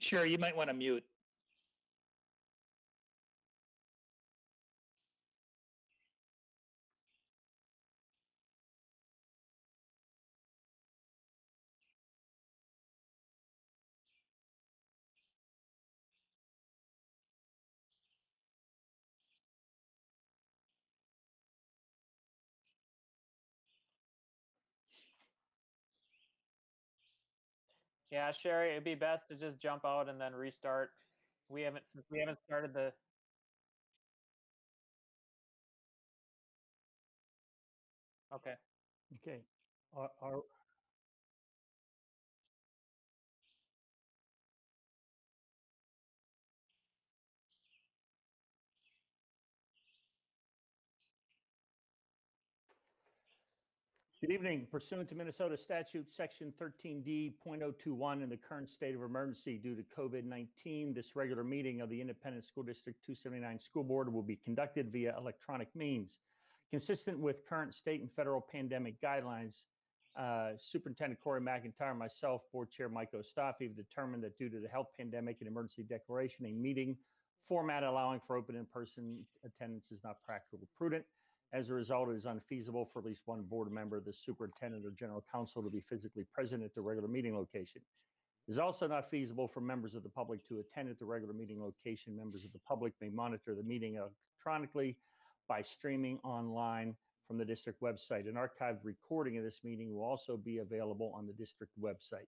Sure, you might want to mute. Yeah, Sherry, it'd be best to just jump out and then restart. Since we haven't started the. Okay. Okay. Good evening. Pursuant to Minnesota Statute Section 13D.021 in the current state of emergency due to COVID-19, this regular meeting of the Independent School District 279 School Board will be conducted via electronic means. Consistent with current state and federal pandemic guidelines, Superintendent Corey McIntyre and myself, Board Chair Mike Ostafi, have determined that due to the health pandemic and emergency declaration, a meeting format allowing for open in-person attendance is not practical prudent. As a result, it is unfeasible for at least one board member, the superintendent or general counsel, to be physically present at the regular meeting location. It is also not feasible for members of the public to attend at the regular meeting location. Members of the public may monitor the meeting electronically by streaming online from the district website. An archived recording of this meeting will also be available on the district website.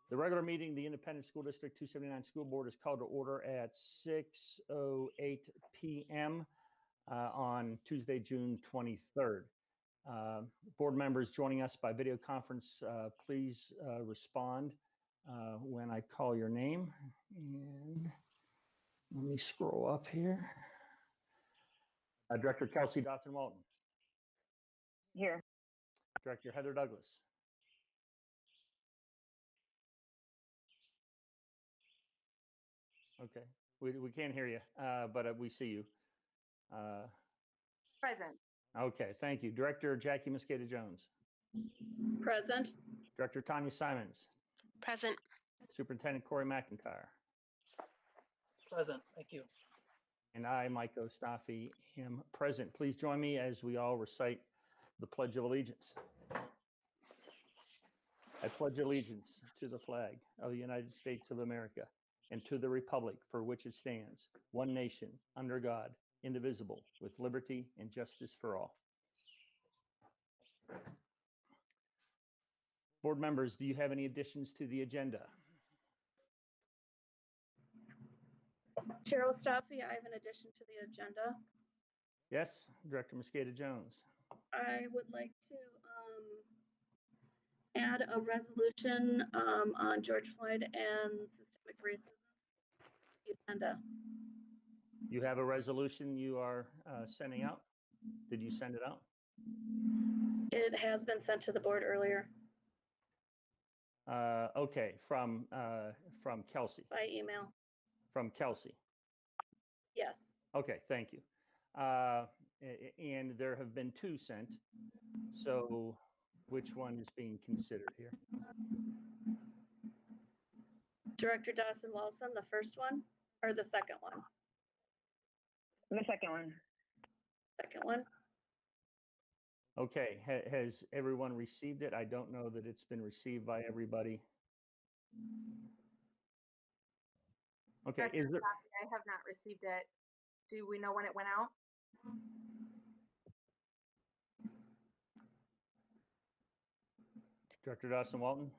The regular meeting of the Independent School District 279 School Board is called to order at 6:08 p.m. On Tuesday, June 23rd. Board members joining us by video conference, please respond when I call your name. And let me scroll up here. Director Kelsey Dotson Moulton. Here. Director Heather Douglas. Okay, we can't hear you, but we see you. Present. Okay, thank you. Director Jackie Mosquito Jones. Present. Director Tanya Simons. Present. Superintendent Corey McIntyre. Present. Thank you. And I, Mike Ostafi, am present. Please join me as we all recite the Pledge of Allegiance. I pledge allegiance to the flag of the United States of America and to the republic for which it stands, one nation, under God, indivisible, with liberty and justice for all. Board members, do you have any additions to the agenda? Chair Ostafi, I have an addition to the agenda. Yes, Director Mosquito Jones. I would like to add a resolution on George Floyd and systemic racism to the agenda. You have a resolution you are sending out? Did you send it out? It has been sent to the board earlier. Okay, from Kelsey. By email. From Kelsey. Yes. Okay, thank you. And there have been two sent. So which one is being considered here? Director Dustin Wilson, the first one or the second one? The second one. Second one. Okay, has everyone received it? I don't know that it's been received by everybody. Okay, is there? I have not received it. Do we know when it went out? Director Dawson Walton?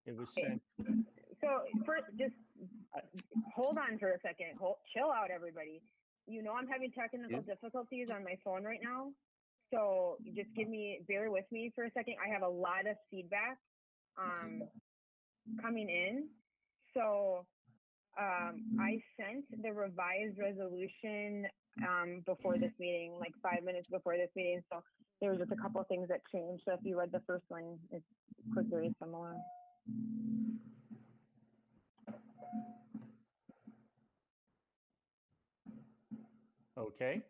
It was sent. So first, just hold on for a second. Chill out, everybody. You know I'm having technical difficulties on my phone right now. So just bear with me for a second. I have a lot of feedback coming in. So I sent the revised resolution before this meeting, like 5 minutes before this meeting. So there were just a couple of things that changed. So if you read the first one, it was very similar. Okay.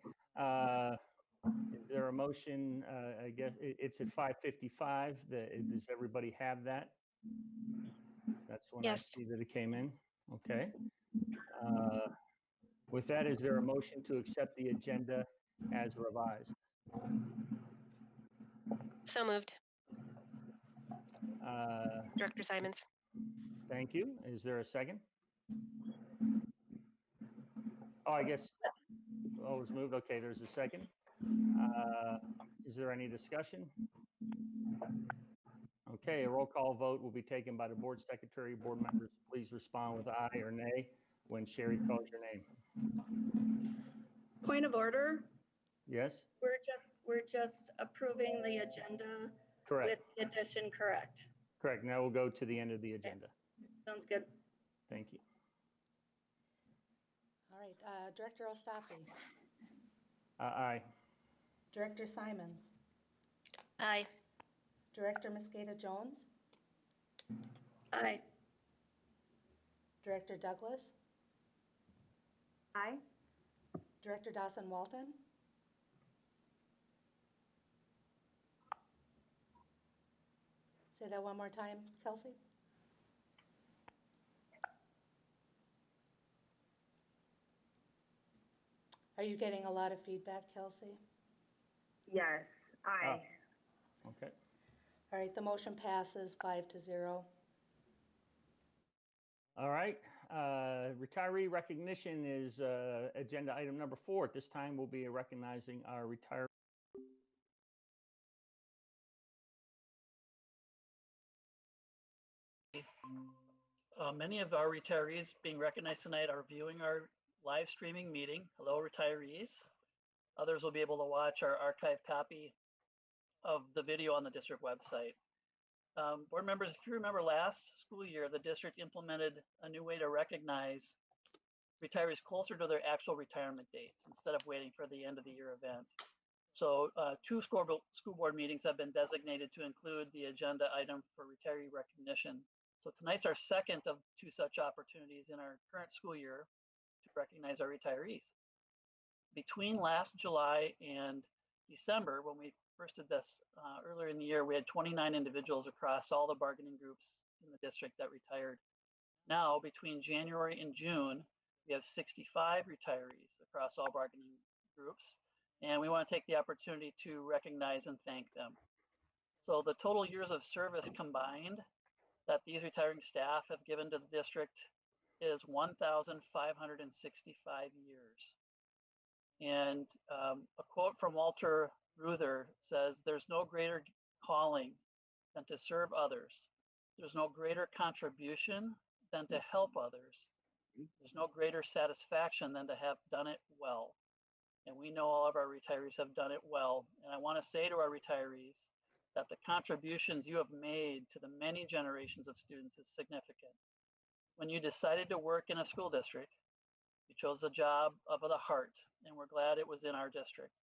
Is there a motion? I guess it's at 5:55. Does everybody have that? That's when Yes. I see that it came in. Okay. With that, is there a motion to accept the agenda as revised? So moved. Uh, Director Simons. Thank you. Is there a second? Oh, I guess, oh, it was moved. Okay, there's a second. Is there any discussion? Okay, a roll call vote will be taken by the board secretary. Board members, please respond with aye or nay when Sherry calls your name. Point of order, Yes? we're just approving the agenda Correct. with the addition correct. Correct. Now we'll go to the end of the agenda. Sounds good. Thank you. All right, Director Ostafi, Aye. Director Simons, Aye. Director Mosquito Jones, Aye. Director Douglas, Aye. Director Dawson Walton, say that one more time, Kelsey. Are you getting a lot of feedback, Kelsey? Yes. Aye. Okay. All right, the motion passes 5-0. All right. Retiree recognition is agenda item number 4. At this time, we'll be recognizing our retiree. Many of our retirees being recognized tonight are viewing our live streaming meeting. Hello, retirees. Others will be able to watch our archived copy of the video on the district website. Board members, if you remember last school year, the district implemented a new way to recognize retirees closer to their actual retirement dates instead of waiting for the end of the year event. So 2 school board meetings have been designated to include the agenda item for retiree recognition. So tonight's our second of 2 such opportunities in our current school year to recognize our retirees. Between last July and December, when we first did this earlier in the year, we had 29 individuals across all the bargaining groups in the district that retired. Now, between January and June, we have 65 retirees across all bargaining groups, and we want to take the opportunity to recognize and thank them. So the total years of service combined that these retiring staff have given to the district is 1,565 years. And a quote from Walter Reuther says, "There's no greater calling than to serve others. There's no greater contribution than to help others. There's no greater satisfaction than to have done it well." And we know all of our retirees have done it well. And I want to say to our retirees that the contributions you have made to the many generations of students is significant. When you decided to work in a school district, you chose a job of the heart, and we're glad it was in our district.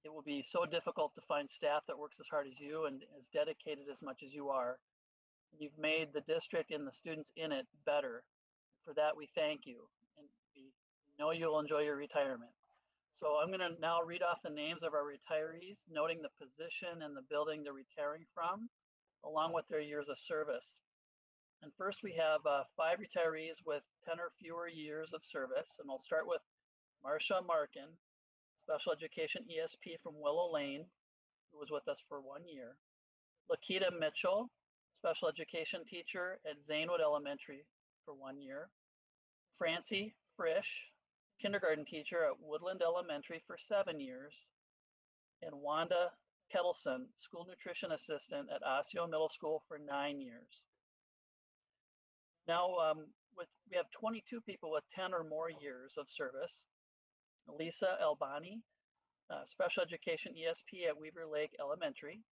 It will be so difficult to find staff that works as hard as you and as dedicated as much as you are. You've made the district and the students in it better. For that, we thank you, and we know you'll enjoy your retirement. So I'm going to now read off the names of our retirees, noting the position and the building they're retiring from, along with their years of service. And first, we have 5 retirees with 10 or fewer years of service, and we'll start with Marsha Markin, Special Education ESP from Willow Lane, who was with us for 1 year. Lakita Mitchell, Special Education Teacher at Zanewood Elementary for 1 year. Francie Frisch, Kindergarten Teacher at Woodland Elementary for 7 years. And Wanda Kettleson, School Nutrition Assistant at Osseo Middle School for 9 years. Now, we have 22 people with 10 or more years of service. Lisa Albani, Special Education ESP at Weaver Lake Elementary.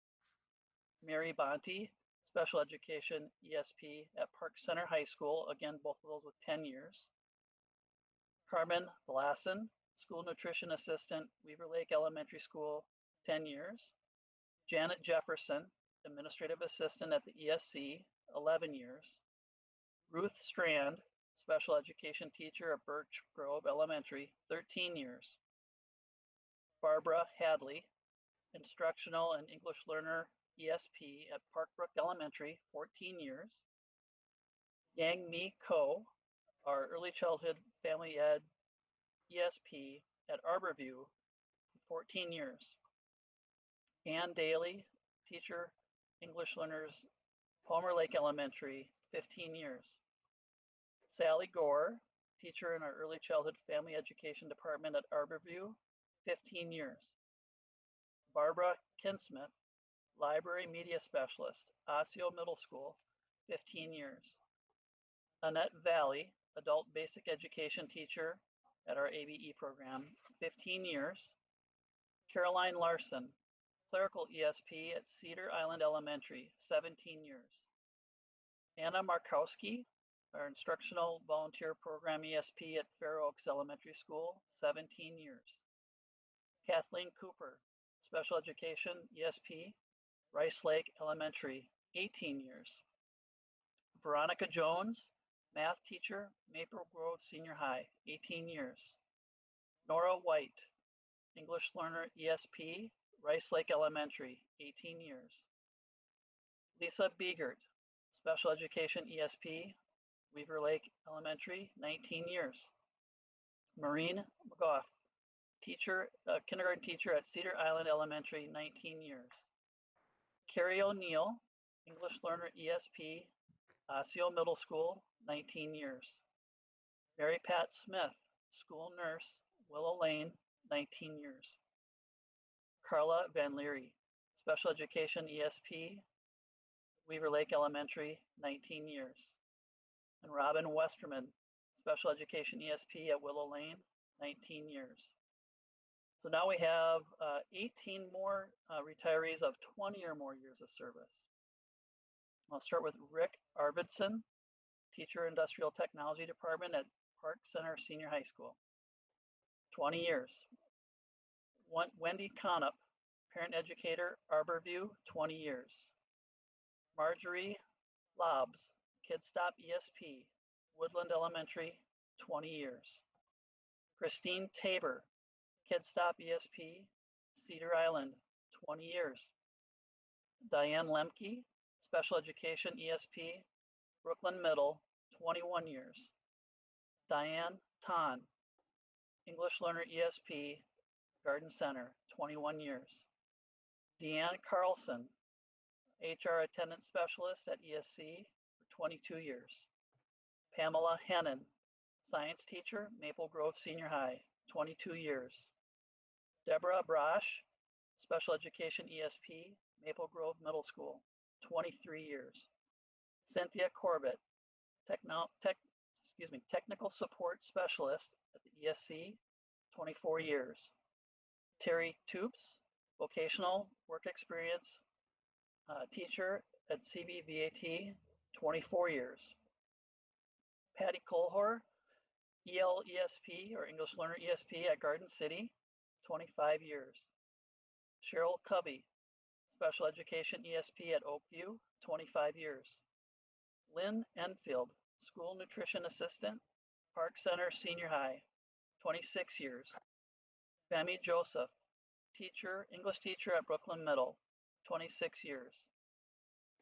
Mary Bonte, Special Education ESP at Park Center High School, again, both of those with 10 years. Carmen Larson, School Nutrition Assistant, Weaver Lake Elementary School, 10 years. Janet Jefferson, Administrative Assistant at the ESC, 11 years. Ruth Strand, Special Education Teacher at Birch Grove Elementary, 13 years. Barbara Hadley, Instructional and English Learner ESP at Parkbrook Elementary, 14 years. Yang Mi Ko, our Early Childhood Family Ed ESP at Arborview, 14 years. Ann Daly, Teacher, English Learners, Palmer Lake Elementary, 15 years. Sally Gore, Teacher in our Early Childhood Family Education Department at Arborview, 15 years. Barbara Kinseth, Library Media Specialist, Osseo Middle School, 15 years. Annette Valley, Adult Basic Education Teacher at our ABE program, 15 years. Caroline Larson, Clerical ESP at Cedar Island Elementary, 17 years. Anna Markowski, our Instructional Volunteer Program ESP at Fair Oaks Elementary School, 17 years. Kathleen Cooper, Special Education ESP, Rice Lake Elementary, 18 years. Veronica Jones, Math Teacher, Maple Grove Senior High, 18 years. Nora White, English Learner ESP, Rice Lake Elementary, 18 years. Lisa Biegert, Special Education ESP, Weaver Lake Elementary, 19 years. Maureen McGough, kindergarten teacher at Cedar Island Elementary, 19 years. Carrie O'Neill, English Learner ESP, Osseo Middle School, 19 years. Mary Pat Smith, School Nurse, Willow Lane, 19 years. Carla Van Leary, Special Education ESP, Weaver Lake Elementary, 19 years. And Robin Westerman, Special Education ESP at Willow Lane, 19 years. So now we have 18 more retirees of 20 or more years of service. I'll start with Rick Arvidsson, Teacher Industrial Technology Department at Park Center Senior High School, 20 years. Wendy Conup, Parent Educator, Arborview, 20 years. Marjorie Lobbs, Kid Stop ESP, Woodland Elementary, 20 years. Christine Tabor, Kid Stop ESP, Cedar Island, 20 years. Diane Lemke, Special Education ESP, Brooklyn Middle, 21 years. Diane Tan, English Learner ESP, Garden Center, 21 years. Deanne Carlson, HR Attendant Specialist at ESC for 22 years. Pamela Hennon, Science Teacher, Maple Grove Senior High, 22 years. Deborah Brosh, Special Education ESP, Maple Grove Middle School, 23 years. Cynthia Corbett, Technical Support Specialist at the ESC, 24 years. Terry Toops, Vocational Work Experience Teacher at CBVAT, 24 years. Patty Colhor, ELESP or English Learner ESP at Garden City, 25 years. Cheryl Covey, Special Education ESP at Oakview, 25 years. Lynn Enfield, School Nutrition Assistant, Park Center Senior High, 26 years. Femi Joseph, English teacher at Brooklyn Middle, 26 years.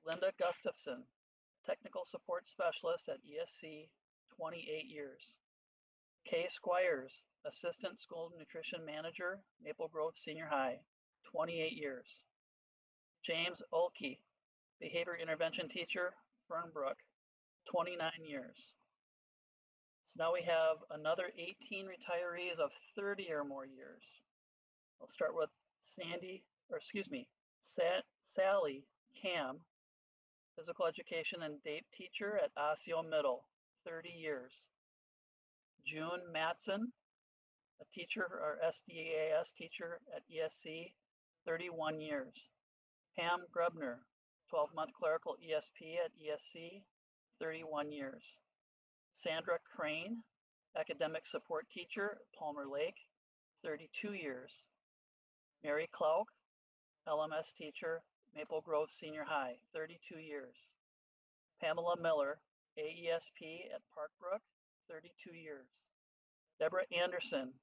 Linda Gustafson, Technical Support Specialist at ESC, 28 years. Kay Squires, Assistant School Nutrition Manager, Maple Grove Senior High, 28 years. James Olkey, Behavior Intervention Teacher, Fernbrook, 29 years. So now we have another 18 retirees of 30 or more years. I'll start with Sally Cam, Physical Education and DAPE Teacher at Osseo Middle, 30 years. June Matson, a teacher or SDAS teacher at ESC, 31 years. Pam Grubner, 12-month clerical ESP at ESC, 31 years. Sandra Crane, academic support teacher, Palmer Lake, 32 years. Mary Clark, LMS teacher, Maple Grove Senior High, 32 years. Pamela Miller, AESP at Parkbrook, 32 years. Deborah Anderson,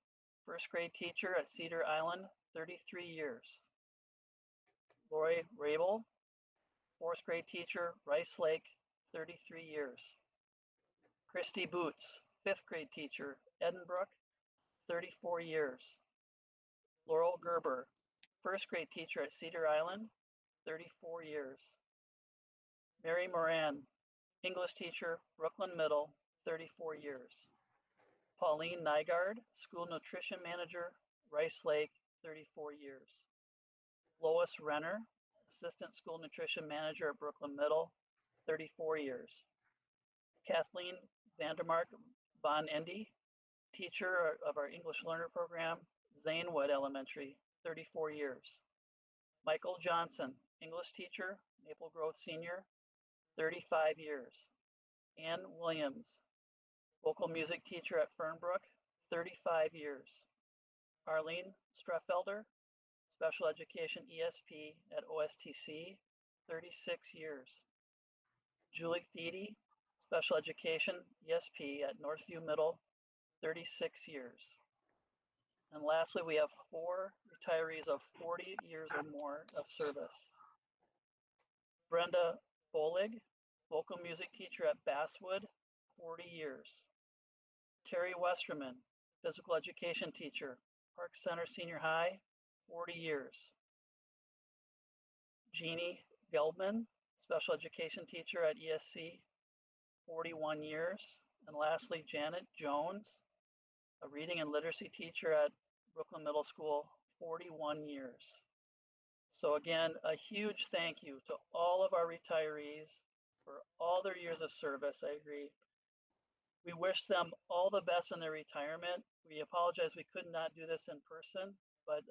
first grade teacher at Cedar Island, 33 years. Lori Rabel, 4th grade teacher, Rice Lake, 33 years. Christy Boots, 5th grade teacher, Edinbrook, 34 years. Laurel Gerber, 1st grade teacher at Cedar Island, 34 years. Mary Moran, English teacher, Brooklyn Middle, 34 years. Pauline Nygaard, school nutrition manager, Rice Lake, 34 years. Lois Renner, assistant school nutrition manager at Brooklyn Middle, 34 years. Kathleen Vandermark Von Endy, teacher of our English learner program, Zane Wood Elementary, 34 years. Michael Johnson, English teacher, Maple Grove Senior, 35 years. Ann Williams, vocal music teacher at Fernbrook, 35 years. Arlene Straffelder, special education ESP at OSTC, 36 years. Julie Thiede, special education ESP at Northview Middle, 36 years. And lastly, we have 4 retirees of 40 years or more of service. Brenda Bolig, vocal music teacher at Basswood, 40 years. Terry Westerman, physical education teacher, Park Center Senior High, 40 years. Jeannie Geldman, special education teacher at ESC, 41 years. And lastly, Janet Jones, a reading and literacy teacher at Brooklyn Middle School, 41 years. So again, a huge thank you to all of our retirees for all their years of service. I agree. We wish them all the best in their retirement. We apologize we could not do this in person, but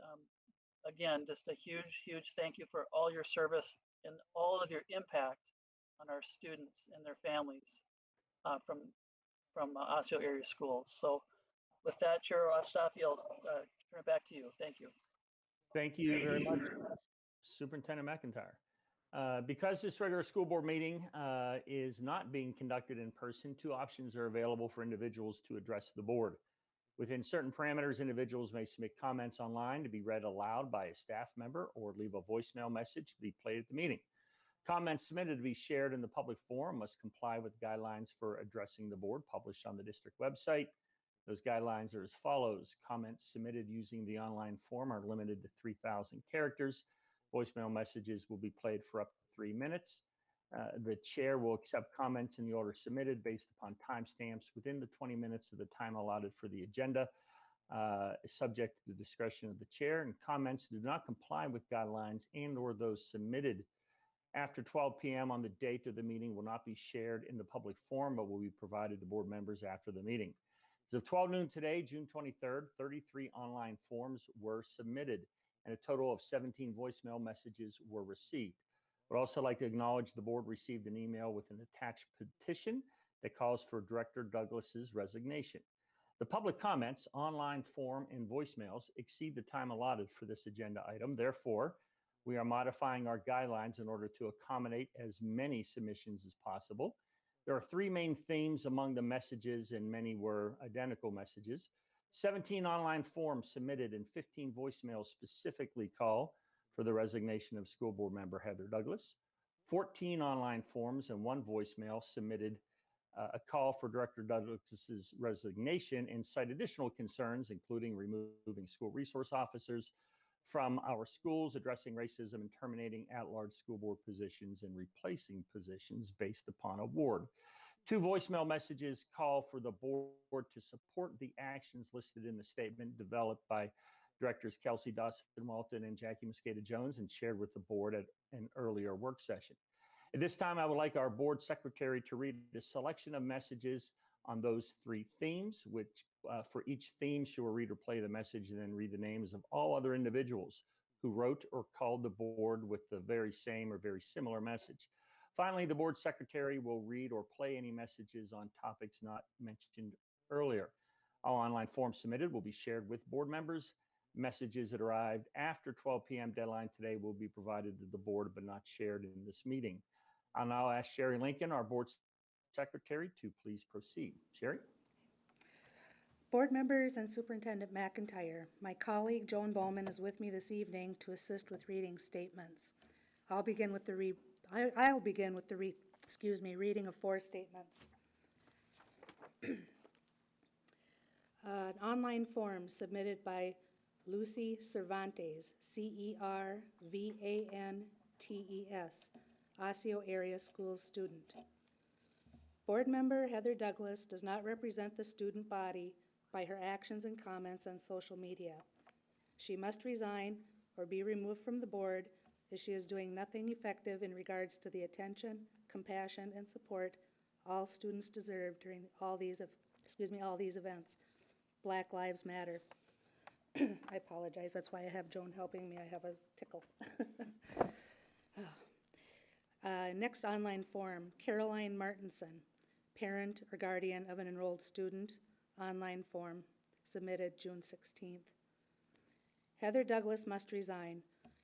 again, just a huge, huge thank you for all your service and all of your impact on our students and their families from Osseo area schools. So with that, Chair Ostafi, I'll turn it back to you. Thank you. Thank you very much, Superintendent McIntyre. Because this regular school board meeting is not being conducted in person, 2 options are available for individuals to address the board. Within certain parameters, individuals may submit comments online to be read aloud by a staff member or leave a voicemail message to be played at the meeting. Comments submitted to be shared in the public forum must comply with guidelines for addressing the board published on the district website. Those guidelines are as follows. Comments submitted using the online form are limited to 3,000 characters. Voicemail messages will be played for up to 3 minutes. The chair will accept comments in the order submitted based upon timestamps within the 20 minutes of the time allotted for the agenda, subject to the discretion of the chair, and comments do not comply with guidelines and or those submitted after 12 p.m. on the date of the meeting will not be shared in the public forum, but will be provided to board members after the meeting. As of 12 noon today, June 23rd, 33 online forms were submitted and a total of 17 voicemail messages were received. I would also like to acknowledge the board received an email with an attached petition that calls for Director Douglas's resignation. The public comments, online form, and voicemails exceed the time allotted for this agenda item. Therefore, we are modifying our guidelines in order to accommodate as many submissions as possible. There are 3 main themes among the messages, and many were identical messages. 17 online forms submitted and 15 voicemails specifically call for the resignation of school board member Heather Douglas. 14 online forms and 1 voicemail submitted a call for Director Douglas's resignation and cite additional concerns, including removing school resource officers from our schools, addressing racism, and terminating at-large school board positions and replacing positions based upon award. 2 voicemail messages call for the board to support the actions listed in the statement developed by Directors Kelsey, Dustin, Moulton, and Jackie Mosquito Jones and shared with the board at an earlier work session. At this time, I would like our board secretary to read a selection of messages on those 3 themes, which for each theme, she will read or play the message and then read the names of all other individuals who wrote or called the board with the very same or very similar message. Finally, the board secretary will read or play any messages on topics not mentioned earlier. All online forms submitted will be shared with board members. Messages that arrived after 12 p.m. deadline today will be provided to the board but not shared in this meeting. I'll now ask Sherry Lincoln, our board secretary, to please proceed. Sherry? Board members and Superintendent McIntyre, my colleague Joan Bowman is with me this evening to assist with reading statements. I'll begin with the reading of 4 statements. An online form submitted by Lucy Cervantes, Cervantes, Osseo Area Schools student. Board member Heather Douglas does not represent the student body by her actions and comments on social media. She must resign or be removed from the board as she is doing nothing effective in regards to the attention, compassion, and support all students deserve during all these events. Black Lives Matter. I apologize, that's why I have Joan helping me. I have a tickle. Next online form, Caroline Martinson, parent or guardian of an enrolled student, online form, submitted June 16th. Heather Douglas must resign.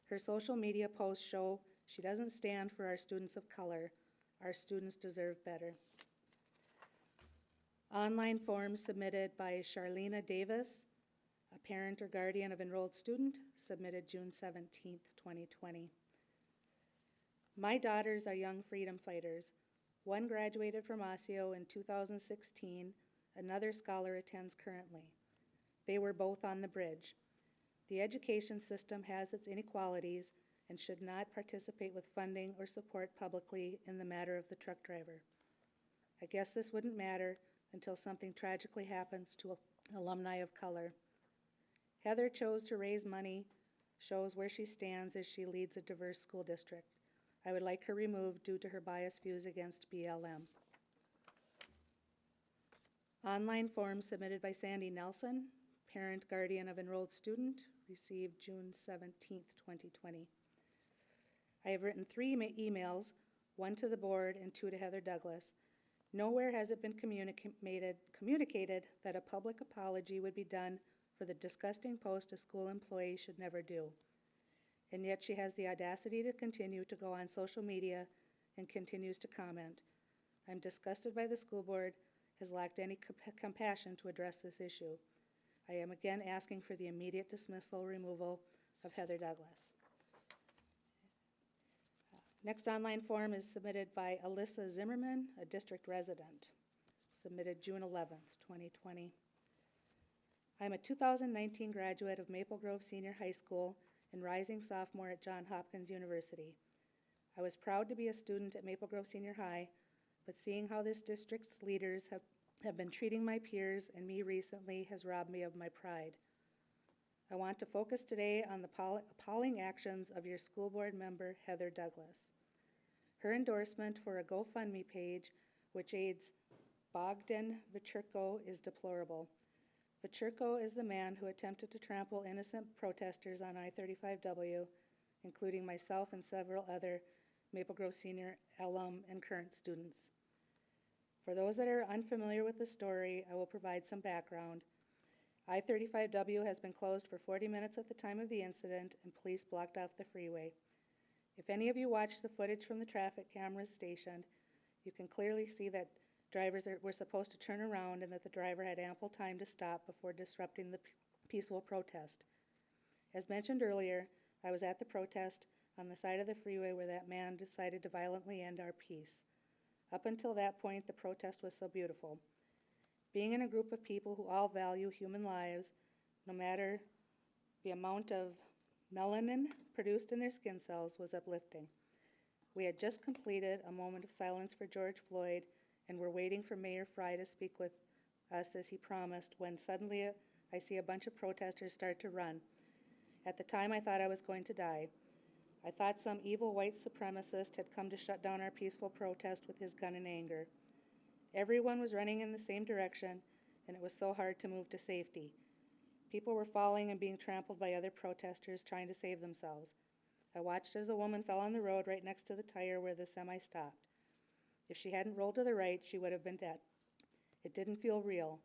Her social media posts show she doesn't stand for our students of color. Our students deserve better. Online form submitted by Charlena Davis, a parent or guardian of enrolled student, submitted June 17th, 2020. My daughters are young freedom fighters. One graduated from Osseo in 2016. Another scholar attends currently. They were both on the bridge. The education system has its inequalities and should not participate with funding or support publicly in the matter of the truck driver. I guess this wouldn't matter until something tragically happens to alumni of color. Heather chose to raise money, shows where she stands as she leads a diverse school district. I would like her removed due to her biased views against BLM. Online form submitted by Sandy Nelson, parent, guardian of enrolled student, received June 17th, 2020. I have written 3 emails, 1 to the board and 2 to Heather Douglas. Nowhere has it been communicated that a public apology would be done for the disgusting post a school employee should never do. And yet she has the audacity to continue to go on social media and continues to comment. I'm disgusted by the school board has lacked any compassion to address this issue. I am again asking for the immediate dismissal or removal of Heather Douglas. Next online form is submitted by Alyssa Zimmerman, a district resident, submitted June 11th, 2020. I'm a 2019 graduate of Maple Grove Senior High School and rising sophomore at Johns Hopkins University. I was proud to be a student at Maple Grove Senior High, but seeing how this district's leaders have been treating my peers and me recently has robbed me of my pride. I want to focus today on the appalling actions of your school board member, Heather Douglas. Her endorsement for a GoFundMe page, which aids Bogdan Vichurko, is deplorable. Vichurko is the man who attempted to trample innocent protesters on I-35W, including myself and several other Maple Grove Senior alum and current students. For those that are unfamiliar with the story, I will provide some background. I-35W has been closed for 40 minutes at the time of the incident, and police blocked off the freeway. If any of you watched the footage from the traffic cameras stationed, you can clearly see that drivers were supposed to turn around and that the driver had ample time to stop before disrupting the peaceful protest. As mentioned earlier, I was at the protest on the side of the freeway where that man decided to violently end our peace. Up until that point, the protest was so beautiful. Being in a group of people who all value human lives, no matter the amount of melanin produced in their skin cells, was uplifting. We had just completed a moment of silence for George Floyd and were waiting for Mayor Fry to speak with us as he promised, when suddenly I see a bunch of protesters start to run. At the time, I thought I was going to die. I thought some evil white supremacist had come to shut down our peaceful protest with his gun in anger. Everyone was running in the same direction, and it was so hard to move to safety. People were falling and being trampled by other protesters trying to save themselves. I watched as a woman fell on the road right next to the tire where the semi stopped. If she hadn't rolled to the right, she would have been dead. It didn't feel real.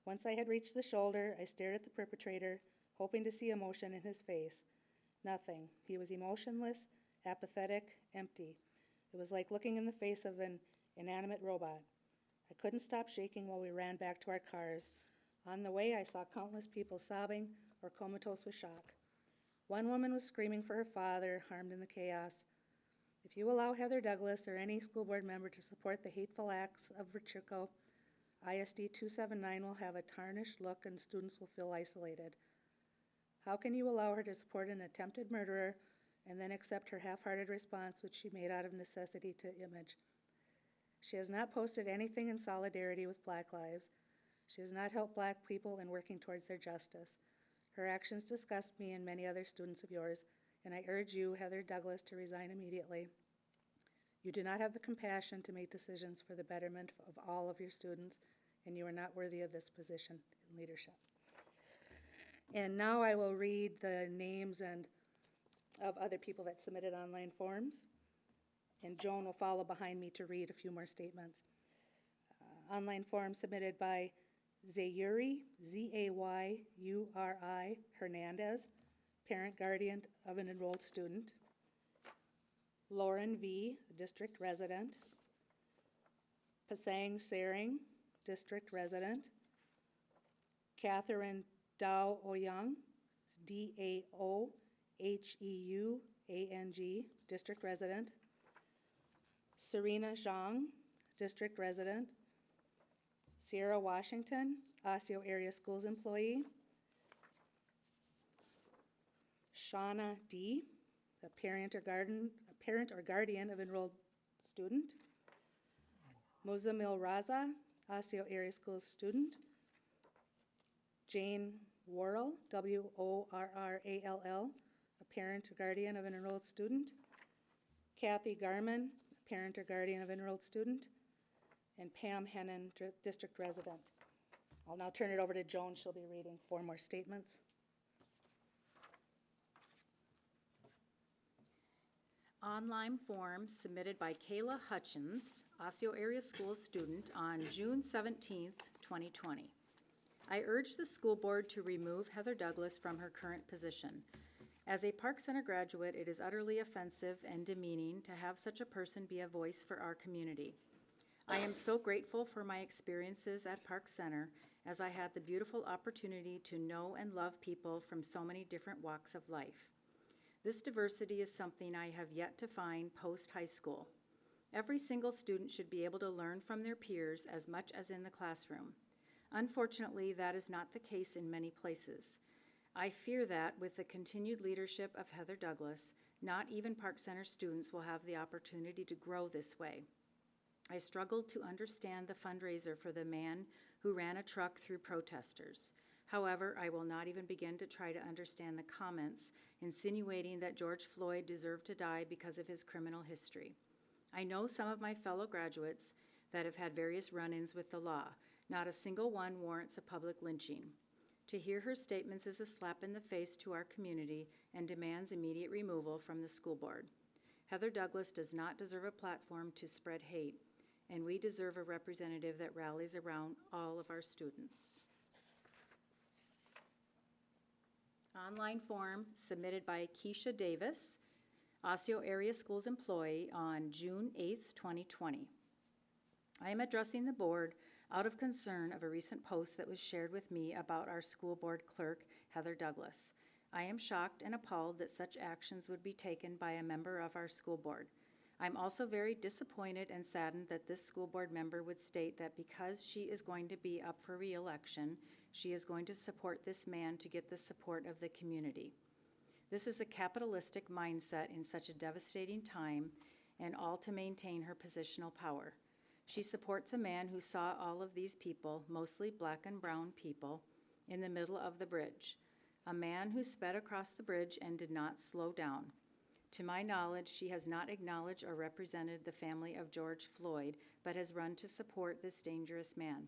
Once I had reached the shoulder, I stared at the perpetrator, hoping to see emotion in his face. Nothing. He was emotionless, apathetic, empty. It was like looking in the face of an inanimate robot. I couldn't stop shaking while we ran back to our cars. On the way, I saw countless people sobbing or comatose with shock. One woman was screaming for her father, harmed in the chaos. If you allow Heather Douglas or any school board member to support the hateful acts of Chico, ISD 279 will have a tarnished look and students will feel isolated. How can you allow her to support an attempted murderer and then accept her half-hearted response, which she made out of necessity to image? She has not posted anything in solidarity with Black lives. She has not helped Black people in working towards their justice. Her actions disgust me and many other students of yours, and I urge you, Heather Douglas, to resign immediately. You do not have the compassion to make decisions for the betterment of all of your students, and you are not worthy of this position in leadership. And now I will read the names of other people that submitted online forms, and Joan will follow behind me to read a few more statements. Online form submitted by Zayuri, Z-A-Y-U-R-I, Hernandez, parent guardian of an enrolled student. Lauren V., district resident. Pasang Sering, district resident. Catherine Dao Oyang, D-A-O-H-E-U-A-N-G, district resident. Serena Zhang, district resident. Sierra Washington, Osseo Area Schools employee. Shauna D., a parent or guardian of enrolled student. Mozamil Raza, Osseo Area Schools student. Jane Worrell, W-O-R-R-A-L-L, a parent or guardian of an enrolled student. Kathy Garman, a parent or guardian of an enrolled student. And Pam Hennon, district resident. I'll now turn it over to Joan. She'll be reading 4 more statements. Online form submitted by Kayla Hutchins, Osseo Area Schools student, on June 17th, 2020. I urge the school board to remove Heather Douglas from her current position. As a Park Center graduate, it is utterly offensive and demeaning to have such a person be a voice for our community. I am so grateful for my experiences at Park Center, as I had the beautiful opportunity to know and love people from so many different walks of life. This diversity is something I have yet to find post-high school. Every single student should be able to learn from their peers as much as in the classroom. Unfortunately, that is not the case in many places. I fear that with the continued leadership of Heather Douglas, not even Park Center students will have the opportunity to grow this way. I struggled to understand the fundraiser for the man who ran a truck through protesters. However, I will not even begin to try to understand the comments insinuating that George Floyd deserved to die because of his criminal history. I know some of my fellow graduates that have had various run-ins with the law. Not a single one warrants a public lynching. To hear her statements is a slap in the face to our community and demands immediate removal from the school board. Heather Douglas does not deserve a platform to spread hate, and we deserve a representative that rallies around all of our students. Online form submitted by Keisha Davis, Osseo Area Schools employee, on June 8th, 2020. I am addressing the board out of concern of a recent post that was shared with me about our school board clerk, Heather Douglas. I am shocked and appalled that such actions would be taken by a member of our school board. I'm also very disappointed and saddened that this school board member would state that because she is going to be up for re-election, she is going to support this man to get the support of the community. This is a capitalistic mindset in such a devastating time, and all to maintain her positional power. She supports a man who saw all of these people, mostly black and brown people, in the middle of the bridge. A man who sped across the bridge and did not slow down. To my knowledge, she has not acknowledged or represented the family of George Floyd, but has run to support this dangerous man.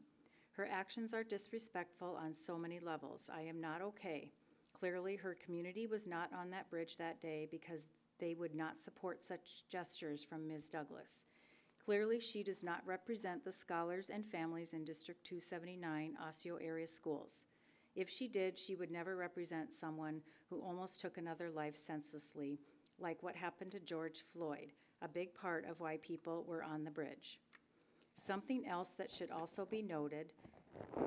Her actions are disrespectful on so many levels. I am not okay. Clearly, her community was not on that bridge that day because they would not support such gestures from Ms. Douglas. Clearly, she does not represent the scholars and families in District 279 Osseo Area Schools. If she did, she would never represent someone who almost took another life senselessly, like what happened to George Floyd, a big part of why people were on the bridge. Something else that should also be noted,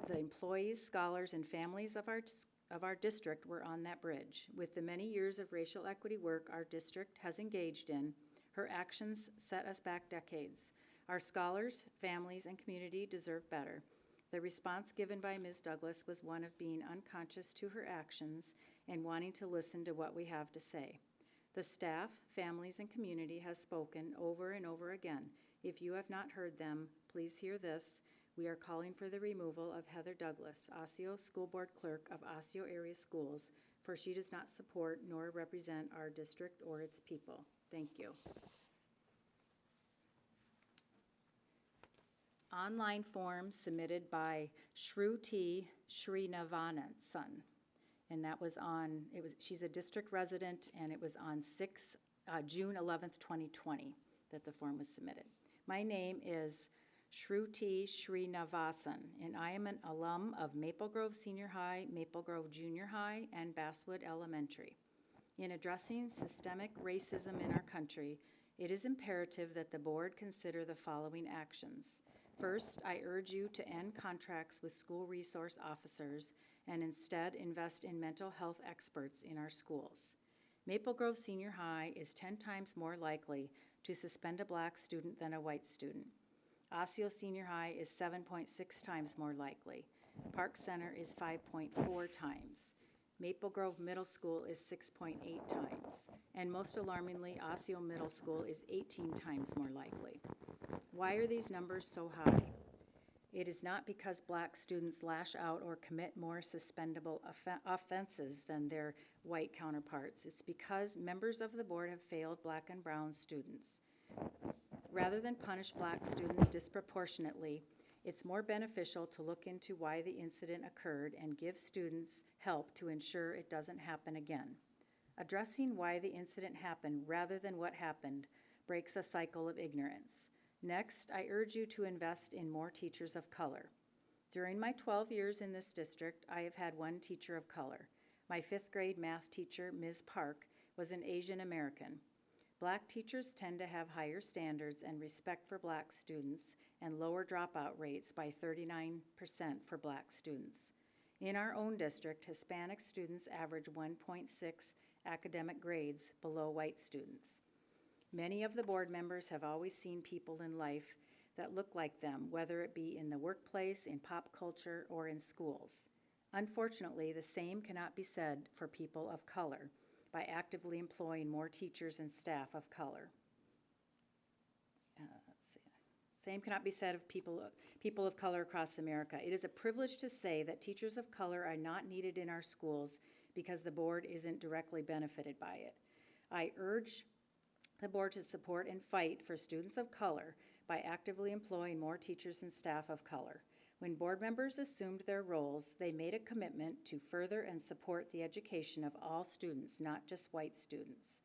The employees, scholars, and families of our district were on that bridge. With the many years of racial equity work our district has engaged in, her actions set us back decades. Our scholars, families, and community deserve better. The response given by Ms. Douglas was one of being unconscious to her actions and wanting to listen to what we have to say. The staff, families, and community has spoken over and over again. If you have not heard them, please hear this. We are calling for the removal of Heather Douglas, Osseo School Board Clerk of Osseo Area Schools, for she does not support nor represent our district or its people. Thank you. Online form submitted by Shruti Srinivasan. And that was on, she's a district resident, and it was on June 11th, 2020, that the form was submitted. My name is Shruti Srinivasan, and I am an alum of Maple Grove Senior High, Maple Grove Junior High, and Basswood Elementary. In addressing systemic racism in our country, it is imperative that the board consider the following actions. First, I urge you to end contracts with school resource officers and instead invest in mental health experts in our schools. Maple Grove Senior High is 10 times more likely to suspend a black student than a white student. Osseo Senior High is 7.6 times more likely. Park Center is 5.4 times. Maple Grove Middle School is 6.8 times. And most alarmingly, Osseo Middle School is 18 times more likely. Why are these numbers so high? It is not because black students lash out or commit more suspendable offenses than their white counterparts. It's because members of the board have failed black and brown students. Rather than punish black students disproportionately, it's more beneficial to look into why the incident occurred and give students help to ensure it doesn't happen again. Addressing why the incident happened rather than what happened breaks a cycle of ignorance. Next, I urge you to invest in more teachers of color. During my 12 years in this district, I have had one teacher of color. My 5th grade math teacher, Ms. Park, was an Asian American. Black teachers tend to have higher standards and respect for black students and lower dropout rates by 39% for black students. In our own district, Hispanic students average 1.6 academic grades below white students. Many of the board members have always seen people in life that look like them, whether it be in the workplace, in pop culture, or in schools. Unfortunately, the same cannot be said for people of color by actively employing more teachers and staff of color. Same cannot be said of people of color across America. It is a privilege to say that teachers of color are not needed in our schools because the board isn't directly benefited by it. I urge the board to support and fight for students of color by actively employing more teachers and staff of color. When board members assumed their roles, they made a commitment to further and support the education of all students, not just white students.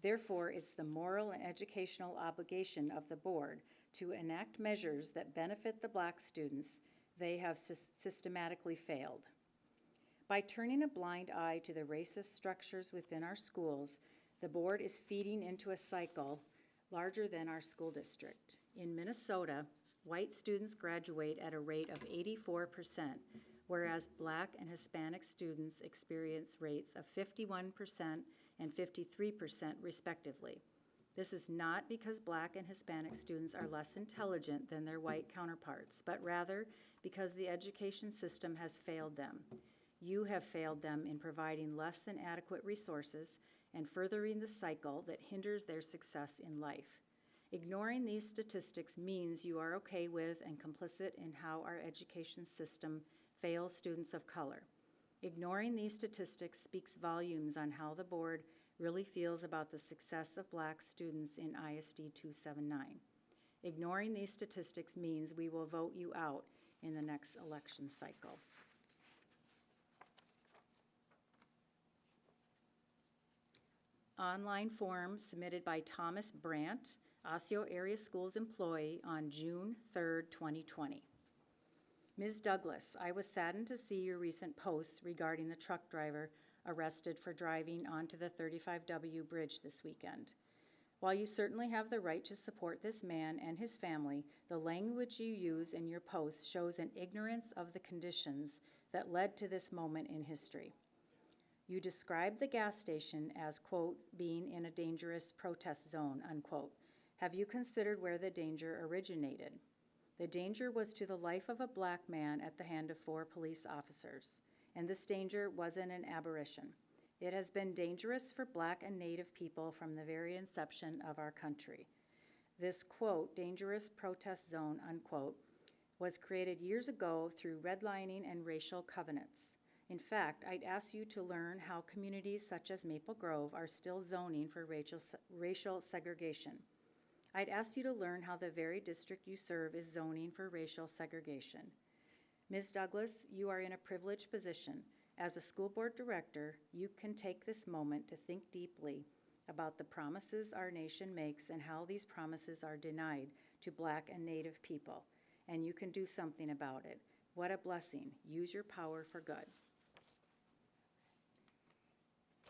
Therefore, it's the moral and educational obligation of the board to enact measures that benefit the black students they have systematically failed. By turning a blind eye to the racist structures within our schools, the board is feeding into a cycle larger than our school district. In Minnesota, white students graduate at a rate of 84%, whereas black and Hispanic students experience rates of 51% and 53% respectively. This is not because black and Hispanic students are less intelligent than their white counterparts, but rather because the education system has failed them. You have failed them in providing less than adequate resources and furthering the cycle that hinders their success in life. Ignoring these statistics means you are okay with and complicit in how our education system fails students of color. Ignoring these statistics speaks volumes on how the board really feels about the success of black students in ISD 279. Ignoring these statistics means we will vote you out in the next election cycle. Online form submitted by Thomas Brandt, Osseo Area Schools employee, on June 3rd, 2020. Ms. Douglas, I was saddened to see your recent posts regarding the truck driver arrested for driving onto the 35W bridge this weekend. While you certainly have the right to support this man and his family, the language you use in your post shows an ignorance of the conditions that led to this moment in history. You described the gas station as, quote, being in a dangerous protest zone, unquote. Have you considered where the danger originated? The danger was to the life of a black man at the hand of 4 police officers, and this danger wasn't an aberration. It has been dangerous for black and native people from the very inception of our country. This, quote, dangerous protest zone, unquote, was created years ago through redlining and racial covenants. In fact, I'd ask you to learn how communities such as Maple Grove are still zoning for racial segregation. I'd ask you to learn how the very district you serve is zoning for racial segregation. Ms. Douglas, you are in a privileged position. As a school board director, you can take this moment to think deeply about the promises our nation makes and how these promises are denied to black and native people, and you can do something about it. What a blessing. Use your power for good.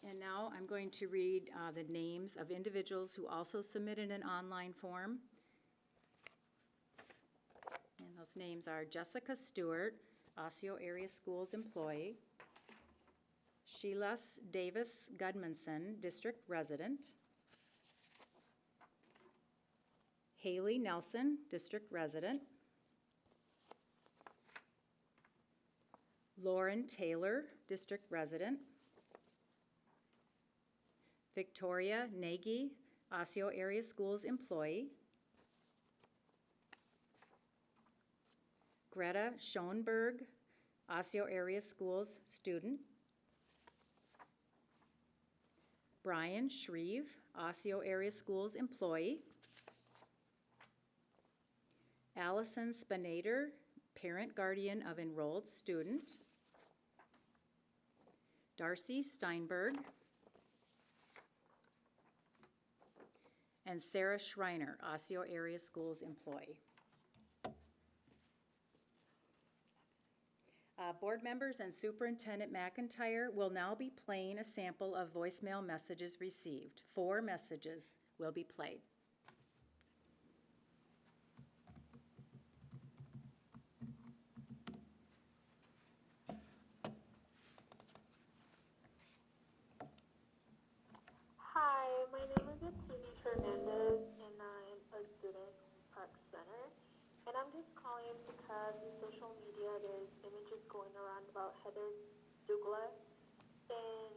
And now I'm going to read the names of individuals who also submitted an online form. And those names are Jessica Stewart, Osseo Area Schools employee, Sheila Davis Gudmanson, district resident, Haley Nelson, district resident, Lauren Taylor, district resident, Victoria Nagy, Osseo Area Schools employee, Greta Schoenberg, Osseo Area Schools student, Brian Shreve, Osseo Area Schools employee, Allison Spinader, parent guardian of enrolled student, Darcy Steinberg, and Sarah Schreiner, Osseo Area Schools employee. Board members and Superintendent McIntyre will now be playing a sample of voicemail messages received. 4 messages will be played. Hi, my name is Elaine Fernandez, and I'm a student at Park Center. And I'm just calling because in social media there's images going around about Heather Douglas. And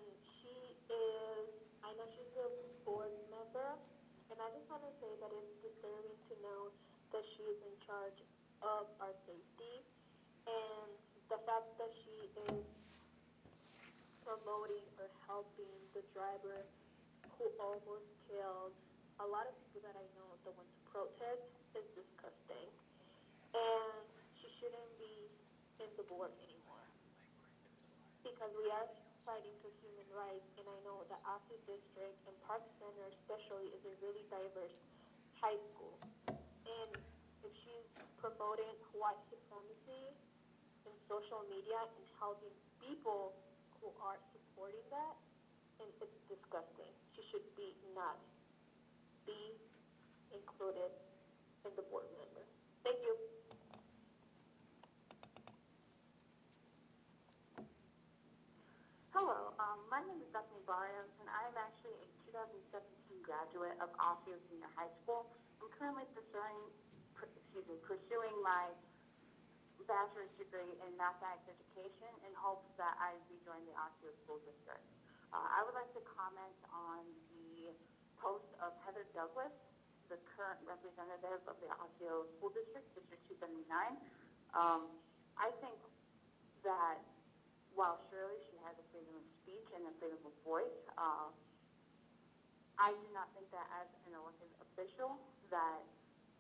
I know she's a board member, and I just want to say that it's disturbing to know that she is in charge of our safety. And the fact that she is promoting or helping the driver who almost killed a lot of people that I know, the ones who protest, is disgusting. And she shouldn't be in the board anymore. Because we are fighting for human rights, and I know the Accio District and Park Center especially is a really diverse high school. And if she's promoting white supremacy in social media and helping people who are supporting that, and it's disgusting. She should not be included in the board member. Thank you. Hello, my name is Dustin Barrios, and I'm actually a 2017 graduate of Osseo Senior High School. I'm currently pursuing my bachelor's degree in mathematics education in hopes that I rejoin the Osseo School District. I would like to comment on the post of Heather Douglas, the current representative of the Osseo School District, District 279. I think that while surely she has a freedom of speech and a freedom of voice, I do not think that as an elected official that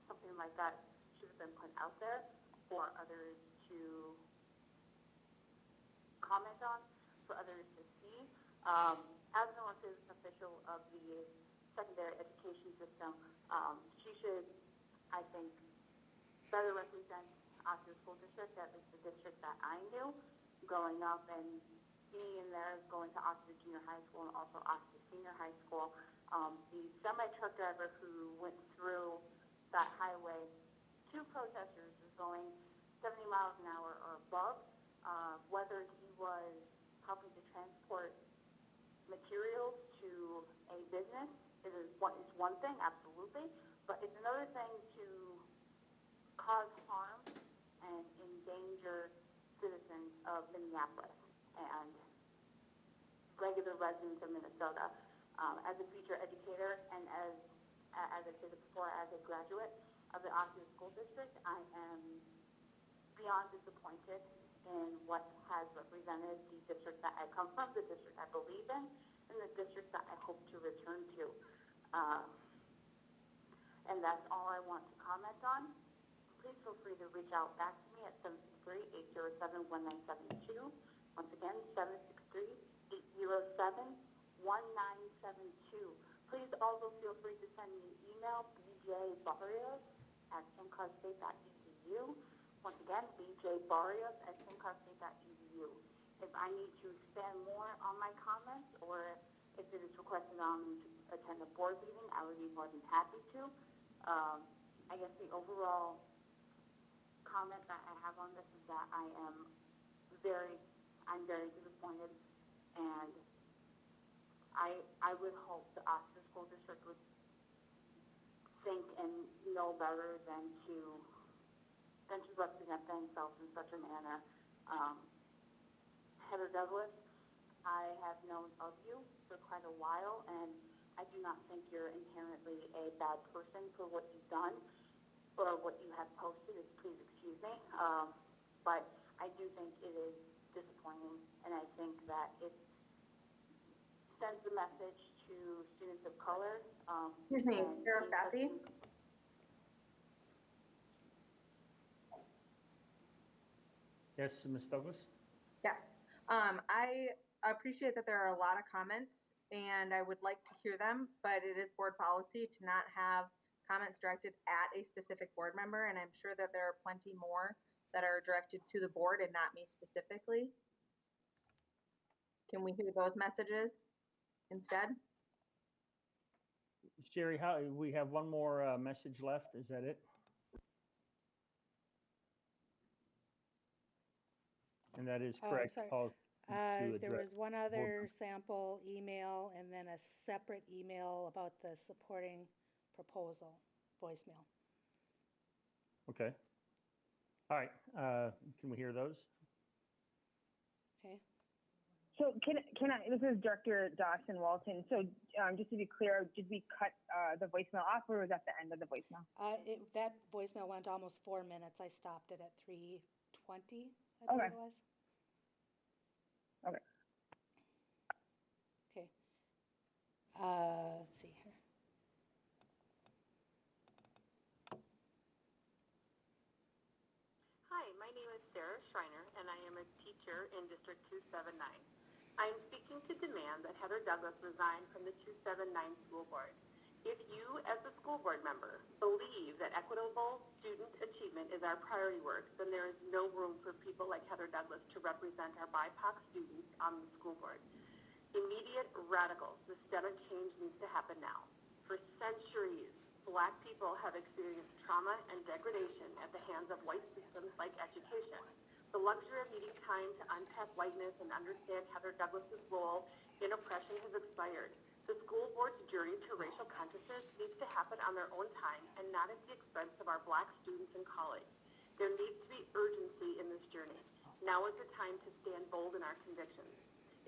something like that should have been put out there for others to comment on, for others to see. As an elected official of the secondary education system, she should, I think, better represent Osseo School District, at least the district that I knew growing up and being in there, going to Osseo Junior High School and also Osseo Senior High School. The semi-truck driver who went through that highway to protesters is going 70 miles an hour or above. Whether he was helping to transport materials to a business is one thing, absolutely, but it's another thing to cause harm and endanger citizens of Minneapolis and regular residents of Minnesota. As a future educator and as I said before, as a graduate of the Osseo School District, I am beyond disappointed in what has represented the district that I come from, the district I believe in, and the district that I hope to return to. And that's all I want to comment on. Please feel free to reach out back to me at 763-807-1972. Once again, 763-807-1972. Please also feel free to send me an email, bjbarrios@simcarstate.edu. Once again, bjbarrios@simcarstate.edu. If I need to expand more on my comments, or if it is requested on me to attend a board meeting, I would be more than happy to. I guess the overall comment that I have on this is that I'm very disappointed, and I would hope the Osseo School District would think and know better than to represent themselves in such a manner. Heather Douglas, I have known of you for quite a while, and I do not think you're inherently a bad person for what you've done or what you have posted. Please excuse me, but I do think it is disappointing, and I think that it sends a message to students of color. Excuse me, Sarah Staffy? Yes, Ms. Douglas? Yes. I appreciate that there are a lot of comments, and I would like to hear them, but it is board policy to not have comments directed at a specific board member, and I'm sure that there are plenty more that are directed to the board and not me specifically. Can we hear those messages instead? Sherry, we have one more message left. Is that it? And that is correct. sorry. Paul, There was one other sample email and then a separate email about the supporting proposal voicemail. Okay. All right. Can we hear those? Okay. So can I, this is Director Dustin Walton. So just to be clear, did we cut the voicemail off, or was that the end of the voicemail? That voicemail went almost 4 minutes. I stopped it at 3:20, I believe it was. Okay. Okay. Let's see here. Hi, my name is Sarah Schreiner, and I am a teacher in District 279. I am speaking to demand that Heather Douglas resign from the 279 school board. If you, as a school board member, believe that equitable student achievement is our priority work, then there is no room for people like Heather Douglas to represent our BIPOC students on the school board. Immediate, radical, systemic change needs to happen now. For centuries, Black people have experienced trauma and degradation at the hands of white systems like education. The luxury of needing time to unpack whiteness and understand Heather Douglas's role in oppression has expired. The school board's journey to racial consciousness needs to happen on their own time and not at the expense of our Black students and colleagues. There needs to be urgency in this journey. Now is the time to stand bold in our convictions.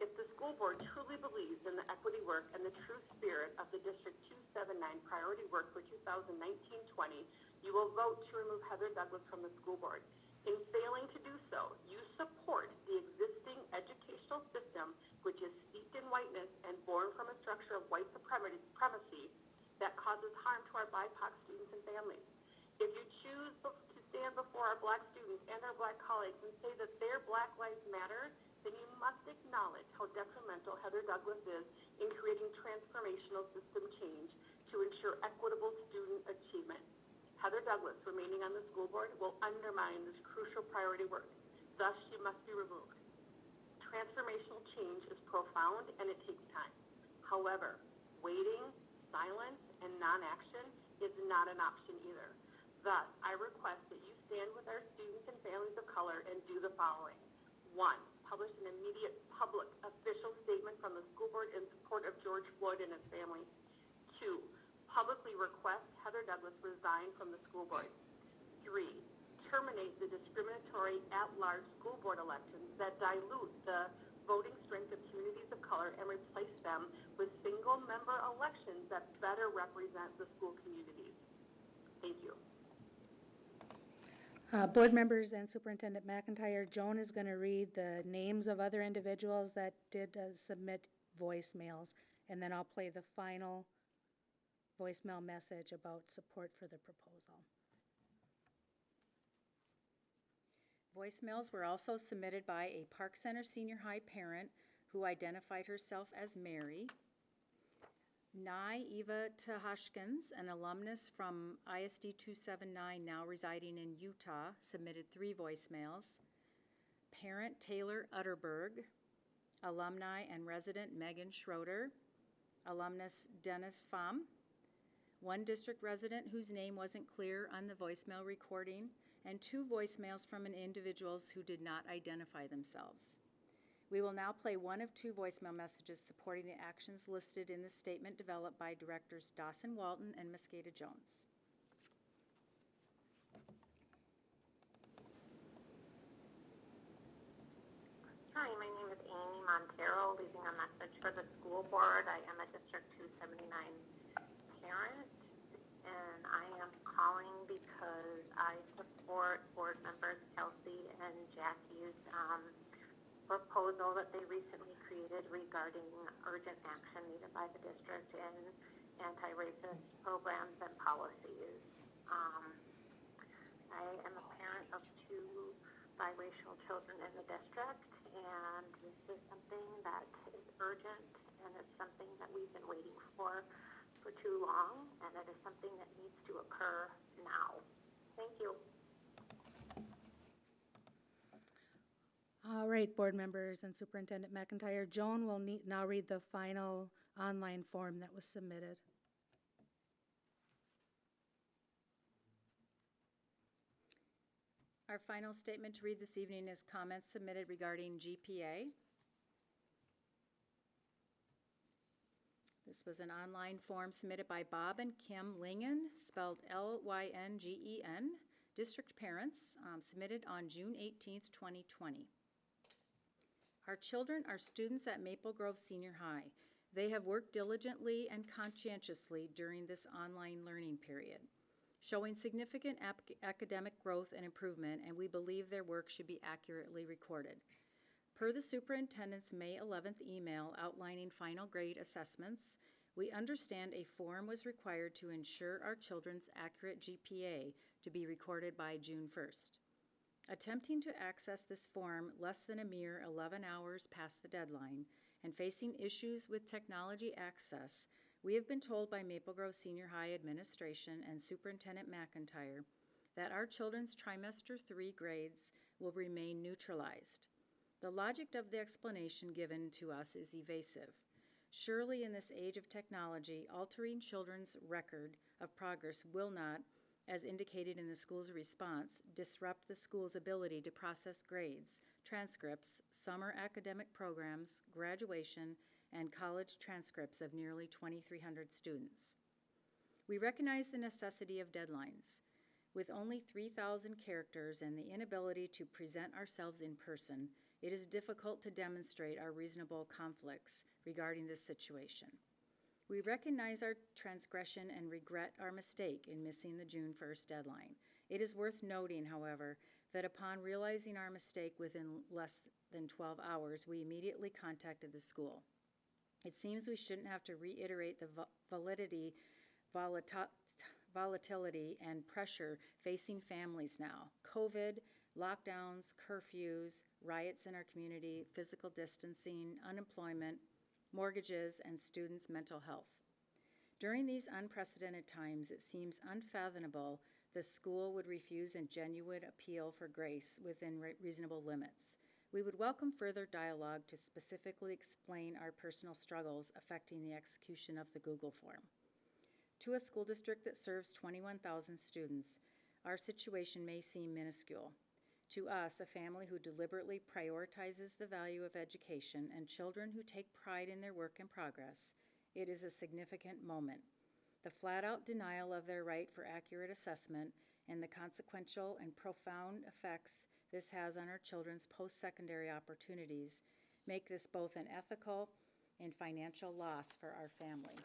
If the school board truly believes in the equity work and the true spirit of the District 279 priority work for 2019-20, you will vote to remove Heather Douglas from the school board. In failing to do so, you support the existing educational system, which is steeped in whiteness and born from a structure of white supremacy that causes harm to our BIPOC students and families. If you choose to stand before our Black students and our Black colleagues and say that their Black lives matter, then you must acknowledge how detrimental Heather Douglas is in creating transformational system change to ensure equitable student achievement. Heather Douglas remaining on the school board will undermine this crucial priority work. Thus, she must be removed. Transformational change is profound and it takes time. However, waiting, silence and non-action is not an option either. Thus, I request that you stand with our students and families of color and do the following. 1, publish an immediate public official statement from the school board in support of George Floyd and his family. 2, publicly request Heather Douglas resign from the school board. 3, terminate the discriminatory at-large school board elections that dilute the voting strength of communities of color and replace them with single-member elections that better represent the school communities. Thank you. Board members and Superintendent McIntyre, Joan is going to read the names of other individuals that did submit voicemails, and then I'll play the final voicemail message about support for the proposal. Voicemails were also submitted by a Park Center Senior High parent who identified herself as Mary. Eva Tahashkins, an alumnus from ISD 279 now residing in Utah, submitted 3 voicemails. Parent Taylor Utterberg, alumni and resident Megan Schroeder, alumnus Dennis Pham, 1 district resident whose name wasn't clear on the voicemail recording, and 2 voicemails from individuals who did not identify themselves. We will now play 1 of 2 voicemail messages supporting the actions listed in the statement developed by directors Dawson Walton and Mosquito Jones. Hi, my name is Amy Montero, leaving a message for the school board. I am a District 279 parent, and I am calling because I support board members Kelsey and Jackie's proposal that they recently created regarding urgent action needed by the district in anti-racist programs and policies. I am a parent of 2 biracial children in the district, and this is something that is urgent, and it's something that we've been waiting for too long, and it is something that needs to occur now. Thank you. All right, board members and Superintendent McIntyre, Joan will now read the final online form that was submitted. Our final statement to read this evening is comments submitted regarding GPA. This was an online form submitted by Bob and Kim Lingen, spelled Lyngen, district parents, submitted on June 18th, 2020. Our children are students at Maple Grove Senior High. They have worked diligently and conscientiously during this online learning period, showing significant academic growth and improvement, and we believe their work should be accurately recorded. Per the superintendent's May 11th email outlining final grade assessments, we understand a form was required to ensure our children's accurate GPA to be recorded by June 1st. Attempting to access this form less than a mere 11 hours past the deadline and facing issues with technology access, we have been told by Maple Grove Senior High administration and Superintendent McIntyre that our children's trimester 3 grades will remain neutralized. The logic of the explanation given to us is evasive. Surely in this age of technology, altering children's record of progress will not, as indicated in the school's response, disrupt the school's ability to process grades, transcripts, summer academic programs, graduation, and college transcripts of nearly 2,300 students. We recognize the necessity of deadlines. With only 3,000 characters and the inability to present ourselves in person, it is difficult to demonstrate our reasonable conflicts regarding this situation. We recognize our transgression and regret our mistake in missing the June 1st deadline. It is worth noting, however, that upon realizing our mistake within less than 12 hours, we immediately contacted the school. It seems we shouldn't have to reiterate the volatility and pressure facing families now. COVID, lockdowns, curfews, riots in our community, physical distancing, unemployment, mortgages, and students' mental health. During these unprecedented times, it seems unfathomable the school would refuse a genuine appeal for grace within reasonable limits. We would welcome further dialogue to specifically explain our personal struggles affecting the execution of the Google form. To a school district that serves 21,000 students, our situation may seem minuscule. To us, a family who deliberately prioritizes the value of education and children who take pride in their work and progress, it is a significant moment. The flat-out denial of their right for accurate assessment and the consequential and profound effects this has on our children's post-secondary opportunities make this both an ethical and financial loss for our family.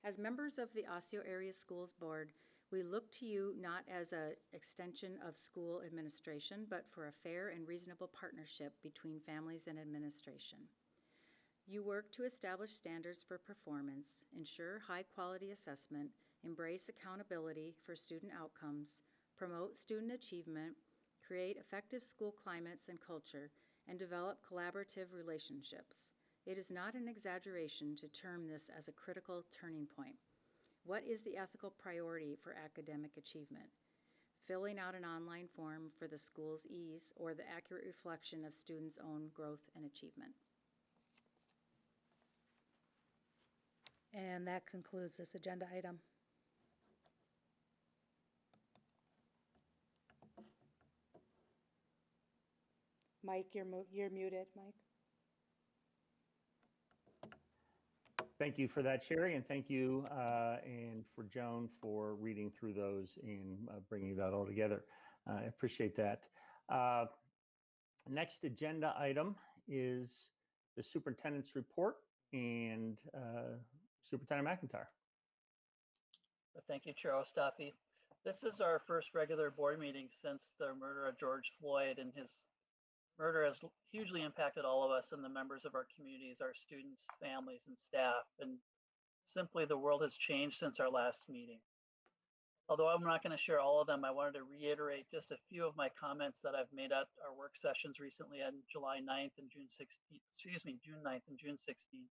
As members of the Osseo Area Schools Board, we look to you not as an extension of school administration, but for a fair and reasonable partnership between families and administration. You work to establish standards for performance, ensure high-quality assessment, embrace accountability for student outcomes, promote student achievement, create effective school climates and culture, and develop collaborative relationships. It is not an exaggeration to term this as a critical turning point. What is the ethical priority for academic achievement? Filling out an online form for the school's ease or the accurate reflection of students' own growth and achievement? And that concludes this agenda item. Mike, you're muted, Mike. Thank you for that, Sherry, and thank you and for Joan for reading through those and bringing that all together. I appreciate that. Next agenda item is the superintendent's report and Superintendent McIntyre. Thank you, Chair Ostaffi. This is our first regular board meeting since the murder of George Floyd, and his murder has hugely impacted all of us and the members of our communities, our students, families, and staff. And simply, the world has changed since our last meeting. Although I'm not going to share all of them, I wanted to reiterate just a few of my comments that I've made at our work sessions recently on July 9th and June 9th and June 16th,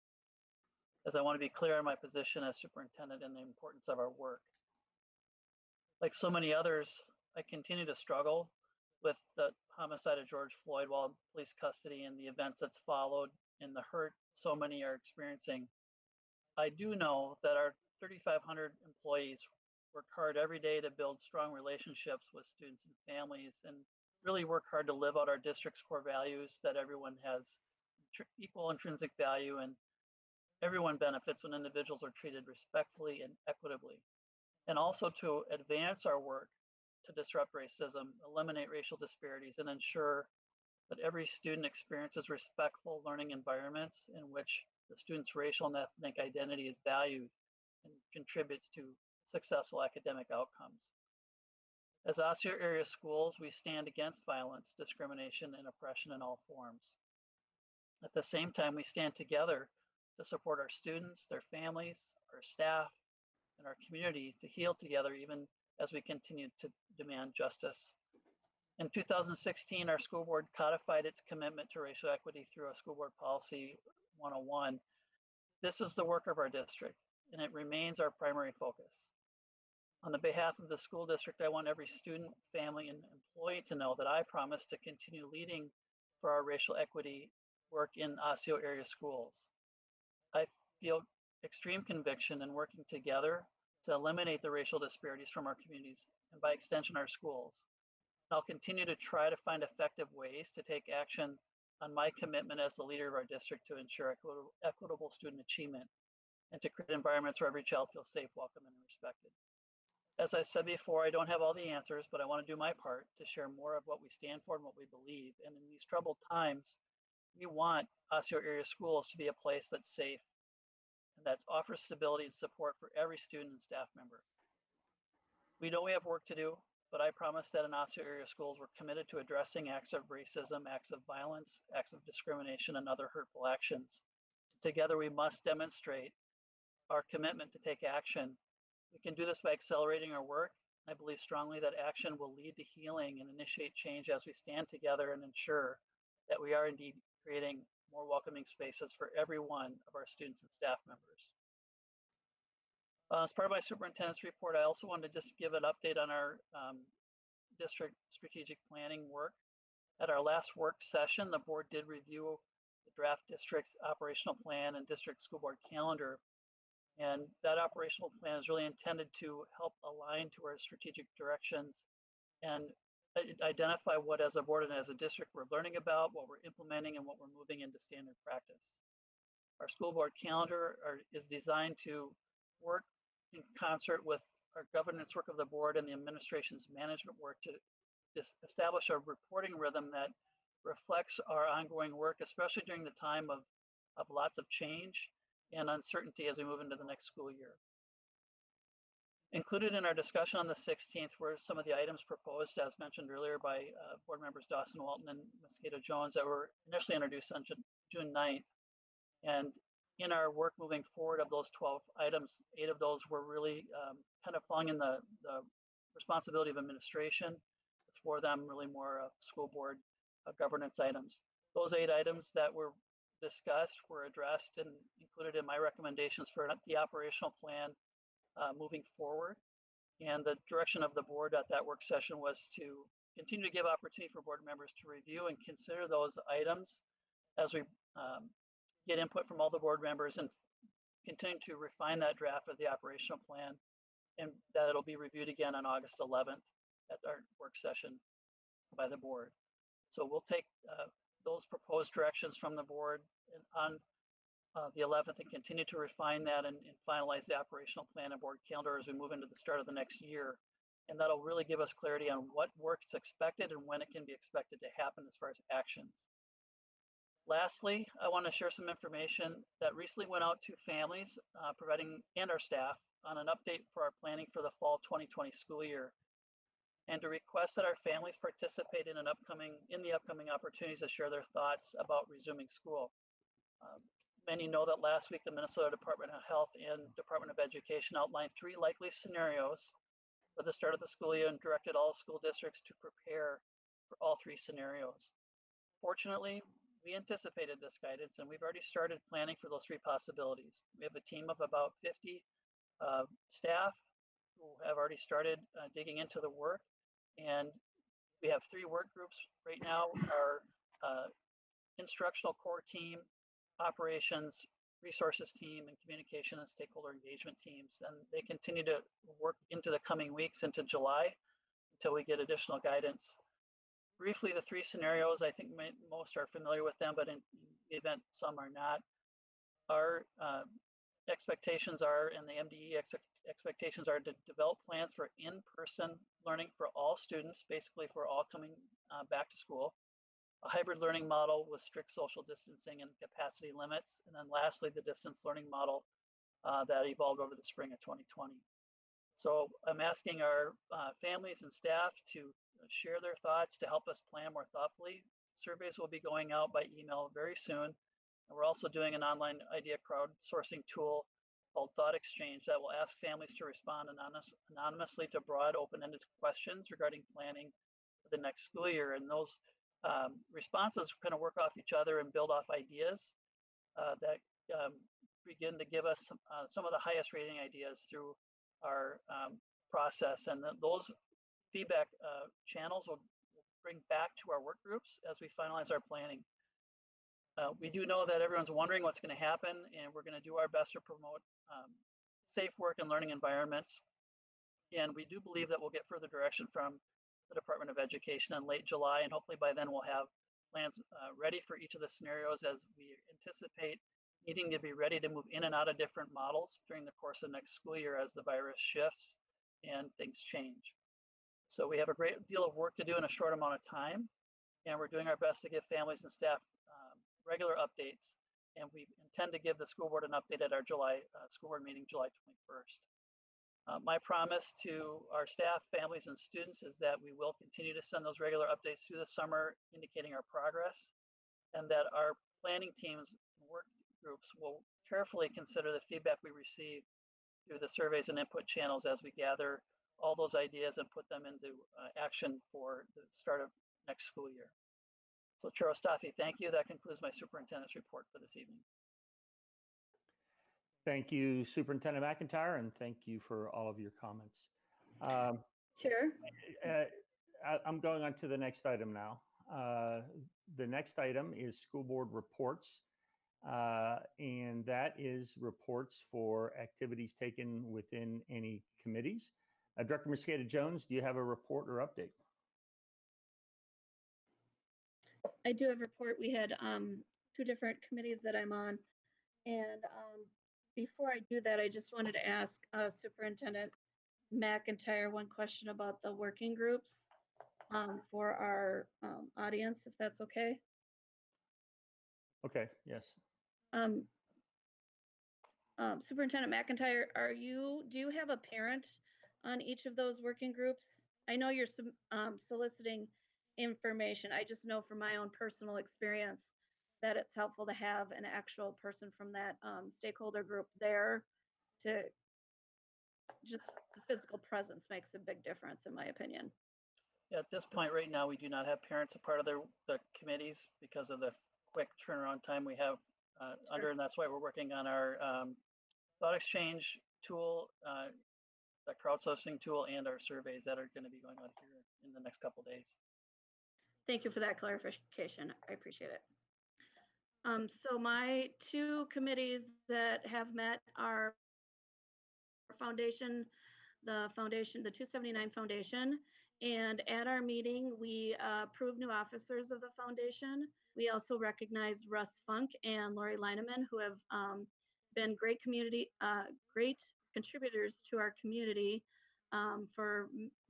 as I want to be clear on my position as superintendent and the importance of our work. Like so many others, I continue to struggle with the homicide of George Floyd while in police custody and the events that's followed and the hurt so many are experiencing. I do know that our 3,500 employees work hard every day to build strong relationships with students and families and really work hard to live out our district's core values that everyone has equal intrinsic value and everyone benefits when individuals are treated respectfully and equitably. And also to advance our work to disrupt racism, eliminate racial disparities, and ensure that every student experiences respectful learning environments in which the student's racial and ethnic identity is valued and contributes to successful academic outcomes. As Osseo area schools, we stand against violence, discrimination, and oppression in all forms. At the same time, we stand together to support our students, their families, our staff, and our community to heal together even as we continue to demand justice. In 2016, our school board codified its commitment to racial equity through a school board policy 101. This is the work of our district, and it remains our primary focus. On the behalf of the school district, I want every student, family, and employee to know that I promise to continue leading for our racial equity work in Osseo area schools. I feel extreme conviction in working together to eliminate the racial disparities from our communities and by extension our schools. I'll continue to try to find effective ways to take action on my commitment as the leader of our district to ensure equitable student achievement and to create environments where every child feels safe, welcome, and respected. As I said before, I don't have all the answers, but I want to do my part to share more of what we stand for and what we believe. And in these troubled times, we want Osseo area schools to be a place that's safe and that offers stability and support for every student and staff member. We know we have work to do, but I promise that in Osseo area schools, we're committed to addressing acts of racism, acts of violence, acts of discrimination, and other hurtful actions. Together, we must demonstrate our commitment to take action. We can do this by accelerating our work. I believe strongly that action will lead to healing and initiate change as we stand together and ensure that we are indeed creating more welcoming spaces for every one of our students and staff members. As part of my superintendent's report, I also wanted to just give an update on our district strategic planning work. At our last work session, the board did review the draft district's operational plan and district school board calendar. And that operational plan is really intended to help align to our strategic directions and identify what as a board and as a district we're learning about, what we're implementing, and what we're moving into standard practice. Our school board calendar is designed to work in concert with our governance work of the board and the administration's management work to establish a reporting rhythm that reflects our ongoing work, especially during the time of lots of change and uncertainty as we move into the next school year. Included in our discussion on the 16th were some of the items proposed, as mentioned earlier, by board members Dustin, Moulton, and Mosquito Jones that were initially introduced on June 9th. And in our work moving forward of those 12 items, 8 of those were really kind of falling in the responsibility of administration. 4 of them really more school board governance items. Those 8 items that were discussed were addressed and included in my recommendations for the operational plan moving forward. And the direction of the board at that work session was to continue to give opportunity for board members to review and consider those items as we get input from all the board members and continue to refine that draft of the operational plan, and that it'll be reviewed again on August 11th at our work session by the board. So we'll take those proposed directions from the board on the 11th and continue to refine that and finalize the operational plan and board calendar as we move into the start of the next year. And that'll really give us clarity on what work is expected and when it can be expected to happen as far as actions. Lastly, I want to share some information that recently went out to families and our staff on an update for our planning for the fall 2020 school year, and to request that our families participate in the upcoming opportunities to share their thoughts about resuming school. Many know that last week the Minnesota Department of Health and Department of Education outlined 3 likely scenarios for the start of the school year and directed all school districts to prepare for all 3 scenarios. Fortunately, we anticipated this guidance and we've already started planning for those 3 possibilities. We have a team of about 50 staff who have already started digging into the work, and we have 3 work groups right now. Our instructional core team, operations, resources team, and communication and stakeholder engagement teams, and they continue to work into the coming weeks into July until we get additional guidance. Briefly, the 3 scenarios, I think most are familiar with them, but in the event some are not. Our expectations are, and the MDE expectations are, to develop plans for in-person learning for all students, basically for all coming back to school. A hybrid learning model with strict social distancing and capacity limits. And then lastly, the distance learning model that evolved over the spring of 2020. So I'm asking our families and staff to share their thoughts to help us plan more thoughtfully. Surveys will be going out by email very soon. And we're also doing an online idea crowdsourcing tool called Thought Exchange that will ask families to respond anonymously to broad open-ended questions regarding planning for the next school year. And those responses kind of work off each other and build off ideas that begin to give us some of the highest rating ideas through our process. And those feedback channels will bring back to our work groups as we finalize our planning. We do know that everyone's wondering what's going to happen, and we're going to do our best to promote safe work and learning environments. And we do believe that we'll get further direction from the Department of Education in late July, and hopefully by then we'll have plans ready for each of the scenarios as we anticipate needing to be ready to move in and out of different models during the course of next school year as the virus shifts and things change. So we have a great deal of work to do in a short amount of time, and we're doing our best to give families and staff regular updates, and we intend to give the school board an update at our July school board meeting, July 21st. My promise to our staff, families, and students is that we will continue to send those regular updates through the summer, indicating our progress, and that our planning teams and work groups will carefully consider the feedback we receive through the surveys and input channels as we gather all those ideas and put them into action for the start of next school year. So Chair Ostafi, thank you. That concludes my superintendent's report for this evening. Thank you, Superintendent McIntyre, and thank you for all of your comments. Chair? I'm going on to the next item now. The next item is school board reports. and that is reports for activities taken within any committees. Director Mosquito Jones, do you have a report or update? I do have a report. We had 2 different committees that I'm on. And before I do that, I just wanted to ask Superintendent McIntyre one question about the working groups for our audience, if that's okay. Okay, yes. Superintendent McIntyre, do you have a parent on each of those working groups? I know you're soliciting information. I just know from my own personal experience that it's helpful to have an actual person from that stakeholder group there. To just the physical presence makes a big difference, in my opinion. Yeah, at this point right now, we do not have parents a part of the committees because of the quick turnaround time we have under, and that's why we're working on our thought exchange tool, the crowdsourcing tool, and our surveys that are going to be going out here in the next couple of days. Thank you for that clarification. I appreciate it. So my 2 committees that have met are the 279 Foundation. And at our meeting, we approved new officers of the foundation. We also recognized Russ Funk and Lori Lineman, who have been great contributors to our community for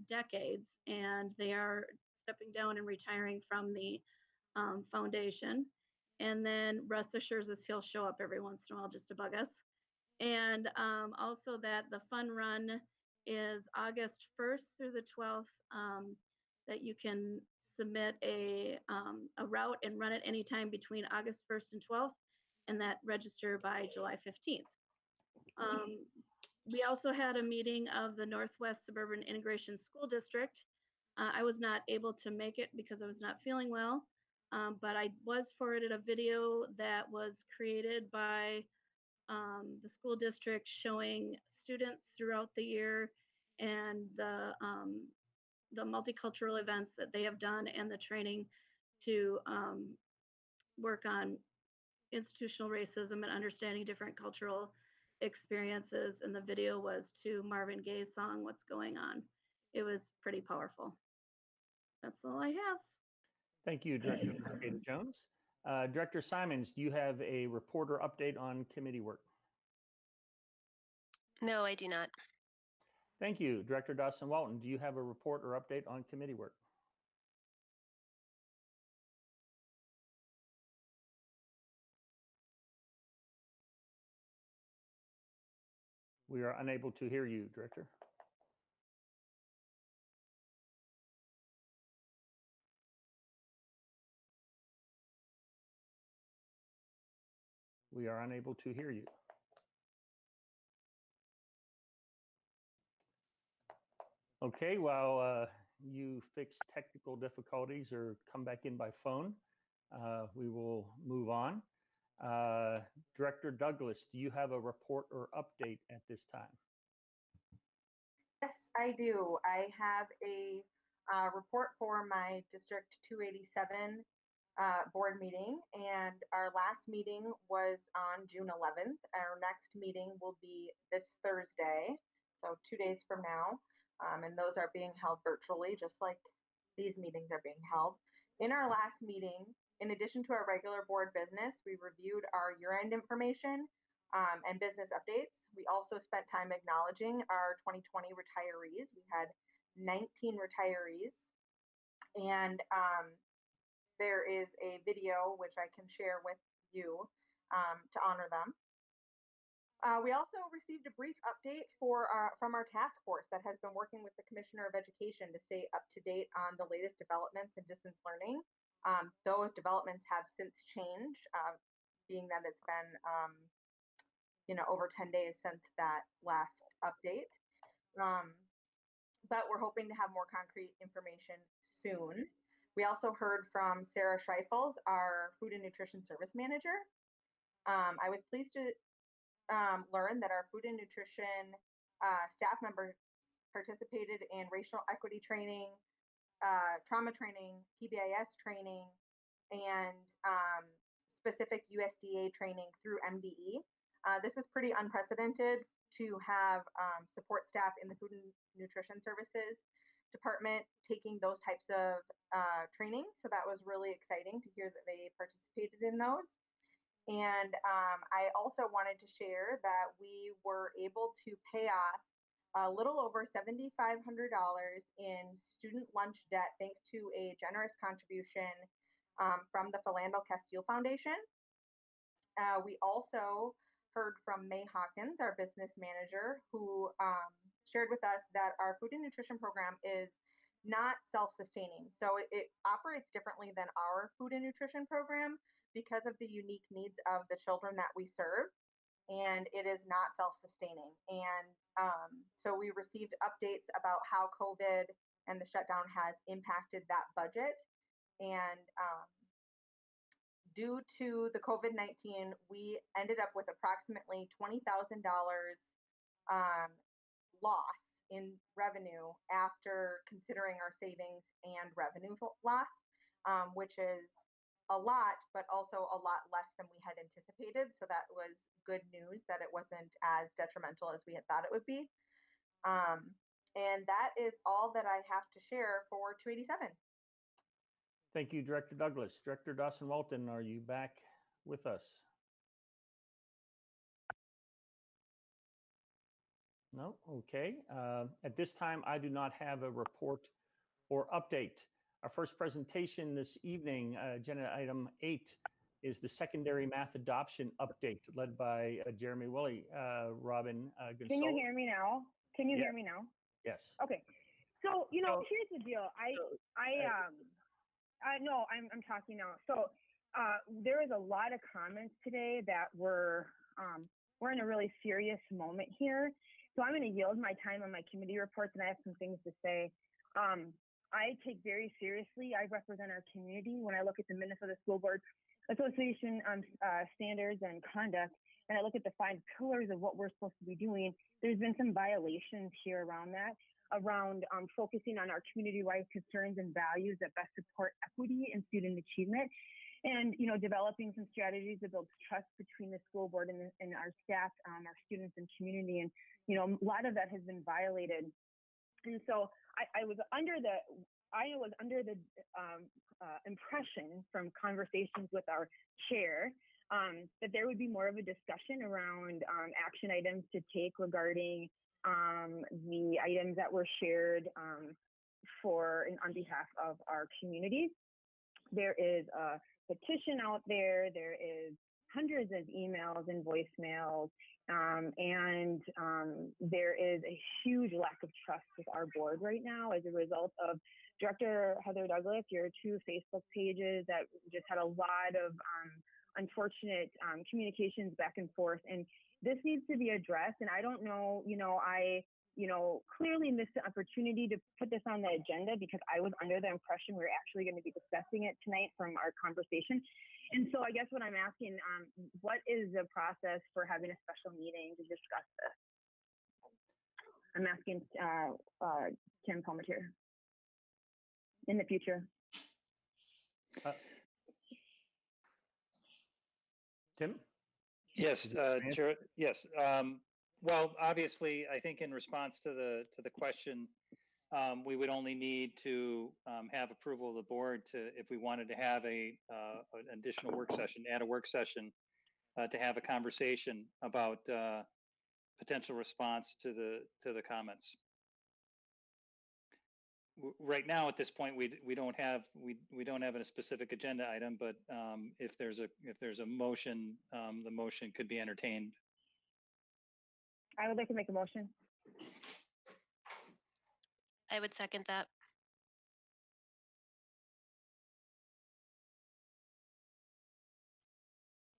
decades. And they are stepping down and retiring from the foundation. And then Russ assures us he'll show up every once in a while just to bug us. And also that the fun run is August 1st through the 12th, that you can submit a route and run it anytime between August 1st and 12th, and that register by July 15th. We also had a meeting of the Northwest Suburban Integration School District. I was not able to make it because I was not feeling well, but I was forwarded a video that was created by the school district showing students throughout the year and the multicultural events that they have done and the training to work on institutional racism and understanding different cultural experiences. And the video was to Marvin Gaye's song, What's Going On. It was pretty powerful. That's all I have. Thank you, Director Mosquito Jones. Director Simons, do you have a report or update on committee work? No, I do not. Thank you. Director Dustin Walton, do you have a report or update on committee work? We are unable to hear you, Director. We are unable to hear you. Okay, while you fix technical difficulties or come back in by phone, we will move on. Director Douglas, do you have a report or update at this time? Yes, I do. I have a report for my District 287 board meeting, and our last meeting was on June 11th. Our next meeting will be this Thursday, so 2 days from now, and those are being held virtually, just like these meetings are being held. In our last meeting, in addition to our regular board business, we reviewed our year-end information and business updates. We also spent time acknowledging our 2020 retirees. We had 19 retirees, and there is a video which I can share with you to honor them. We also received a brief update from our task force that has been working with the Commissioner of Education to stay up to date on the latest developments in distance learning. Those developments have since changed, being that it's been over 10 days since that last update. But we're hoping to have more concrete information soon. We also heard from Sarah Schreifels, our Food and Nutrition Service Manager. I was pleased to learn that our food and nutrition staff members participated in racial equity training, trauma training, PBIS training, and specific USDA training through MDE. This is pretty unprecedented to have support staff in the Food and Nutrition Services Department taking those types of training. So that was really exciting to hear that they participated in those. And I also wanted to share that we were able to pay off a little over $7,500 in student lunch debt thanks to a generous contribution from the Philando Castile Foundation. We also heard from May Hawkins, our business manager, who shared with us that our food and nutrition program is not self-sustaining. So it operates differently than our food and nutrition program because of the unique needs of the children that we serve. And it is not self-sustaining. And so we received updates about how COVID and the shutdown has impacted that budget. And due to the COVID-19, we ended up with approximately $20,000 loss in revenue after considering our savings and revenue loss, which is a lot, but also a lot less than we had anticipated. So that was good news that it wasn't as detrimental as we had thought it would be. And that is all that I have to share for 287. Thank you, Director Douglas. Director Dawson Walton, are you back with us? No? Okay. At this time, I do not have a report or update. Our first presentation this evening, agenda item 8, is the secondary math adoption update led by Jeremy Willie. Robin Gonzalez. Can you hear me now? Can you hear me now? Yes. Okay. So, here's the deal. I'm talking now. So there was a lot of comments today that we're in a really serious moment here. So I'm going to yield my time on my committee reports, and I have some things to say. I take very seriously, I represent our community when I look at the Minnesota School Board Association standards and conduct, and I look at the 5 pillars of what we're supposed to be doing. There's been some violations here around that, around focusing on our community-wide concerns and values that best support equity and student achievement, and developing some strategies to build trust between the school board and our staff, our students and community. And a lot of that has been violated. And so I was under the impression from conversations with our chair that there would be more of a discussion around action items to take regarding the items that were shared on behalf of our community. There is a petition out there. There is hundreds of emails and voicemails, and there is a huge lack of trust with our board right now as a result of Director Heather Douglas, your 2 Facebook pages that just had a lot of unfortunate communications back and forth. And this needs to be addressed. And I don't know, I clearly missed the opportunity to put this on the agenda because I was under the impression we were actually going to be discussing it tonight from our conversation. And so I guess what I'm asking, what is the process for having a special meeting to discuss this? I'm asking Kim Palmetier in the future. Tim? Yes, Chair. Yes. Well, obviously, I think in response to the question, we would only need to have approval of the board if we wanted to have an additional work session, add a work session to have a conversation about potential response to the comments. Right now, at this point, we don't have a specific agenda item, but if there's a motion, the motion could be entertained. I would like to make a motion. I would second that.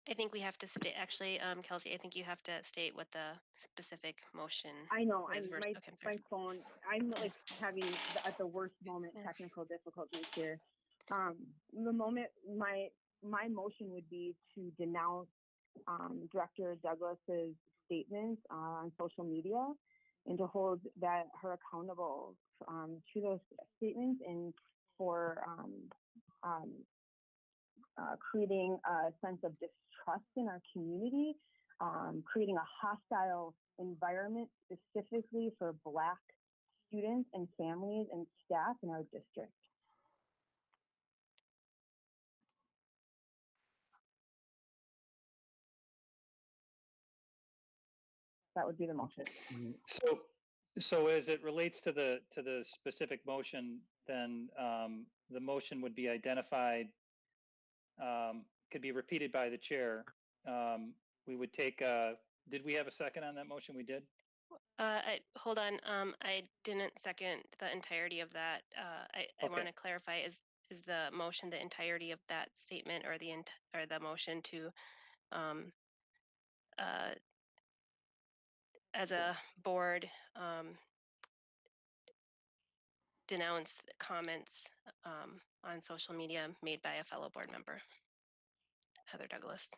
I think we have to state, actually, Kelsey, I think you have to state what the specific motion I know, is. my phone, I'm like having at the worst moment technical difficulties here. The moment my motion would be to denounce Director Douglas's statements on social media and to hold her accountable to those statements and for creating a sense of distrust in our community, creating a hostile environment specifically for Black students and families and staff in our district. That would be the motion. So as it relates to the specific motion, then the motion would be identified, could be repeated by the chair. We would take, did we have a second on that motion? We did? Hold on. I didn't second the entirety of that. I want to clarify: is the motion the entirety of that statement, or the motion to, as a board, denounce the comments on social media made by a fellow board member, Heather Douglas?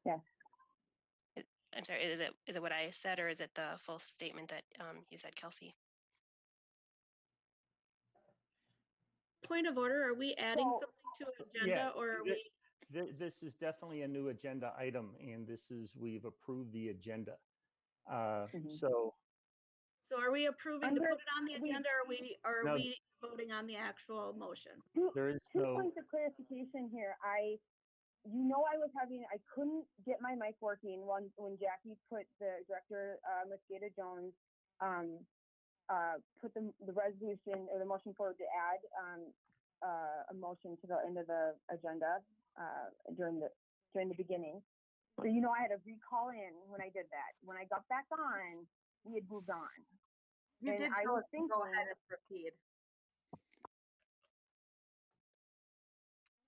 Yes. I'm sorry. Is it what I said, or is it the full statement that you said, Kelsey? Point of order, are we adding something to agenda, or are we? This is definitely a new agenda item, and we've approved the agenda. So are we approving to put it on the agenda, or are we voting on the actual motion? There is two points of clarification here. I couldn't get my mic working when Jackie put the director, Mosquito Jones, put the resolution or the motion forward to add a motion to the end of the agenda during the beginning. So I had to recall in when I did that. When I got back on, we had moved on. You did tell us to go ahead and proceed.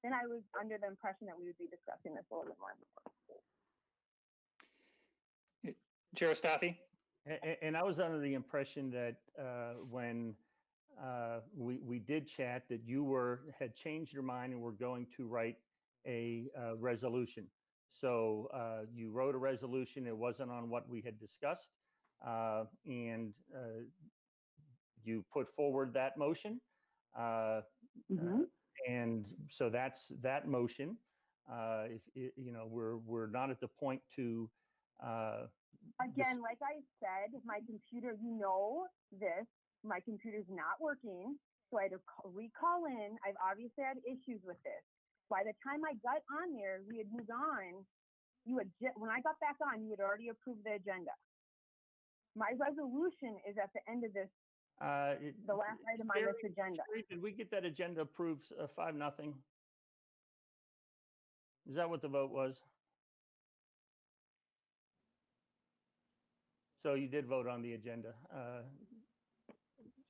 Then I was under the impression that we would be discussing this a little bit more. Chair Staffy? And I was under the impression that when we did chat, that you had changed your mind and were going to write a resolution. So you wrote a resolution. It wasn't on what we had discussed, and you put forward that motion. And so that's that motion. We're not at the point to. Again, like I said, my computer, my computer's not working. So I had to recall in. I've obviously had issues with this. By the time I got on there, we had moved on. When I got back on, you had already approved the agenda. My resolution is at the end of this, the last item on this agenda. Did we get that agenda approved 5-0? Is that what the vote was? So you did vote on the agenda.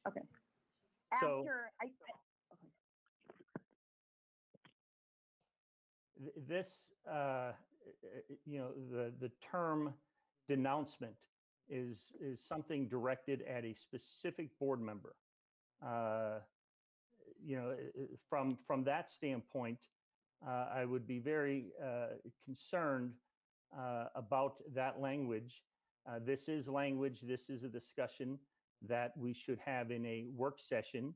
Okay. This, the term denouncement is something directed at a specific board member. From that standpoint, I would be very concerned about that language. This is language, this is a discussion that we should have in a work session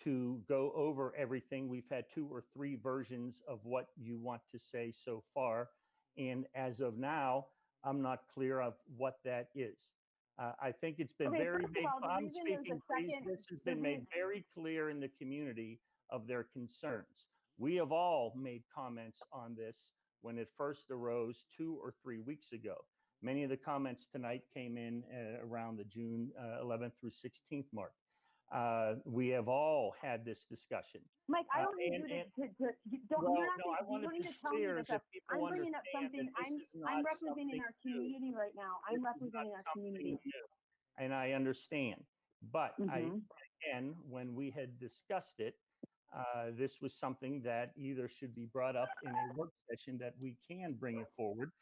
to go over everything. We've had 2 or 3 versions of what you want to say so far. And as of now, I'm not clear of what that is. I think it's been this has been made very clear in the community of their concerns. We have all made comments on this when it first arose 2 or 3 weeks ago. Many of the comments tonight came in around the June 11th through 16th mark. We have all had this discussion. Mike, I don't need you to I want to be clear that people understand. I'm bringing up something. I'm representing our community right now. I'm representing our community. And I understand. But again, when we had discussed it, this was something that either should be brought up in a work session that we can bring it forward.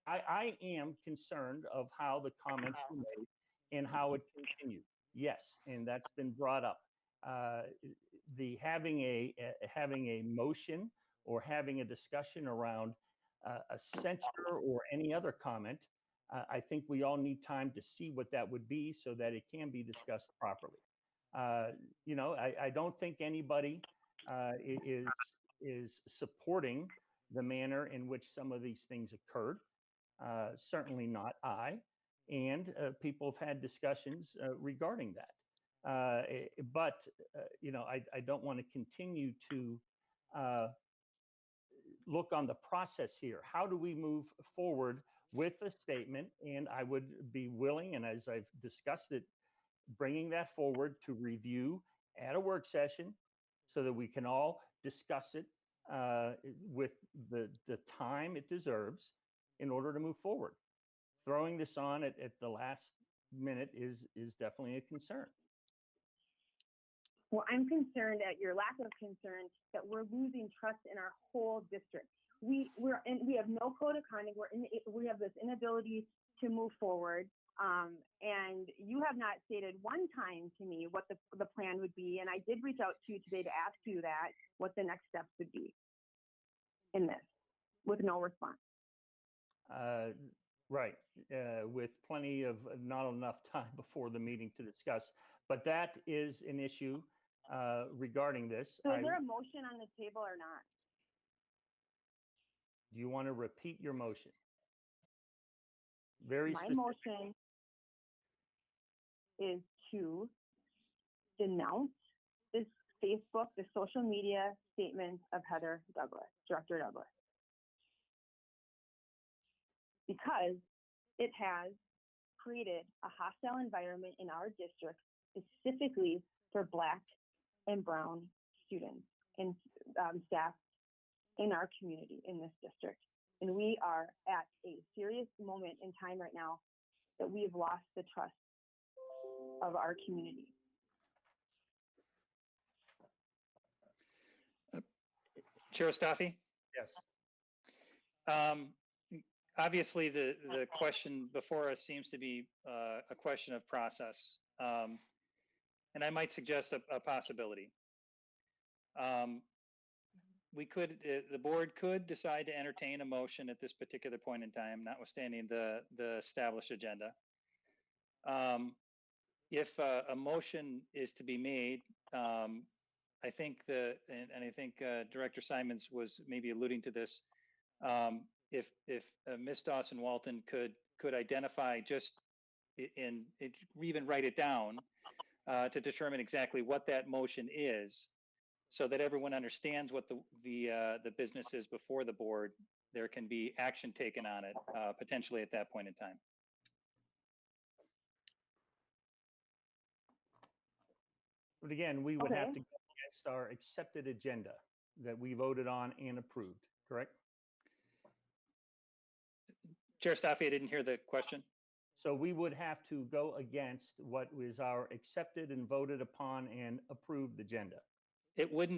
I am concerned of how the comments were made and how it continued. Yes, and that's been brought up. Having a motion or having a discussion around a censure or any other comment, I think we all need time to see what that would be so that it can be discussed properly. I don't think anybody is supporting the manner in which some of these things occurred. Certainly not I. And people have had discussions regarding that. But I don't want to continue to look on the process here. How do we move forward with a statement? And I would be willing, and as I've discussed it, bringing that forward to review at a work session so that we can all discuss it with the time it deserves in order to move forward. Throwing this on at the last minute is definitely a concern. Well, I'm concerned at your lack of concern that we're losing trust in our whole district. We have no code of conduct. We have this inability to move forward. And you have not stated one time to me what the plan would be. And I did reach out to you today to ask you that, what the next steps would be in this, with no response. Right, with plenty of not enough time before the meeting to discuss. But that is an issue regarding this. So is there a motion on the table or not? Do you want to repeat your motion? Very My specific. motion is to denounce this Facebook, the social media statements of Heather Douglas, Director Douglas, because it has created a hostile environment in our district, specifically for Black and Brown students and staff in our community in this district. And we are at a serious moment in time right now that we have lost the trust of our community. Chair Staffy? Yes. Obviously, the question before us seems to be a question of process. And I might suggest a possibility. The board could decide to entertain a motion at this particular point in time, notwithstanding the established agenda. If a motion is to be made, I think I think Director Simons was maybe alluding to this. If Ms. Dawson-Walton could identify just even write it down to determine exactly what that motion is, so that everyone understands what the business is before the board, there can be action taken on it potentially at that point in time. But again, we would have to go against our accepted agenda that we voted on and approved, correct? Chair Staffy, I didn't hear the question. So we would have to go against what was our accepted and voted upon and approved agenda. It would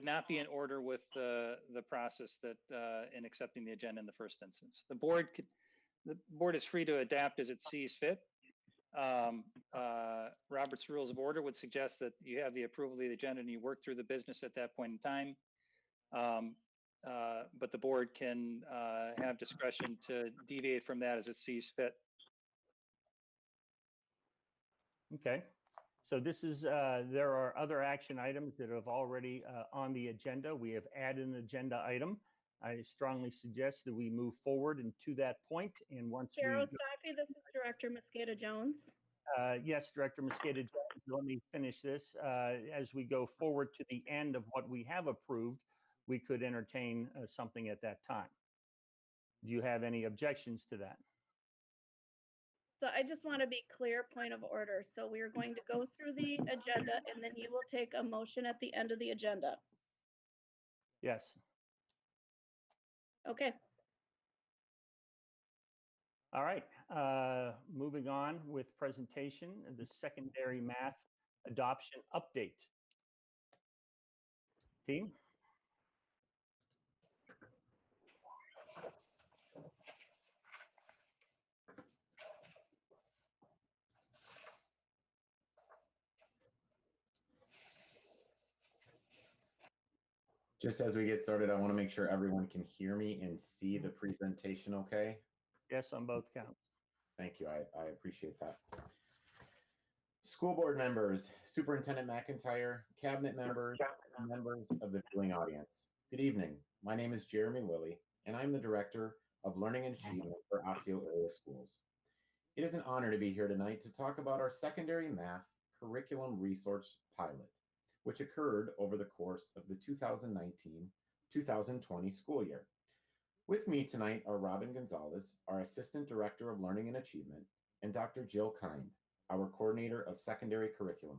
not be in order with the process that in accepting the agenda in the first instance. The board is free to adapt as it sees fit. Robert's Rules of Order would suggest that you have the approval of the agenda and you work through the business at that point in time. But the board can have discretion to deviate from that as it sees fit. Okay. So this is, there are other action items that have already on the agenda. We have added an agenda item. I strongly suggest that we move forward and to that point. And once Chair Ostafi, this is Director Mosquito Jones. Yes, Director Mosquito Jones, let me finish this. As we go forward to the end of what we have approved, we could entertain something at that time. Do you have any objections to that? So I just want to be clear, point of order. So we are going to go through the agenda and then you will take a motion at the end of the agenda. Yes. Okay. All right. Moving on with presentation, the secondary math adoption update. Team? Just as we get started, I want to make sure everyone can hear me and see the presentation okay? Yes, on both counts. Thank you. I appreciate that. School board members, Superintendent McIntyre, cabinet members, and members of the viewing audience. Good evening. My name is Jeremy Willie, and I'm the Director of Learning and Achievement for Osseo area schools. It is an honor to be here tonight to talk about our secondary math curriculum resource pilot, which occurred over the course of the 2019-2020 school year. With me tonight are Robin Gonzalez, our Assistant Director of Learning and Achievement, and Dr. Jill Kind, our Coordinator of Secondary Curriculum.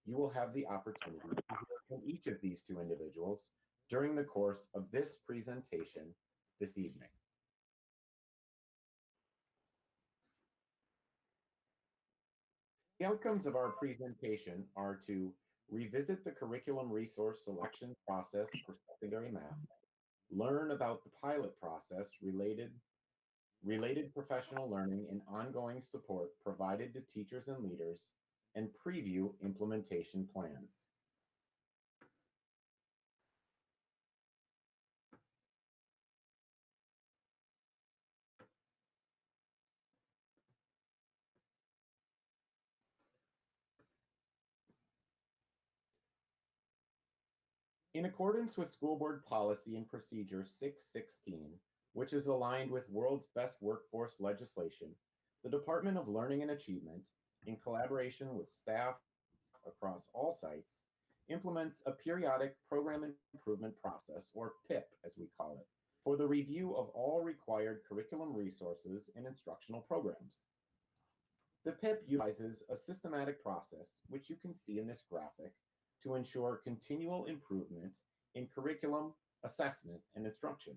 You will have the opportunity to hear from each of these two individuals during the course of this presentation this evening. The outcomes of our presentation are to revisit the curriculum resource selection process for secondary math, learn about the pilot process related professional learning and ongoing support provided to teachers and leaders, and preview implementation plans. In accordance with School Board Policy and Procedure 616, which is aligned with world's best workforce legislation, the Department of Learning and Achievement, in collaboration with staff across all sites, implements a periodic program improvement process, or PIP as we call it, for the review of all required curriculum resources and instructional programs. The PIP utilizes a systematic process, which you can see in this graphic, to ensure continual improvement in curriculum, assessment, and instruction.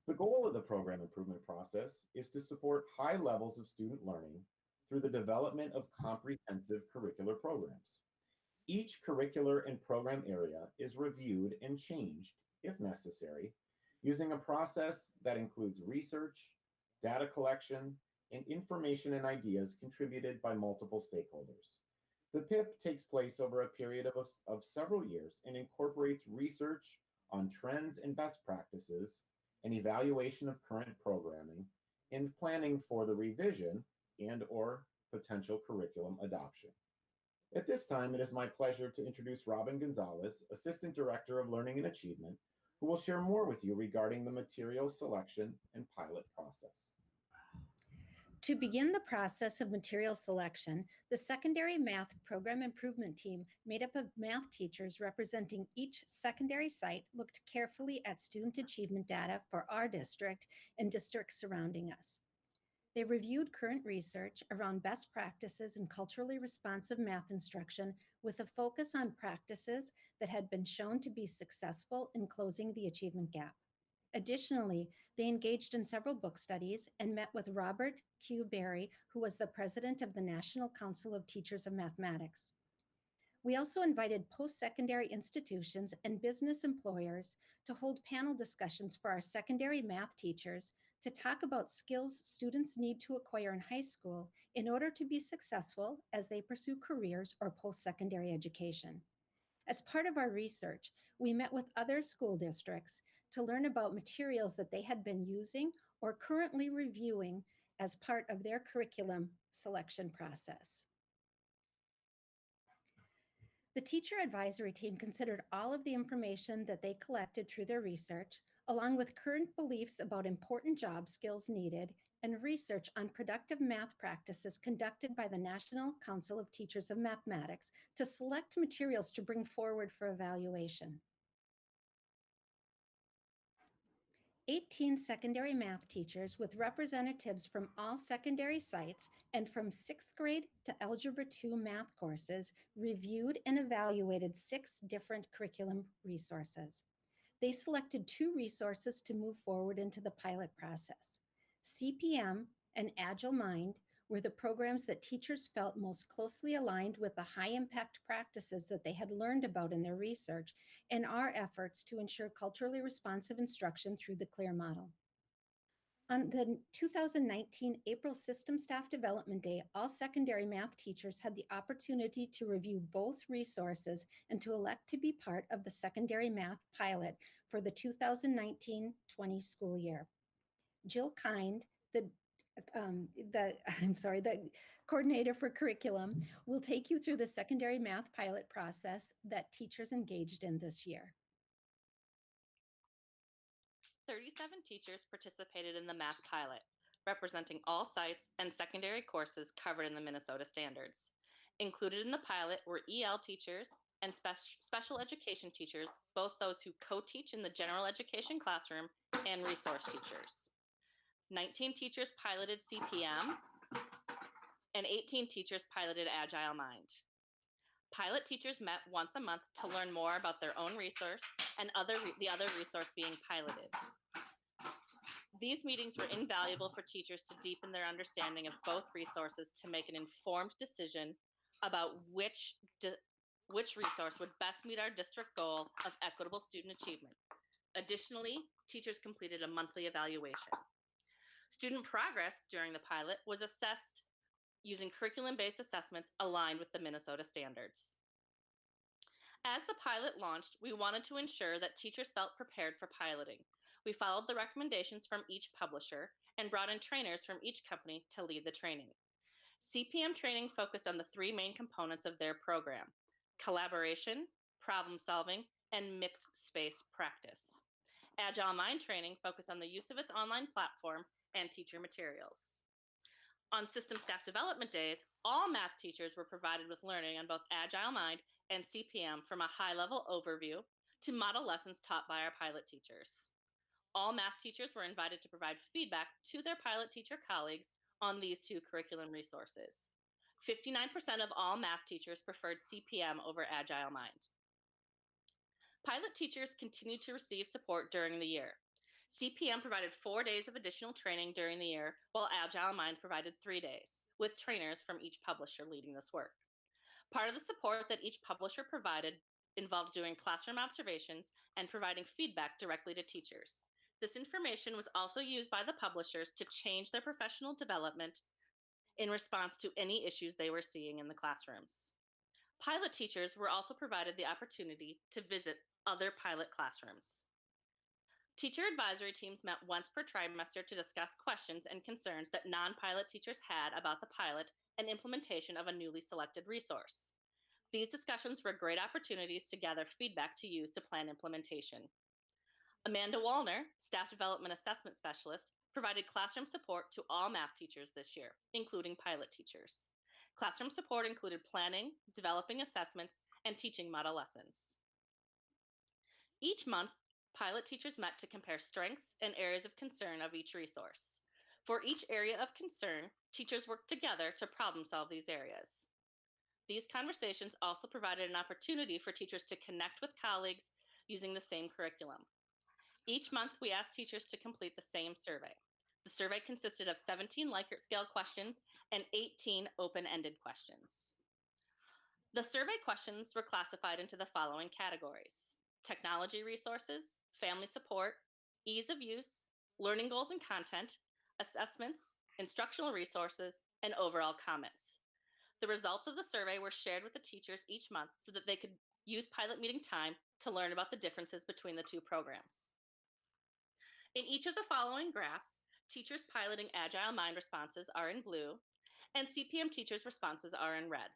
The goal of the program improvement process is to support high levels of student learning through the development of comprehensive curricular programs. Each curricular and program area is reviewed and changed, if necessary, using a process that includes research, data collection, and information and ideas contributed by multiple stakeholders. The PIP takes place over a period of several years and incorporates research on trends and best practices, and evaluation of current programming, and planning for the revision and/or potential curriculum adoption. At this time, it is my pleasure to introduce Robin Gonzalez, Assistant Director of Learning and Achievement, who will share more with you regarding the material selection and pilot process. To begin the process of material selection, the secondary math program improvement team, made up of math teachers representing each secondary site, looked carefully at student achievement data for our district and districts surrounding us. They reviewed current research around best practices in culturally responsive math instruction with a focus on practices that had been shown to be successful in closing the achievement gap. Additionally, they engaged in several book studies and met with Robert Q. Berry, who was the president of the National Council of Teachers of Mathematics. We also invited post-secondary institutions and business employers to hold panel discussions for our secondary math teachers to talk about skills students need to acquire in high school in order to be successful as they pursue careers or post-secondary education. As part of our research, we met with other school districts to learn about materials that they had been using or currently reviewing as part of their curriculum selection process. The teacher advisory team considered all of the information that they collected through their research, along with current beliefs about important job skills needed and research on productive math practices conducted by the National Council of Teachers of Mathematics to select materials to bring forward for evaluation. 18 secondary math teachers with representatives from all secondary sites and from 6th grade to Algebra 2 math courses reviewed and evaluated 6 different curriculum resources. They selected 2 resources to move forward into the pilot process. CPM and Agile Mind were the programs that teachers felt most closely aligned with the high-impact practices that they had learned about in their research and our efforts to ensure culturally responsive instruction through the CLEAR model. On the 2019 April System Staff Development Day, all secondary math teachers had the opportunity to review both resources and to elect to be part of the secondary math pilot for the 2019-20 school year. Jill Kind, the the coordinator for curriculum will take you through the secondary math pilot process that teachers engaged in this year. 37 teachers participated in the math pilot, representing all sites and secondary courses covered in the Minnesota standards. Included in the pilot were EL teachers and special education teachers, both those who co-teach in the general education classroom and resource teachers. 19 teachers piloted CPM, and 18 teachers piloted Agile Mind. Pilot teachers met once a month to learn more about their own resource and the other resource being piloted. These meetings were invaluable for teachers to deepen their understanding of both resources to make an informed decision about which resource would best meet our district goal of equitable student achievement. Additionally, teachers completed a monthly evaluation. Student progress during the pilot was assessed using curriculum-based assessments aligned with the Minnesota standards. As the pilot launched, we wanted to ensure that teachers felt prepared for piloting. We followed the recommendations from each publisher and brought in trainers from each company to lead the training. CPM training focused on the three main components of their program: collaboration, problem solving, and mixed space practice. Agile Mind training focused on the use of its online platform and teacher materials. On system staff development days, all math teachers were provided with learning on both Agile Mind and CPM, from a high-level overview to model lessons taught by our pilot teachers. All math teachers were invited to provide feedback to their pilot teacher colleagues on these two curriculum resources. 59% of all math teachers preferred CPM over Agile Mind. Pilot teachers continued to receive support during the year. CPM provided 4 days of additional training during the year, while Agile Mind provided 3 days, with trainers from each publisher leading this work. Part of the support that each publisher provided involved doing classroom observations and providing feedback directly to teachers. This information was also used by the publishers to change their professional development in response to any issues they were seeing in the classrooms. Pilot teachers were also provided the opportunity to visit other pilot classrooms. Teacher advisory teams met once per trimester to discuss questions and concerns that non-pilot teachers had about the pilot and implementation of a newly selected resource. These discussions were great opportunities to gather feedback to use to plan implementation. Amanda Wallner, Staff Development Assessment Specialist, provided classroom support to all math teachers this year, including pilot teachers. Classroom support included planning, developing assessments, and teaching model lessons. Each month, pilot teachers met to compare strengths and areas of concern of each resource. For each area of concern, teachers worked together to problem solve these areas. These conversations also provided an opportunity for teachers to connect with colleagues using the same curriculum. Each month, we asked teachers to complete the same survey. The survey consisted of 17 Likert scale questions and 18 open-ended questions. The survey questions were classified into the following categories: technology resources, family support, ease of use, learning goals and content, assessments, instructional resources, and overall comments. The results of the survey were shared with the teachers each month so that they could use pilot meeting time to learn about the differences between the two programs. In each of the following graphs, teachers piloting Agile Mind responses are in blue, and CPM teachers' responses are in red.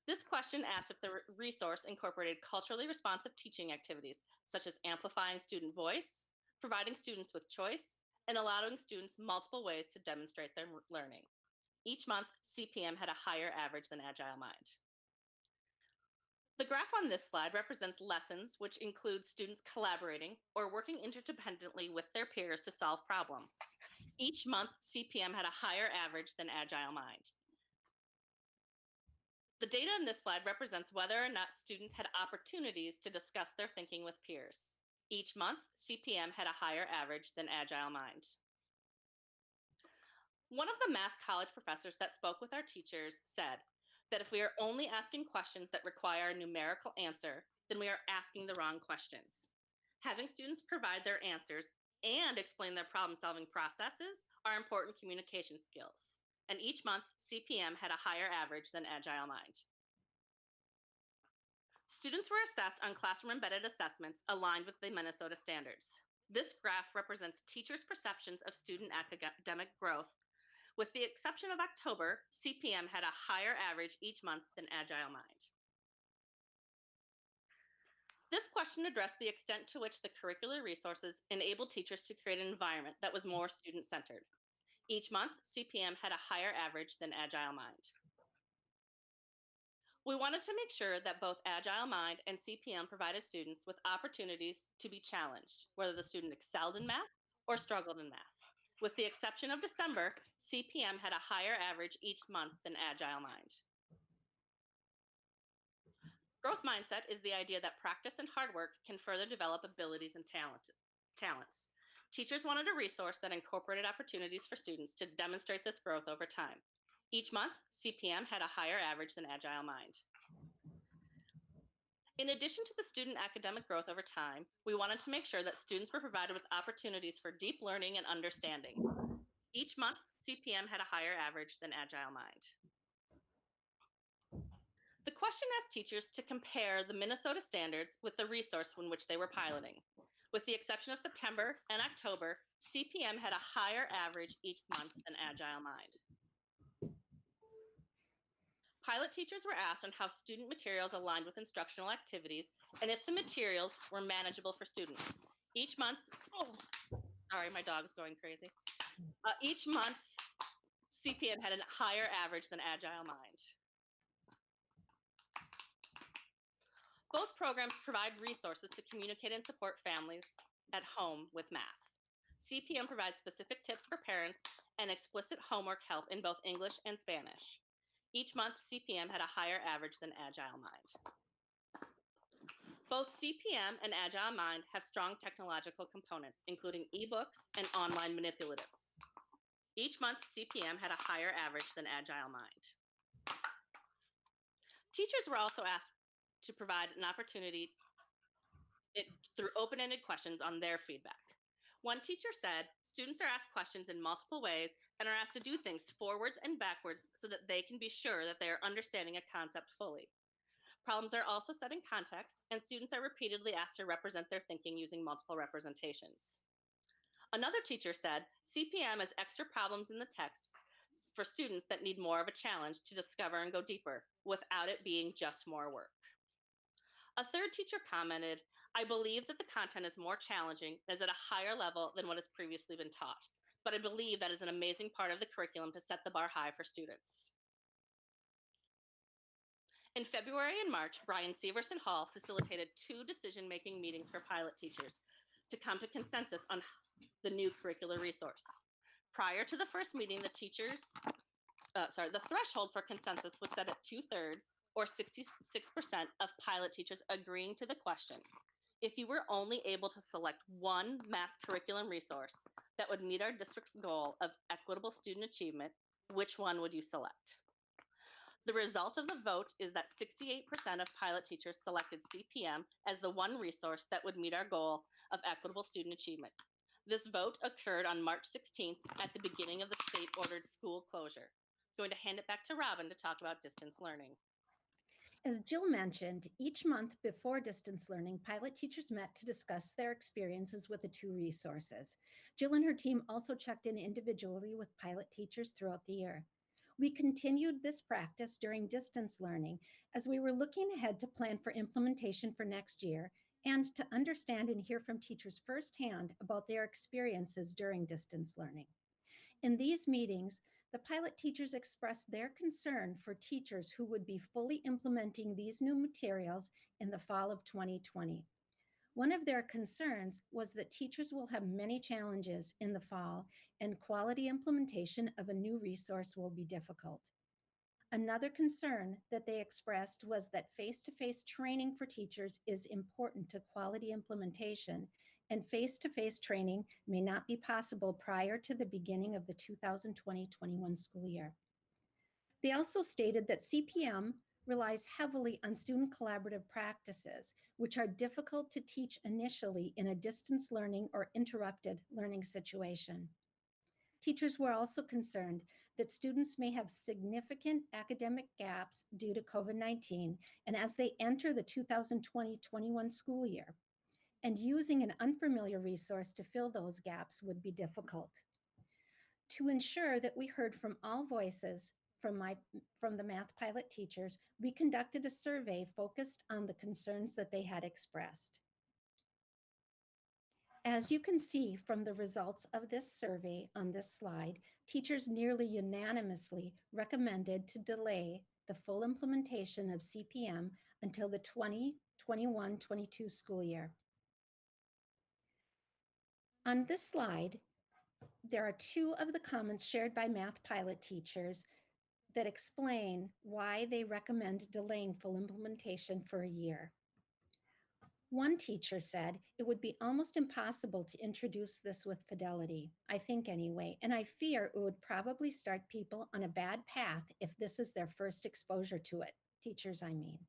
This question asked if the resource incorporated culturally responsive teaching activities, such as amplifying student voice, providing students with choice, and allowing students multiple ways to demonstrate their learning. Each month, CPM had a higher average than Agile Mind. The graph on this slide represents lessons which include students collaborating or working interdependently with their peers to solve problems. Each month, CPM had a higher average than Agile Mind. The data in this slide represents whether or not students had opportunities to discuss their thinking with peers. Each month, CPM had a higher average than Agile Mind. One of the math college professors that spoke with our teachers said that if we are only asking questions that require a numerical answer, then we are asking the wrong questions. Having students provide their answers and explain their problem-solving processes are important communication skills. And each month, CPM had a higher average than Agile Mind. Students were assessed on classroom embedded assessments aligned with the Minnesota standards. This graph represents teachers' perceptions of student academic growth With the exception of October, CPM had a higher average each month than Agile Mind. This question addressed the extent to which the curricular resources enabled teachers to create an environment that was more student-centered. Each month, CPM had a higher average than Agile Mind. We wanted to make sure that both Agile Mind and CPM provided students with opportunities to be challenged, whether the student excelled in math or struggled in math. With the exception of December, CPM had a higher average each month than Agile Mind. Growth mindset is the idea that practice and hard work can further develop abilities and talents. Teachers wanted a resource that incorporated opportunities for students to demonstrate this growth over time. Each month, CPM had a higher average than Agile Mind. In addition to the student academic growth over time, we wanted to make sure that students were provided with opportunities for deep learning and understanding. Each month, CPM had a higher average than Agile Mind. The question asked teachers to compare the Minnesota standards with the resource in which they were piloting. With the exception of September and October, CPM had a higher average each month than Agile Mind. Pilot teachers were asked on how student materials aligned with instructional activities and if the materials were manageable for students. Each month, sorry, my dog's going crazy. Each month, CPM had a higher average than Agile Mind. Both programs provide resources to communicate and support families at home with math. CPM provides specific tips for parents and explicit homework help in both English and Spanish. Each month, CPM had a higher average than Agile Mind. Both CPM and Agile Mind have strong technological components, including ebooks and online manipulatives. Each month, CPM had a higher average than Agile Mind. Teachers were also asked to provide an opportunity through open-ended questions on their feedback. One teacher said, students are asked questions in multiple ways and are asked to do things forwards and backwards so that they can be sure that they are understanding a concept fully. Problems are also set in context, and students are repeatedly asked to represent their thinking using multiple representations. Another teacher said, CPM has extra problems in the text for students that need more of a challenge to discover and go deeper without it being just more work. A third teacher commented, I believe that the content is more challenging and is at a higher level than what has previously been taught, but I believe that is an amazing part of the curriculum to set the bar high for students. In February and March, Brian Severson Hall facilitated 2 decision-making meetings for pilot teachers to come to consensus on the new curricular resource. Prior to the first meeting, the threshold for consensus was set at 2/3 or 66% of pilot teachers agreeing to the question. If you were only able to select one math curriculum resource that would meet our district's goal of equitable student achievement, which one would you select? The result of the vote is that 68% of pilot teachers selected CPM as the one resource that would meet our goal of equitable student achievement. This vote occurred on March 16th at the beginning of the state-ordered school closure. I'm going to hand it back to Robin to talk about distance learning. As Jill mentioned, each month before distance learning, pilot teachers met to discuss their experiences with the 2 resources. Jill and her team also checked in individually with pilot teachers throughout the year. We continued this practice during distance learning as we were looking ahead to plan for implementation for next year and to understand and hear from teachers firsthand about their experiences during distance learning. In these meetings, the pilot teachers expressed their concern for teachers who would be fully implementing these new materials in the fall of 2020. One of their concerns was that teachers will have many challenges in the fall and quality implementation of a new resource will be difficult. Another concern that they expressed was that face-to-face training for teachers is important to quality implementation, and face-to-face training may not be possible prior to the beginning of the 2020-21 school year. They also stated that CPM relies heavily on student collaborative practices, which are difficult to teach initially in a distance learning or interrupted learning situation. Teachers were also concerned that students may have significant academic gaps due to COVID-19 and as they enter the 2020-21 school year, and using an unfamiliar resource to fill those gaps would be difficult. To ensure that we heard from all voices from the math pilot teachers, we conducted a survey focused on the concerns that they had expressed. As you can see from the results of this survey on this slide, teachers nearly unanimously recommended to delay the full implementation of CPM until the 2021-22 school year. On this slide, there are two of the comments shared by math pilot teachers that explain why they recommend delaying full implementation for a year. One teacher said, "It would be almost impossible to introduce this with fidelity, I think anyway, and I fear it would probably start people on a bad path if this is their first exposure to it." Teachers, I mean.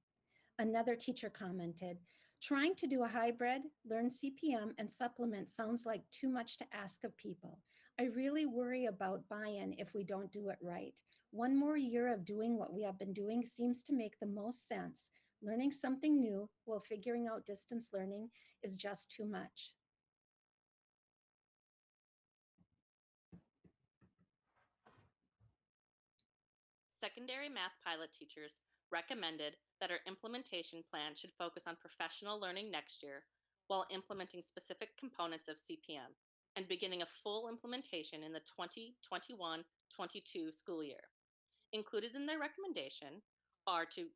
Another teacher commented, "Trying to do a hybrid, learn CPM, and supplement sounds like too much to ask of people. I really worry about buy-in if we don't do it right. One more year of doing what we have been doing seems to make the most sense. Learning something new while figuring out distance learning is just too much." Secondary math pilot teachers recommended that our implementation plan should focus on professional learning next year while implementing specific components of CPM and beginning a full implementation in the 2021-22 school year. Included in their recommendation are to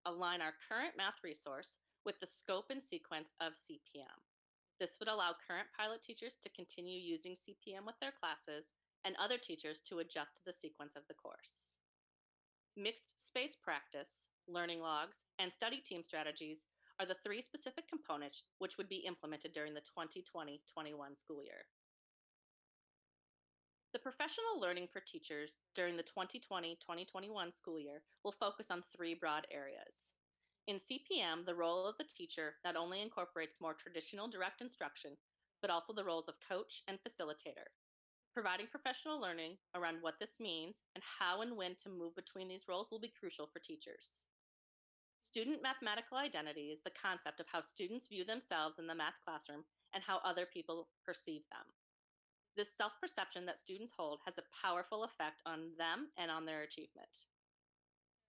align our current math resource with the scope and sequence of CPM. This would allow current pilot teachers to continue using CPM with their classes and other teachers to adjust to the sequence of the course. Mixed space practice, learning logs, and study team strategies are the three specific components which would be implemented during the 2020-21 school year. The professional learning for teachers during the 2020-2021 school year will focus on three broad areas. In CPM, the role of the teacher not only incorporates more traditional direct instruction, but also the roles of coach and facilitator. Providing professional learning around what this means and how and when to move between these roles will be crucial for teachers. Student mathematical identity is the concept of how students view themselves in the math classroom and how other people perceive them. This self-perception that students hold has a powerful effect on them and on their achievement.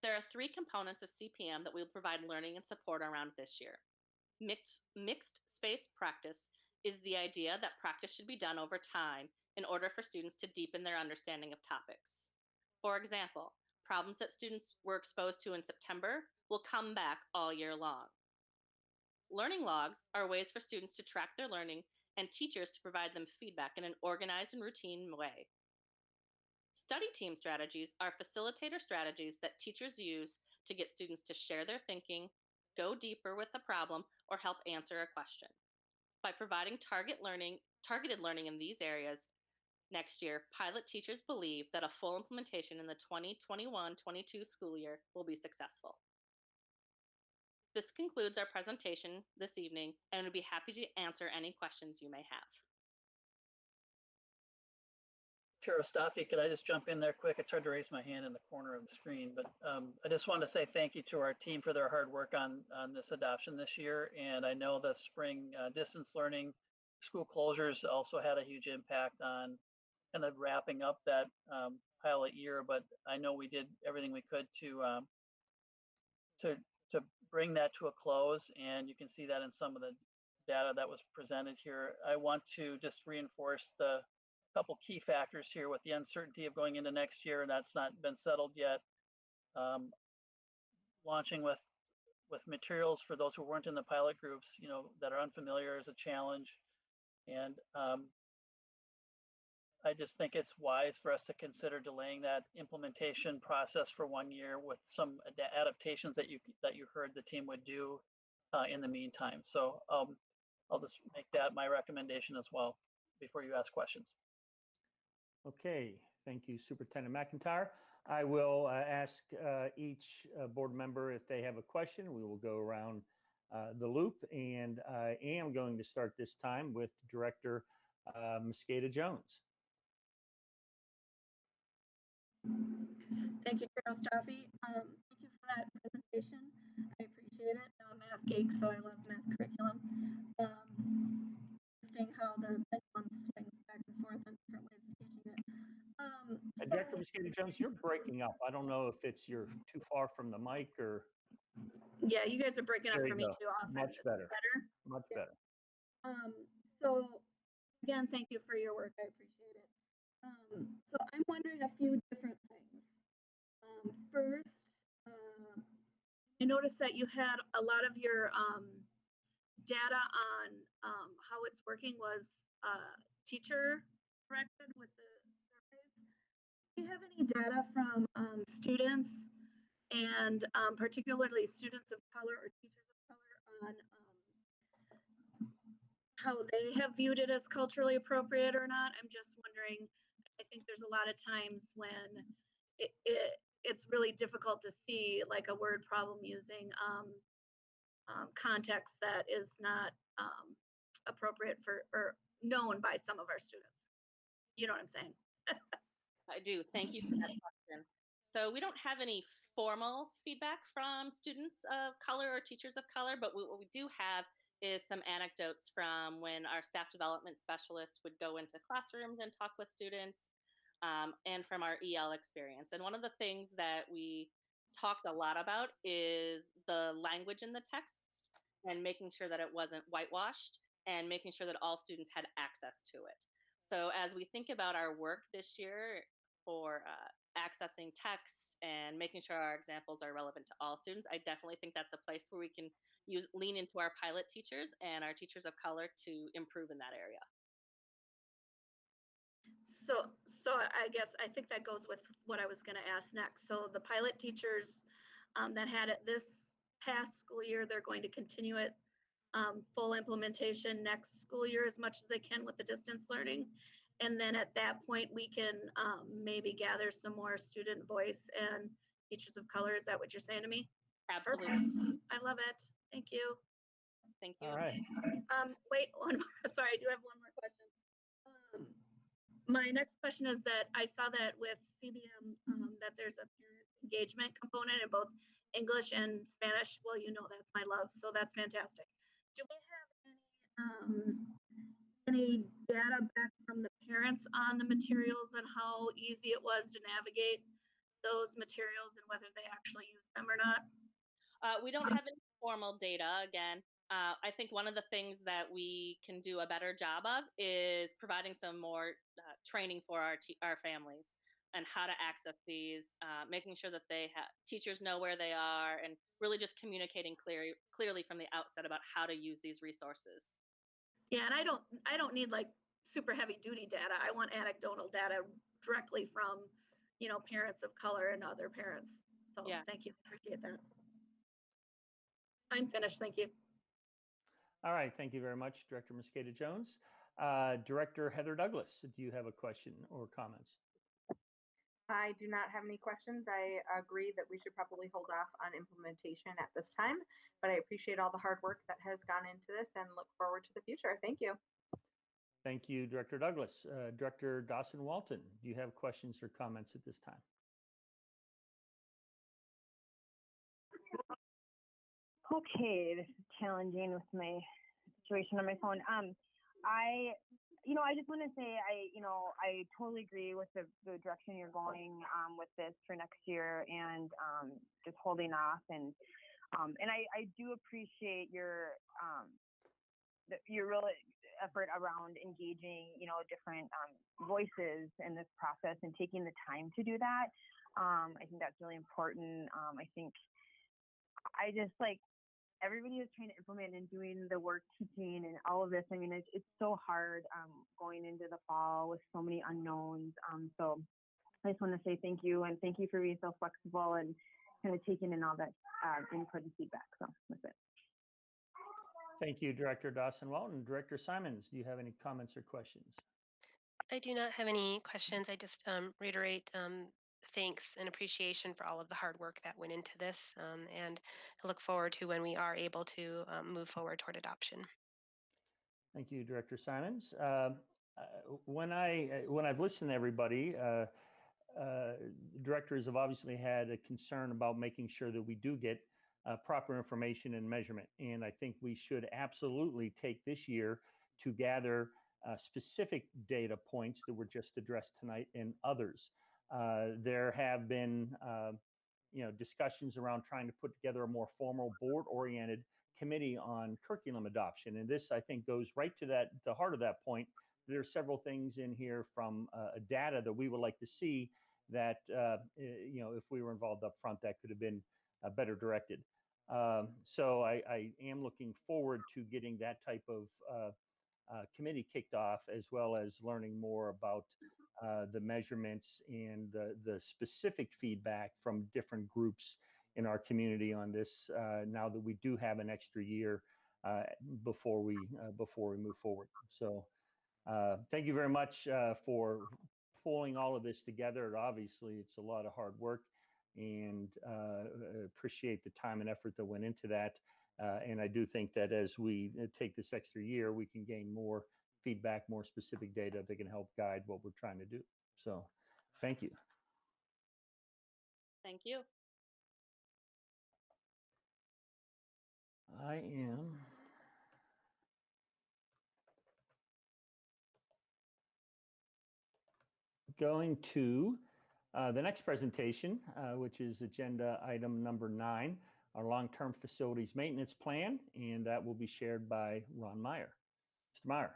There are three components of CPM that we will provide learning and support around this year. Mixed space practice is the idea that practice should be done over time in order for students to deepen their understanding of topics. For example, problems that students were exposed to in September will come back all year long. Learning logs are ways for students to track their learning and teachers to provide them feedback in an organized and routine way. Study team strategies are facilitator strategies that teachers use to get students to share their thinking, go deeper with the problem, or help answer a question. By providing targeted learning in these areas next year, pilot teachers believe that a full implementation in the 2021-22 school year will be successful. This concludes our presentation this evening, and we'd be happy to answer any questions you may have. Chair Ostafi, could I just jump in there quick? It's hard to raise my hand in the corner of the screen, but I just want to say thank you to our team for their hard work on this adoption this year. And I know the spring distance learning school closures also had a huge impact on kind of wrapping up that pilot year, but I know we did everything we could to bring that to a close, and you can see that in some of the data that was presented here. I want to just reinforce the couple key factors here with the uncertainty of going into next year, and that's not been settled yet. Launching with materials for those who weren't in the pilot groups, that are unfamiliar is a challenge, and I just think it's wise for us to consider delaying that implementation process for 1 year with some adaptations that you heard the team would do in the meantime. So I'll just make that my recommendation as well before you ask questions. Okay, thank you, Superintendent McIntyre. I will ask each board member if they have a question. We will go around the loop, and I am going to start this time with Director Mosquito Jones. Thank you, Chair Ostafi. Thank you for that presentation. I appreciate it. I'm a math geek, so I love math curriculum. Interesting how the pendulum swings back and forth on different ways of teaching it. Mosquito Jones, you're breaking up. I don't know if it's you're too far from the mic or. Yeah, you guys are breaking up There for you me go. too often. Much better. Better? Much Yeah. better. So again, thank you for your work. I appreciate it. So I'm wondering a few different things. First, I noticed that you had a lot of your data on how it's working was teacher corrected with the surveys. Do you have any data from students and particularly students of color or teachers of color on how they have viewed it as culturally appropriate or not? I'm just wondering, I think there's a lot of times when it's really difficult to see like a word problem using context that is not appropriate for or known by some of our students. You know what I'm saying? I do. Thank you for that question. So we don't have any formal feedback from students of color or teachers of color, but what we do have is some anecdotes from when our staff development specialists would go into classrooms and talk with students, and from our EL experience. And one of the things that we talked a lot about is the language in the text and making sure that it wasn't whitewashed and making sure that all students had access to it. So as we think about our work this year for accessing text and making sure our examples are relevant to all students, I definitely think that's a place where we can lean into our pilot teachers and our teachers of color to improve in that area. So I guess I think that goes with what I was going to ask next. So the pilot teachers that had it this past school year, they're going to continue it full implementation next school year as much as they can with the distance learning. And then at that point, we can maybe gather some more student voice and teachers of color. Is that what you're saying to me? Absolutely. Perfect. I love it. Thank you. Thank you. All right. Wait, one more. Sorry, I do have one more question. My next question is that I saw that with CBM that there's a parent engagement component in both English and Spanish. Well, you know that's my love, so that's fantastic. Do we have any data back from the parents on the materials and how easy it was to navigate those materials and whether they actually use them or not? We don't have any formal data. Again, I think one of the things that we can do a better job of is providing some more training for our families and how to access these, making sure that teachers know where they are, and really just communicating clearly from the outset about how to use these resources. Yeah, and I don't need like super heavy duty data. I want anecdotal data directly from, parents of color and other parents. So yeah. Thank you. Appreciate that. I'm finished. Thank you. All right. Thank you very much, Director Mosquito Jones. Director Heather Douglas, do you have a question or comments? I do not have any questions. I agree that we should probably hold off on implementation at this time, but I appreciate all the hard work that has gone into this and look forward to the future. Thank you. Thank you, Director Douglas. Director Dawson Walton, do you have questions or comments at this time? Okay, this is challenging with my situation on my phone. I just want to say I totally agree with the direction you're going with this for next year, and just holding off, and I do appreciate your real effort around engaging different voices in this process and taking the time to do that. I think that's really important. I think I just everybody is trying to implement and doing the work, teaching, and all of this. I mean, it's so hard going into the fall with so many unknowns. So I just want to say thank you, and thank you for being so flexible and kind of taking in all that input and feedback. So that's it. Thank you, Director Dawson Walton. Director Simons, do you have any comments or questions? I do not have any questions. I just reiterate thanks and appreciation for all of the hard work that went into this, and I look forward to when we are able to move forward toward adoption. Thank you, Director Simons. When I've listened to everybody, directors have obviously had a concern about making sure that we do get proper information and measurement. And I think we should absolutely take this year to gather specific data points that were just addressed tonight and others. There have been discussions around trying to put together a more formal board-oriented committee on curriculum adoption. And this, I think, goes right to the heart of that point. There are several things in here from data that we would like to see that, if we were involved up front, that could have been better directed. So I am looking forward to getting that type of committee kicked off, as well as learning more about the measurements and the specific feedback from different groups in our community on this. Now that we do have an extra year before we move forward. So thank you very much for pulling all of this together. Obviously, it's a lot of hard work, and appreciate the time and effort that went into that. And I do think that as we take this extra year, we can gain more feedback, more specific data that can help guide what we're trying to do. So thank you. Thank you. I am going to the next presentation, which is agenda item number 9, our long-term facilities maintenance plan, and that will be shared by Ron Meyer. Mr. Meyer.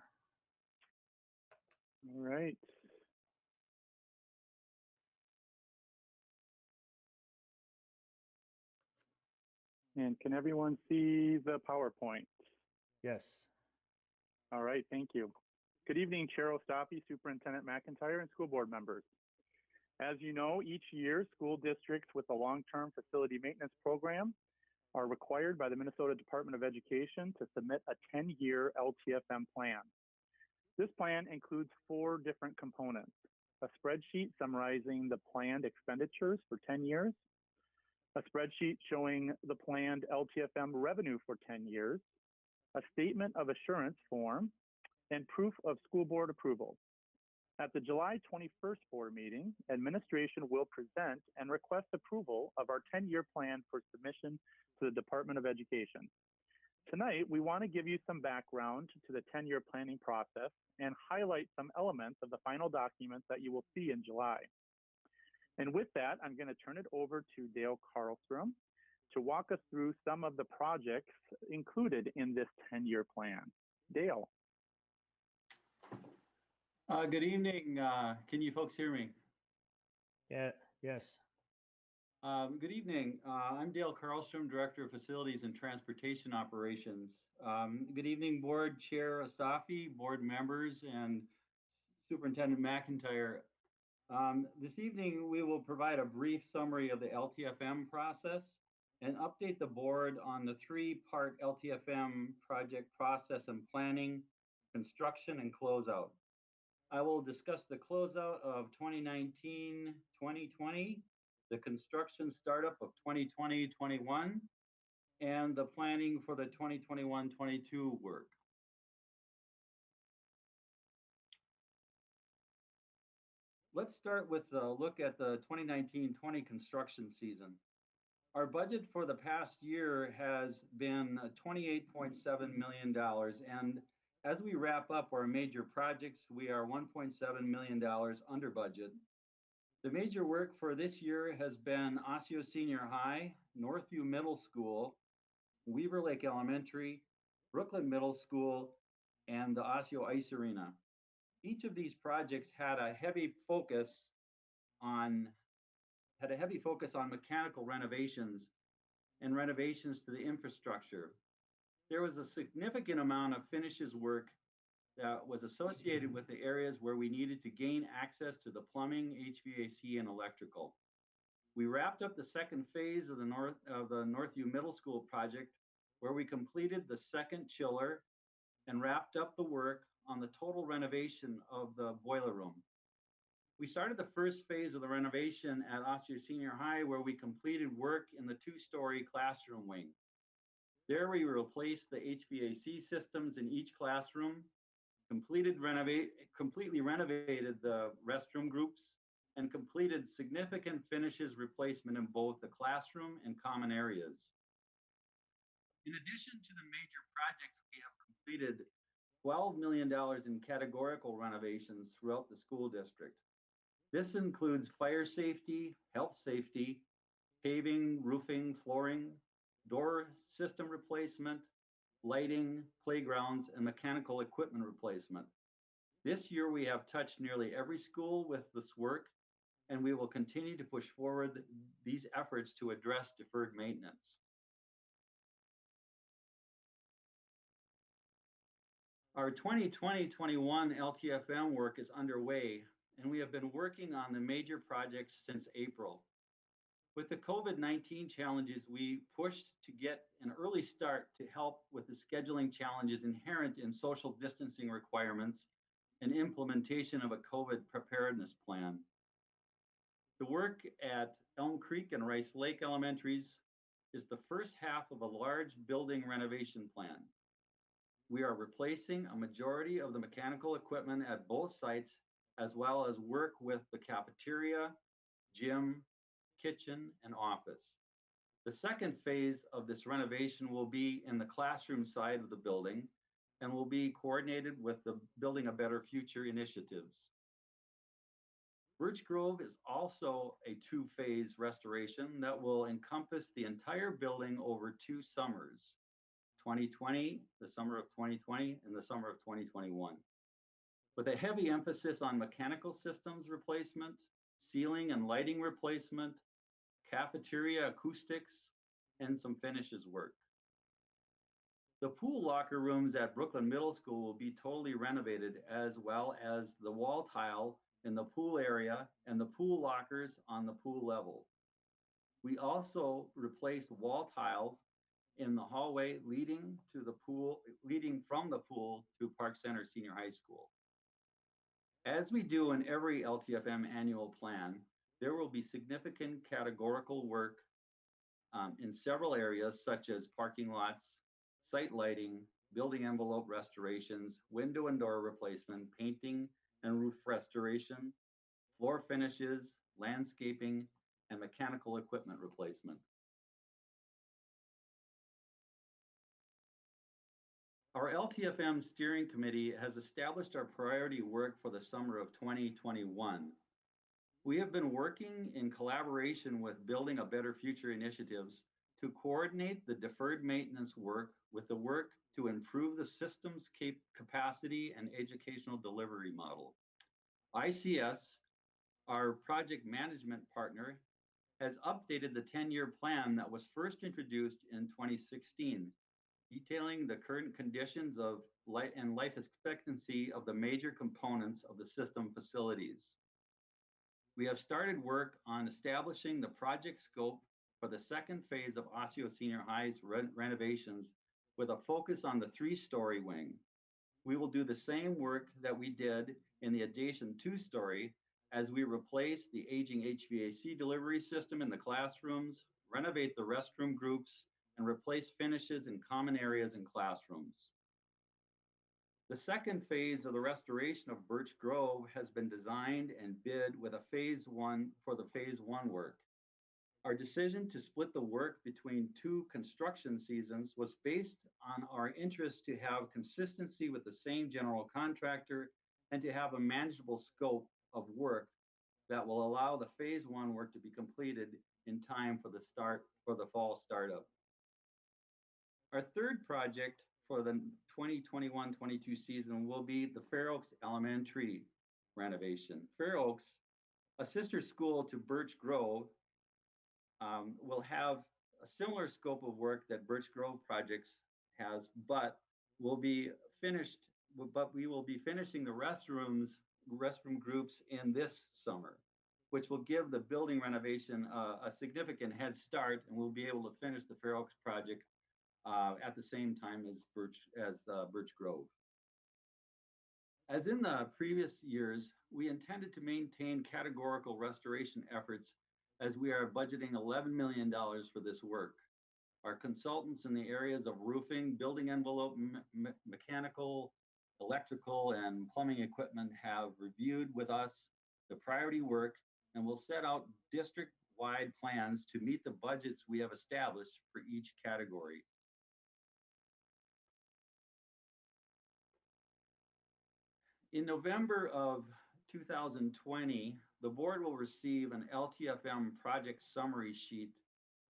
All right. And can everyone see the PowerPoint? Yes. All right, thank you. Good evening, Chair Ostapi, Superintendent McIntyre, and school board members. As you know, each year, school districts with a long-term facility maintenance program are required by the Minnesota Department of Education to submit a 10-year LTFM plan. This plan includes 4 different components: a spreadsheet summarizing the planned expenditures for 10 years, a spreadsheet showing the planned LTFM revenue for 10 years, a statement of assurance form, and proof of school board approval. At the July 21st board meeting, administration will present and request approval of our 10-year plan for submission to the Department of Education. Tonight, we want to give you some background to the 10-year planning process and highlight some elements of the final documents that you will see in July. And with that, I'm going to turn it over to Dale Carlstrom to walk us through some of the projects included in this 10-year plan. Dale. Good evening. Can you folks hear me? Yeah. Yes. Good evening. I'm Dale Carlstrom, Director of Facilities and Transportation Operations. Good evening, Board Chair Ostafi, board members, and Superintendent McIntyre. This evening, we will provide a brief summary of the LTFM process and update the board on the 3-part LTFM project process and planning, construction, and closeout. I will discuss the closeout of 2019-2020, the construction startup of 2020-21, and the planning for the 2021-22 work. Let's start with a look at the 2019-20 construction season. Our budget for the past year has been $28.7 million, and as we wrap up our major projects, we are $1.7 million under budget. The major work for this year has been Osseo Senior High, Northview Middle School, Weaver Lake Elementary, Brooklyn Middle School, and the Osseo Ice Arena. Each of these projects had a heavy focus on mechanical renovations and renovations to the infrastructure. There was a significant amount of finishes work that was associated with the areas where we needed to gain access to the plumbing, HVAC, and electrical. We wrapped up the second phase of the Northview Middle School project, where we completed the second chiller and wrapped up the work on the total renovation of the boiler room. We started the first phase of the renovation at Osseo Senior High, where we completed work in the 2-story classroom wing. There we replaced the HVAC systems in each classroom, completely renovated the restroom groups, and completed significant finishes replacement in both the classroom and common areas. In addition to the major projects, we have completed $12 million in categorical renovations throughout the school district. This includes fire safety, health safety, paving, roofing, flooring, door system replacement, lighting, playgrounds, and mechanical equipment replacement. This year, we have touched nearly every school with this work, and we will continue to push forward these efforts to address deferred maintenance. Our 2020-21 LTFM work is underway, and we have been working on the major projects since April. With the COVID-19 challenges, we pushed to get an early start to help with the scheduling challenges inherent in social distancing requirements and implementation of a COVID preparedness plan. The work at Elm Creek and Rice Lake Elementaries is the first half of a large building renovation plan. We are replacing a majority of the mechanical equipment at both sites, as well as work with the cafeteria, gym, kitchen, and office. The second phase of this renovation will be in the classroom side of the building and will be coordinated with the Building a Better Future initiatives. Birch Grove is also a two-phase restoration that will encompass the entire building over 2 summers, 2020, the summer of 2020, and the summer of 2021. With a heavy emphasis on mechanical systems replacement, ceiling and lighting replacement, cafeteria acoustics, and some finishes work. The pool locker rooms at Brooklyn Middle School will be totally renovated, as well as the wall tile in the pool area and the pool lockers on the pool level. We also replaced wall tiles in the hallway leading from the pool to Park Center Senior High School. As we do in every LTFM annual plan, there will be significant categorical work in several areas, such as parking lots, site lighting, building envelope restorations, window and door replacement, painting and roof restoration, floor finishes, landscaping, and mechanical equipment replacement. Our LTFM steering committee has established our priority work for the summer of 2021. We have been working in collaboration with Building a Better Future initiatives to coordinate the deferred maintenance work with the work to improve the system's capacity and educational delivery model. ICS, our project management partner, has updated the 10-year plan that was first introduced in 2016, detailing the current conditions of life expectancy of the major components of the system facilities. We have started work on establishing the project scope for the second phase of Osseo Senior High's renovations with a focus on the 3-story wing. We will do the same work that we did in the adjacent 2-story as we replace the aging HVAC delivery system in the classrooms, renovate the restroom groups, and replace finishes in common areas and classrooms. The second phase of the restoration of Birch Grove has been designed and bid with a phase 1 for the phase 1 work. Our decision to split the work between 2 construction seasons was based on our interest to have consistency with the same general contractor and to have a manageable scope of work that will allow the phase 1 work to be completed in time for the fall startup. Our third project for the 2021-22 season will be the Fair Oaks Elementary renovation. Fair Oaks, a sister school to Birch Grove, will have a similar scope of work that Birch Grove projects has, but we will be finishing the restroom groups in this summer, which will give the building renovation a significant head start, and we'll be able to finish the Fair Oaks project at the same time as Birch Grove. As in the previous years, we intended to maintain categorical restoration efforts as we are budgeting $11 million for this work. Our consultants in the areas of roofing, building envelope, mechanical, electrical, and plumbing equipment have reviewed with us the priority work and will set out district-wide plans to meet the budgets we have established for each category. In November of 2020, the board will receive an LTFM project summary sheet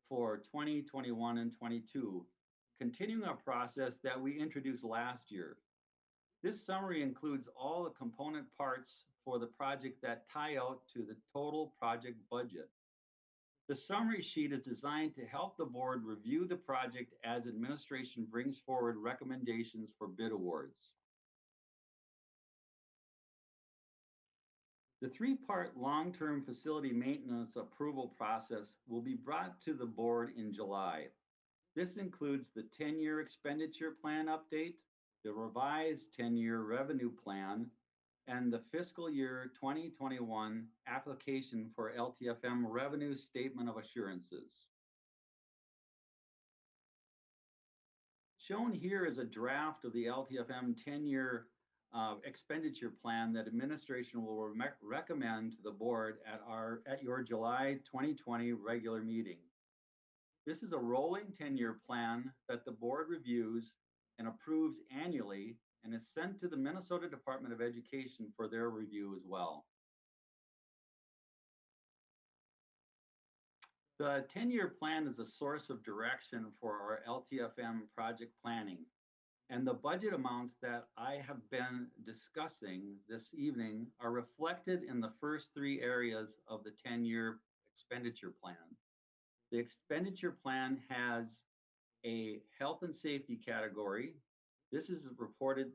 for 2021 and 22, continuing a process that we introduced last year. This summary includes all the component parts for the project that tie out to the total project budget. The summary sheet is designed to help the board review the project as administration brings forward recommendations for bid awards. The three-part long-term facility maintenance approval process will be brought to the board in July. This includes the 10-year expenditure plan update, the revised 10-year revenue plan, and the fiscal year 2021 application for LTFM revenue statement of assurances. Shown here is a draft of the LTFM 10-year expenditure plan that administration will recommend to the board at your July 2020 regular meeting. This is a rolling 10-year plan that the board reviews and approves annually and is sent to the Minnesota Department of Education for their review as well. The 10-year plan is a source of direction for our LTFM project planning, and the budget amounts that I have been discussing this evening are reflected in the first three areas of the 10-year expenditure plan. The expenditure plan has a health and safety category. This is reported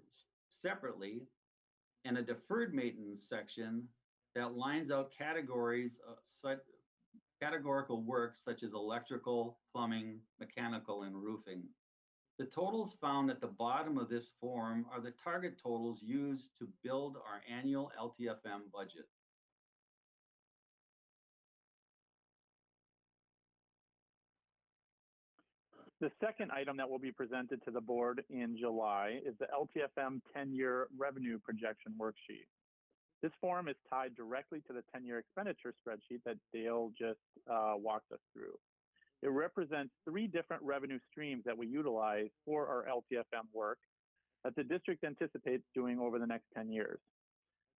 separately, and a deferred maintenance section that lines out categories of categorical work such as electrical, plumbing, mechanical, and roofing. The totals found at the bottom of this form are the target totals used to build our annual LTFM budget. The second item that will be presented to the board in July is the LTFM 10-year revenue projection worksheet. This form is tied directly to the 10-year expenditure spreadsheet that Dale just walked us through. It represents three different revenue streams that we utilize for our LTFM work that the district anticipates doing over the next 10 years.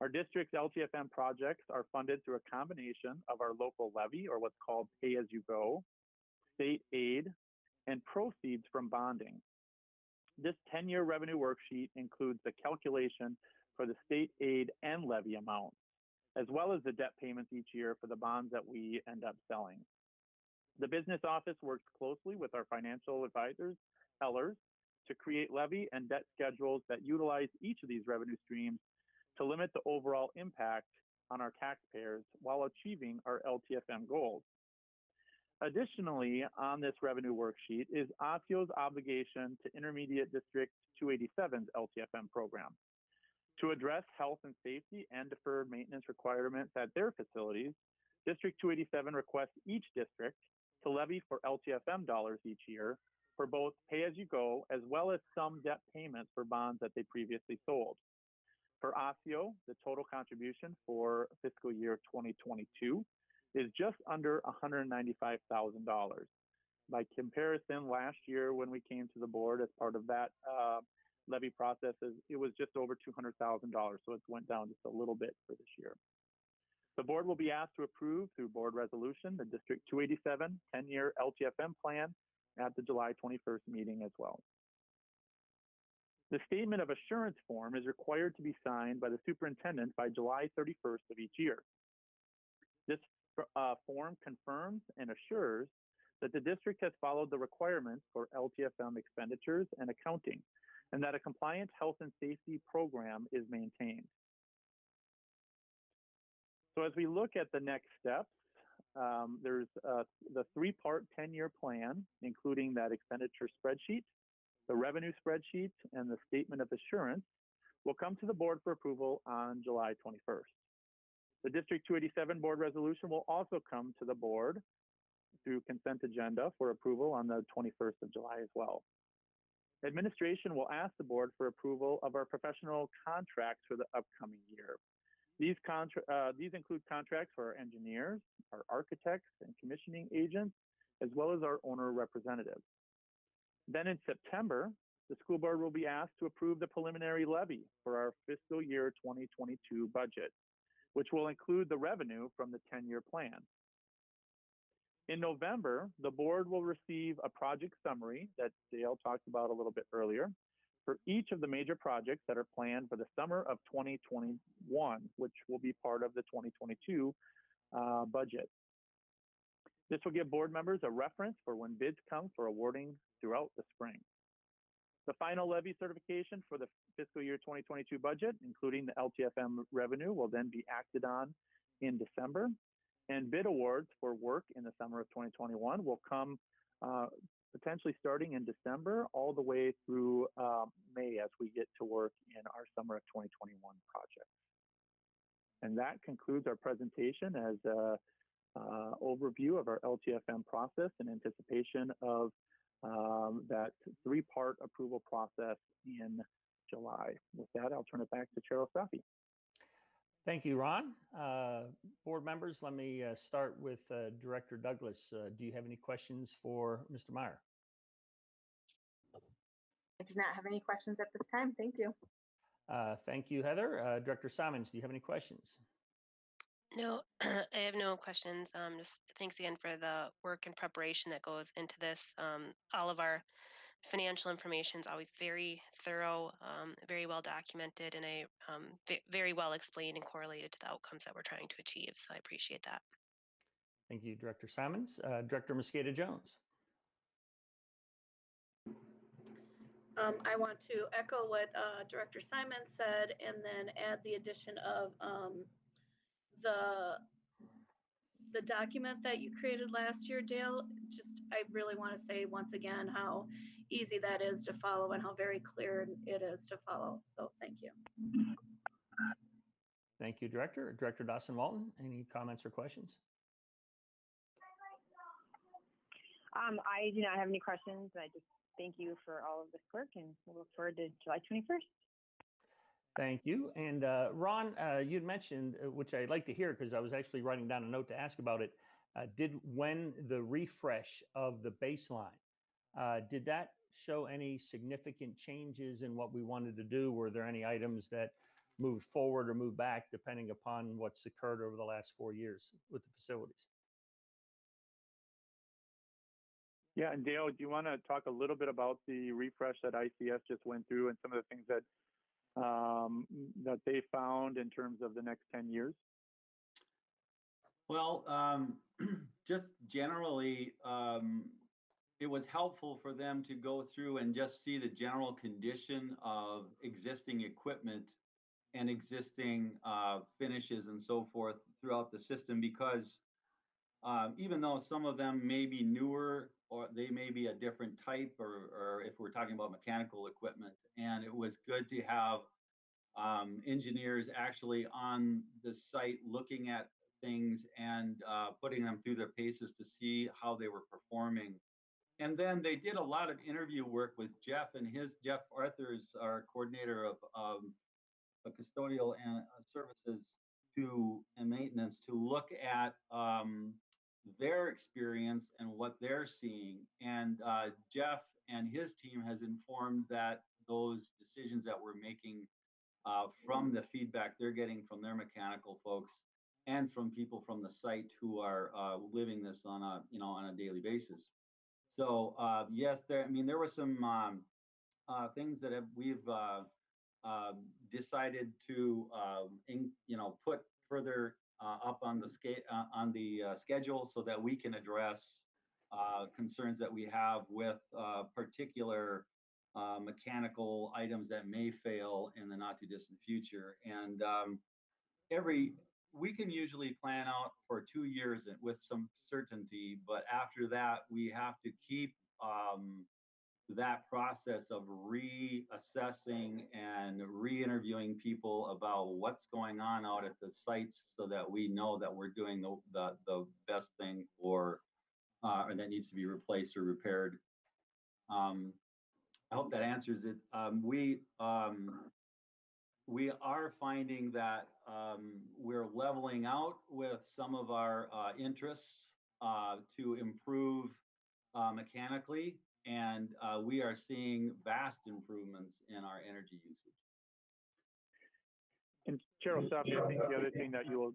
Our district's LTFM projects are funded through a combination of our local levy, or what's called pay-as-you-go, state aid, and proceeds from bonding. This 10-year revenue worksheet includes the calculation for the state aid and levy amounts, as well as the debt payments each year for the bonds that we end up selling. The business office works closely with our financial advisors, tellers, to create levy and debt schedules that utilize each of these revenue streams to limit the overall impact on our taxpayers while achieving our LTFM goals. Additionally, on this revenue worksheet is Osceo's obligation to Intermediate District 287's LTFM program. To address health and safety and deferred maintenance requirements at their facilities, District 287 requests each district to levy for LTFM dollars each year for both pay-as-you-go as well as some debt payments for bonds that they previously sold. For Osseo, the total contribution for fiscal year 2022 is just under $195,000. By comparison, last year when we came to the board as part of that levy process, it was just over $200,000, so it went down just a little bit for this year. The board will be asked to approve through board resolution the District 287 10-year LTFM plan at the July 21st meeting as well. The statement of assurance form is required to be signed by the superintendent by July 31st of each year. This form confirms and assures that the district has followed the requirements for LTFM expenditures and accounting, and that a compliant health and safety program is maintained. So as we look at the next steps, there's the three-part 10-year plan, including that expenditure spreadsheet, the revenue spreadsheet, and the statement of assurance will come to the board for approval on July 21st. The District 287 board resolution will also come to the board through consent agenda for approval on the 21st of July as well. Administration will ask the board for approval of our professional contracts for the upcoming year. These include contracts for our engineers, our architects and commissioning agents, as well as our owner representatives. Then in September, the school board will be asked to approve the preliminary levy for our fiscal year 2022 budget. which will include the revenue from the 10-year plan. In November, the board will receive a project summary that Dale talked about a little bit earlier for each of the major projects that are planned for the summer of 2021, which will be part of the 2022 budget. This will give board members a reference for when bids come for awarding throughout the spring. The final levy certification for the fiscal year 2022 budget, including the LTFM revenue, will then be acted on in December. And bid awards for work in the summer of 2021 will come potentially starting in December all the way through May as we get to work in our summer of 2021 projects. And that concludes our presentation as an overview of our LTFM process in anticipation of that three-part approval process in July. With that, I'll turn it back to Chair Ostapi. Thank you, Ron. Board members, let me start with Director Douglas. Do you have any questions for Mr. Meyer? I do not have any questions at this time. Thank you. Thank you, Heather. Director Simons, do you have any questions? No, I have no questions. Just thanks again for the work and preparation that goes into this. All of our financial information is always very thorough, very well documented, and very well explained and correlated to the outcomes that we're trying to achieve. So I appreciate that. Thank you, Director Simons. Director Mosquito Jones. I want to echo what Director Simon said, and then add the addition of the document that you created last year, Dale. I really want to say once again how easy that is to follow and how very clear it is to follow. So thank you. Thank you, Director. Director Dustin Moulton, any comments or questions? I do not have any questions. I just thank you for all of this work and we'll look forward to July 21st. Thank you. And Ron, you'd mentioned, which I'd like to hear because I was actually writing down a note to ask about it, when the refresh of the baseline, did that show any significant changes in what we wanted to do? Were there any items that moved forward or moved back depending upon what's occurred over the last 4 years with the facilities? Yeah, and Dale, do you want to talk a little bit about the refresh that ICS just went through and some of the things that that they found in terms of the next 10 years? Well, just generally, it was helpful for them to go through and just see the general condition of existing equipment and existing finishes and so forth throughout the system, because even though some of them may be newer or they may be a different type, or if we're talking about mechanical equipment, and it was good to have engineers actually on the site looking at things and putting them through their paces to see how they were performing. And then they did a lot of interview work with Jeff, and Jeff Arthur's our coordinator of custodial and services and maintenance, to look at their experience and what they're seeing. And Jeff and his team has informed that those decisions that we're making from the feedback they're getting from their mechanical folks and from people from the site who are living this on a daily basis. So yes, there were some things that we've decided to put further up on the schedule so that we can address concerns that we have with particular mechanical items that may fail in the not too distant future. And we can usually plan out for 2 years with some certainty, but after that we have to keep that process of reassessing and re-interviewing people about what's going on out at the sites so that we know that we're doing the best thing or that needs to be replaced or repaired. I hope that answers it. We are finding that we're leveling out with some of our interests to improve mechanically, and we are seeing vast improvements in our energy usage. And Cheryl, stop you. I think the other thing that you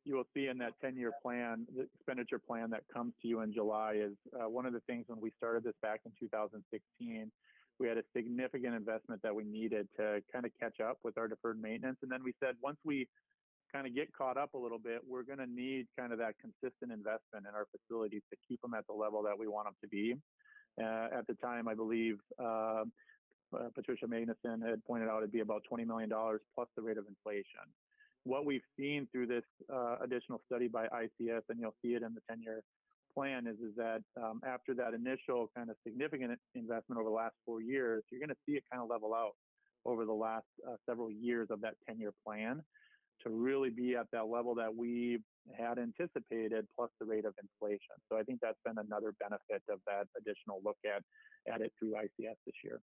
will see in that 10-year plan, the expenditure plan that comes to you in July, is one of the things when we started this back in 2016, we had a significant investment that we needed to kind of catch up with our deferred maintenance. And then we said, once we kind of get caught up a little bit, we're going to need kind of that consistent investment in our facilities to keep them at the level that we want them to be. At the time, I believe Patricia Magnuson had pointed out it'd be about $20 million plus the rate of inflation. What we've seen through this additional study by ICS, and you'll see it in the 10-year plan, is that after that initial kind of significant investment over the last 4 years, you're going to see it kind of level out over the last several years of that 10-year plan to really be at that level that we had anticipated plus the rate of inflation. So I think that's been another benefit of that additional look at it through ICS this year.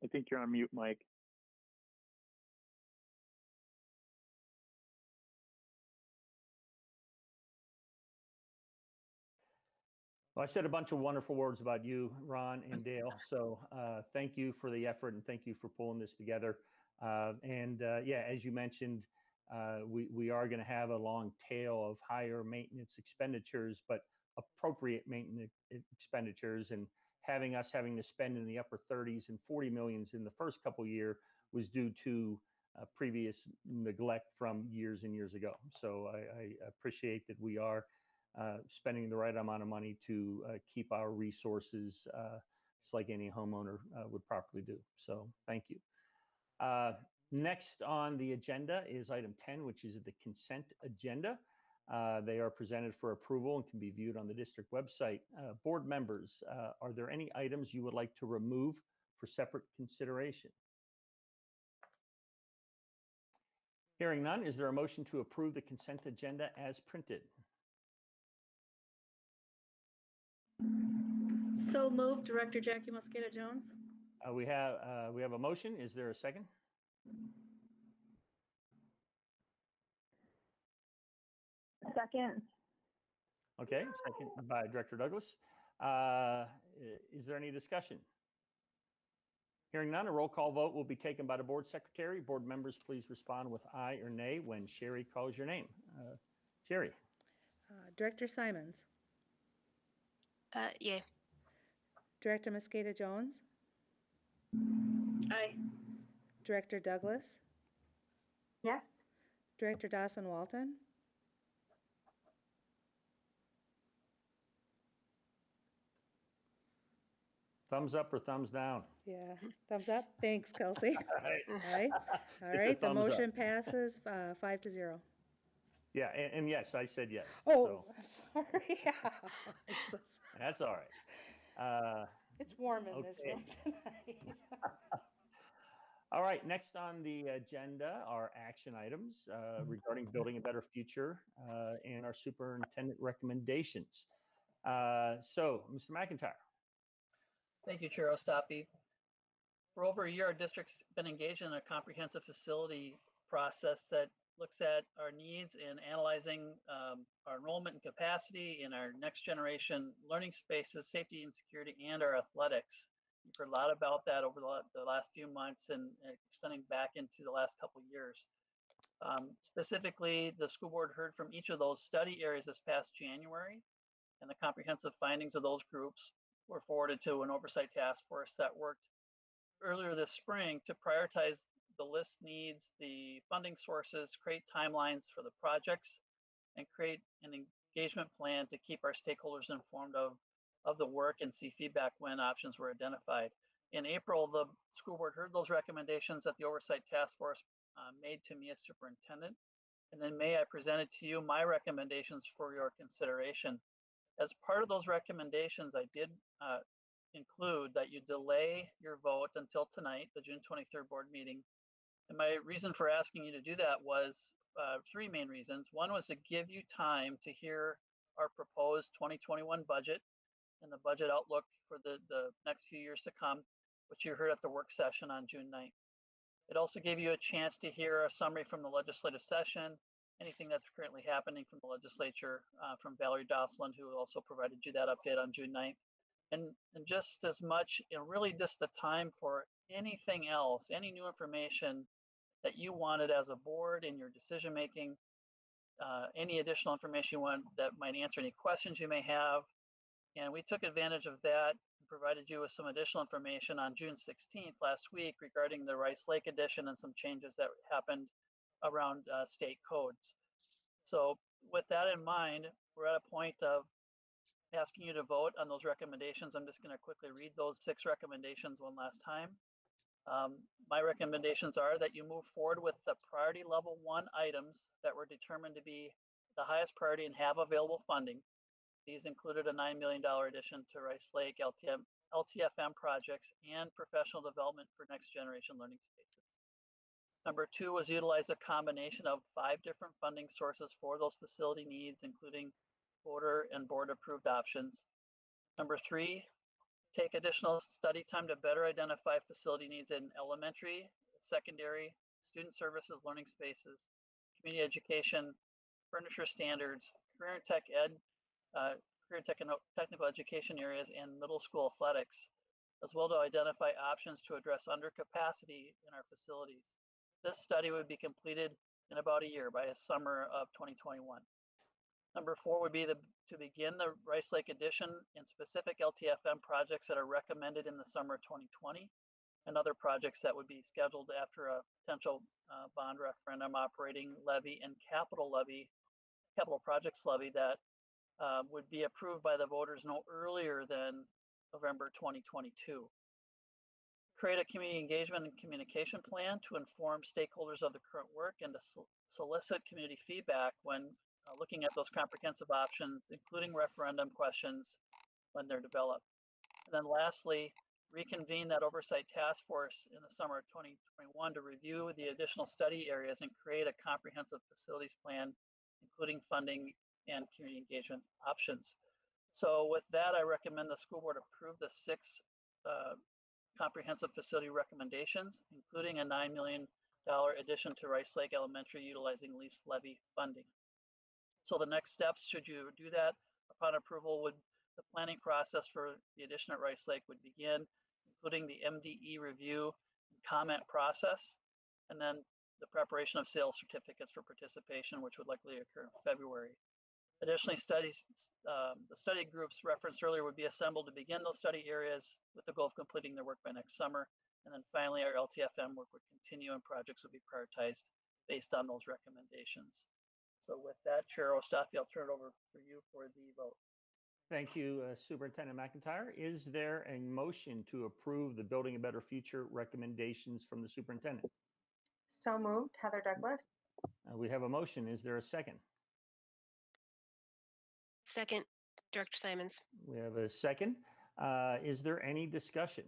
I think you're on mute, Mike. Well, I said a bunch of wonderful words about you, Ron and Dale. So thank you for the effort and thank you for pulling this together. Yeah, as you mentioned, we are going to have a long tail of higher maintenance expenditures, but appropriate maintenance expenditures. And having to spend in the upper 30s and 40 millions in the first couple of years was due to previous neglect from years and years ago. So I appreciate that we are spending the right amount of money to keep our resources just like any homeowner would properly do. So thank you. Next on the agenda is item 10, which is the consent agenda. They are presented for approval and can be viewed on the district website. Board members, are there any items you would like to remove for separate consideration? Hearing none, is there a motion to approve the consent agenda as printed? So moved, Director Jackie Mosquito Jones. We have a motion. Is there a second? Second. Okay, second by Director Douglas. Is there any discussion? Hearing none, a roll call vote will be taken by the board secretary. Board members, please respond with aye or nay when Sherry calls your name. Sherry. Director Simons. Yay. Director Mosquito Jones. Aye. Director Douglas. Yes. Director Dawson Walton. Thumbs up or thumbs down? Yeah, thumbs up. Thanks, Kelsey. Aye. All It's a right, the thumbs up. motion passes 5-0. Yeah, and yes, I said yes. Oh, so. I'm sorry. So That's all right. It's warm in this okay. room tonight. All right, next on the agenda are action items regarding building a better future and our superintendent recommendations. So, Mr. McIntyre. Thank you, Chair Ostapi. For over a year, our district's been engaged in a comprehensive facility process that looks at our needs in analyzing our enrollment and capacity in our next generation learning spaces, safety and security, and our athletics. You've heard a lot about that over the last few months and extending back into the last couple of years. Specifically, the school board heard from each of those study areas this past January, and the comprehensive findings of those groups were forwarded to an oversight task force that worked earlier this spring to prioritize the list needs, the funding sources, create timelines for the projects, and create an engagement plan to keep our stakeholders informed of the work and see feedback when options were identified. In April, the school board heard those recommendations that the oversight task force made to me as superintendent. And in May, I presented to you my recommendations for your consideration. As part of those recommendations, I did include that you delay your vote until tonight, the June 23rd board meeting. And my reason for asking you to do that was three main reasons. One was to give you time to hear our proposed 2021 budget and the budget outlook for the next few years to come, which you heard at the work session on June 9th. It also gave you a chance to hear a summary from the legislative session anything that's currently happening from the legislature, from Valerie Dosland, who also provided you that update on June 9th. And just as much, really just the time for anything else, any new information that you wanted as a board in your decision making, any additional information you want that might answer any questions you may have. And we took advantage of that and provided you with some additional information on June 16th last week regarding the Rice Lake edition and some changes that happened around state codes. So with that in mind, we're at a point of asking you to vote on those recommendations. I'm just going to quickly read those 6 recommendations one last time. My recommendations are that you move forward with the priority level 1 items that were determined to be the highest priority and have available funding. These included a $9 million addition to Rice Lake LTFM projects and professional development for next generation learning spaces. Number 2 was utilize a combination of 5 different funding sources for those facility needs, including voter and board approved options. Number 3, take additional study time to better identify facility needs in elementary, secondary, student services, learning spaces, community education, furniture standards, career and technical education areas, and middle school athletics, as well to identify options to address undercapacity in our facilities. This study would be completed in about a year, by the summer of 2021. Number 4 would be to begin the Rice Lake addition and specific LTFM projects that are recommended in the summer of 2020, and other projects that would be scheduled after a potential bond referendum, operating levy, and capital projects levy that would be approved by the voters no earlier than November 2022. Create a community engagement and communication plan to inform stakeholders of the current work and to solicit community feedback when looking at those comprehensive options, including referendum questions when they're developed. And then lastly, reconvene that oversight task force in the summer of 2021 to review the additional study areas and create a comprehensive facilities plan, including funding and community engagement options. So with that, I recommend the school board approve the 6 comprehensive facility recommendations, including a $9 million addition to Rice Lake Elementary utilizing lease levy funding. So the next steps, should you do that, upon approval, the planning process for the addition at Rice Lake would begin, including the MDE review and comment process, and then the preparation of sales certificates for participation, which would likely occur in February. Additionally, the study groups referenced earlier would be assembled to begin those study areas with the goal of completing their work by next summer. And then finally, our LTFM work would continue and projects would be prioritized based on those recommendations. So with that, Chair Ostafi, I'll turn it over for you for the vote. Thank you, Superintendent McIntyre. Is there a motion to approve the Building a Better Future recommendations from the superintendent? So moved, Heather Douglas. We have a motion. Is there a second? Second, Director Simons. We have a second. Is there any discussion?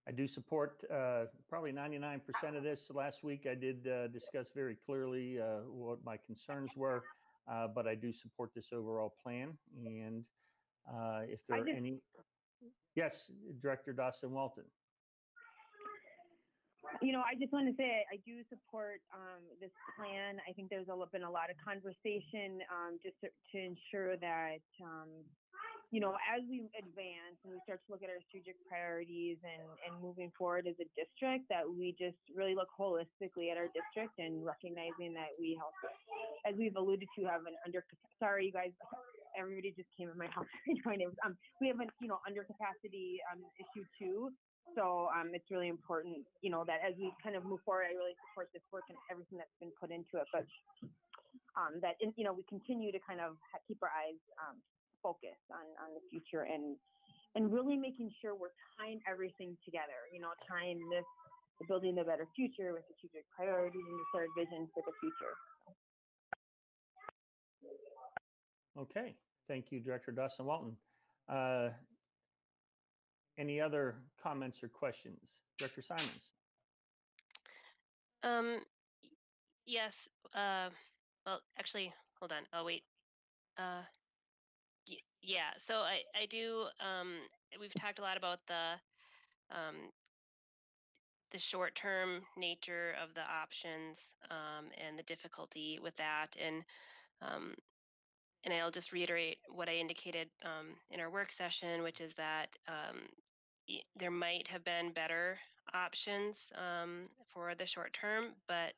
I do support probably 99% of this. Last week I did discuss very clearly what my concerns were, but I do support this overall plan. And if there are any... Yes, Director Dustin Walton. I just want to say I do support this plan. I think there's been a lot of conversation just to ensure that, as we advance and we start to look at our strategic priorities and moving forward as a district, that we just really look holistically at our district and recognizing that we help, as we've alluded to, have an sorry, you guys, everybody just came in my house. We have an, undercapacity issue too. So it's really important, that as we kind of move forward, I really support this work and everything that's been put into it. But that, we continue to kind of keep our eyes focused on the future and really making sure we're tying everything together, tying the building a better future with strategic priorities and the third vision for the future. Okay. Thank you, Director Dustin Walton. Any other comments or questions? Director Simons? Yes. Well, actually, hold on. Oh, wait. Yeah. So I do. We've talked a lot about the the short-term nature of the options and the difficulty with that. And I'll just reiterate what I indicated in our work session, which is that there might have been better options for the short term, but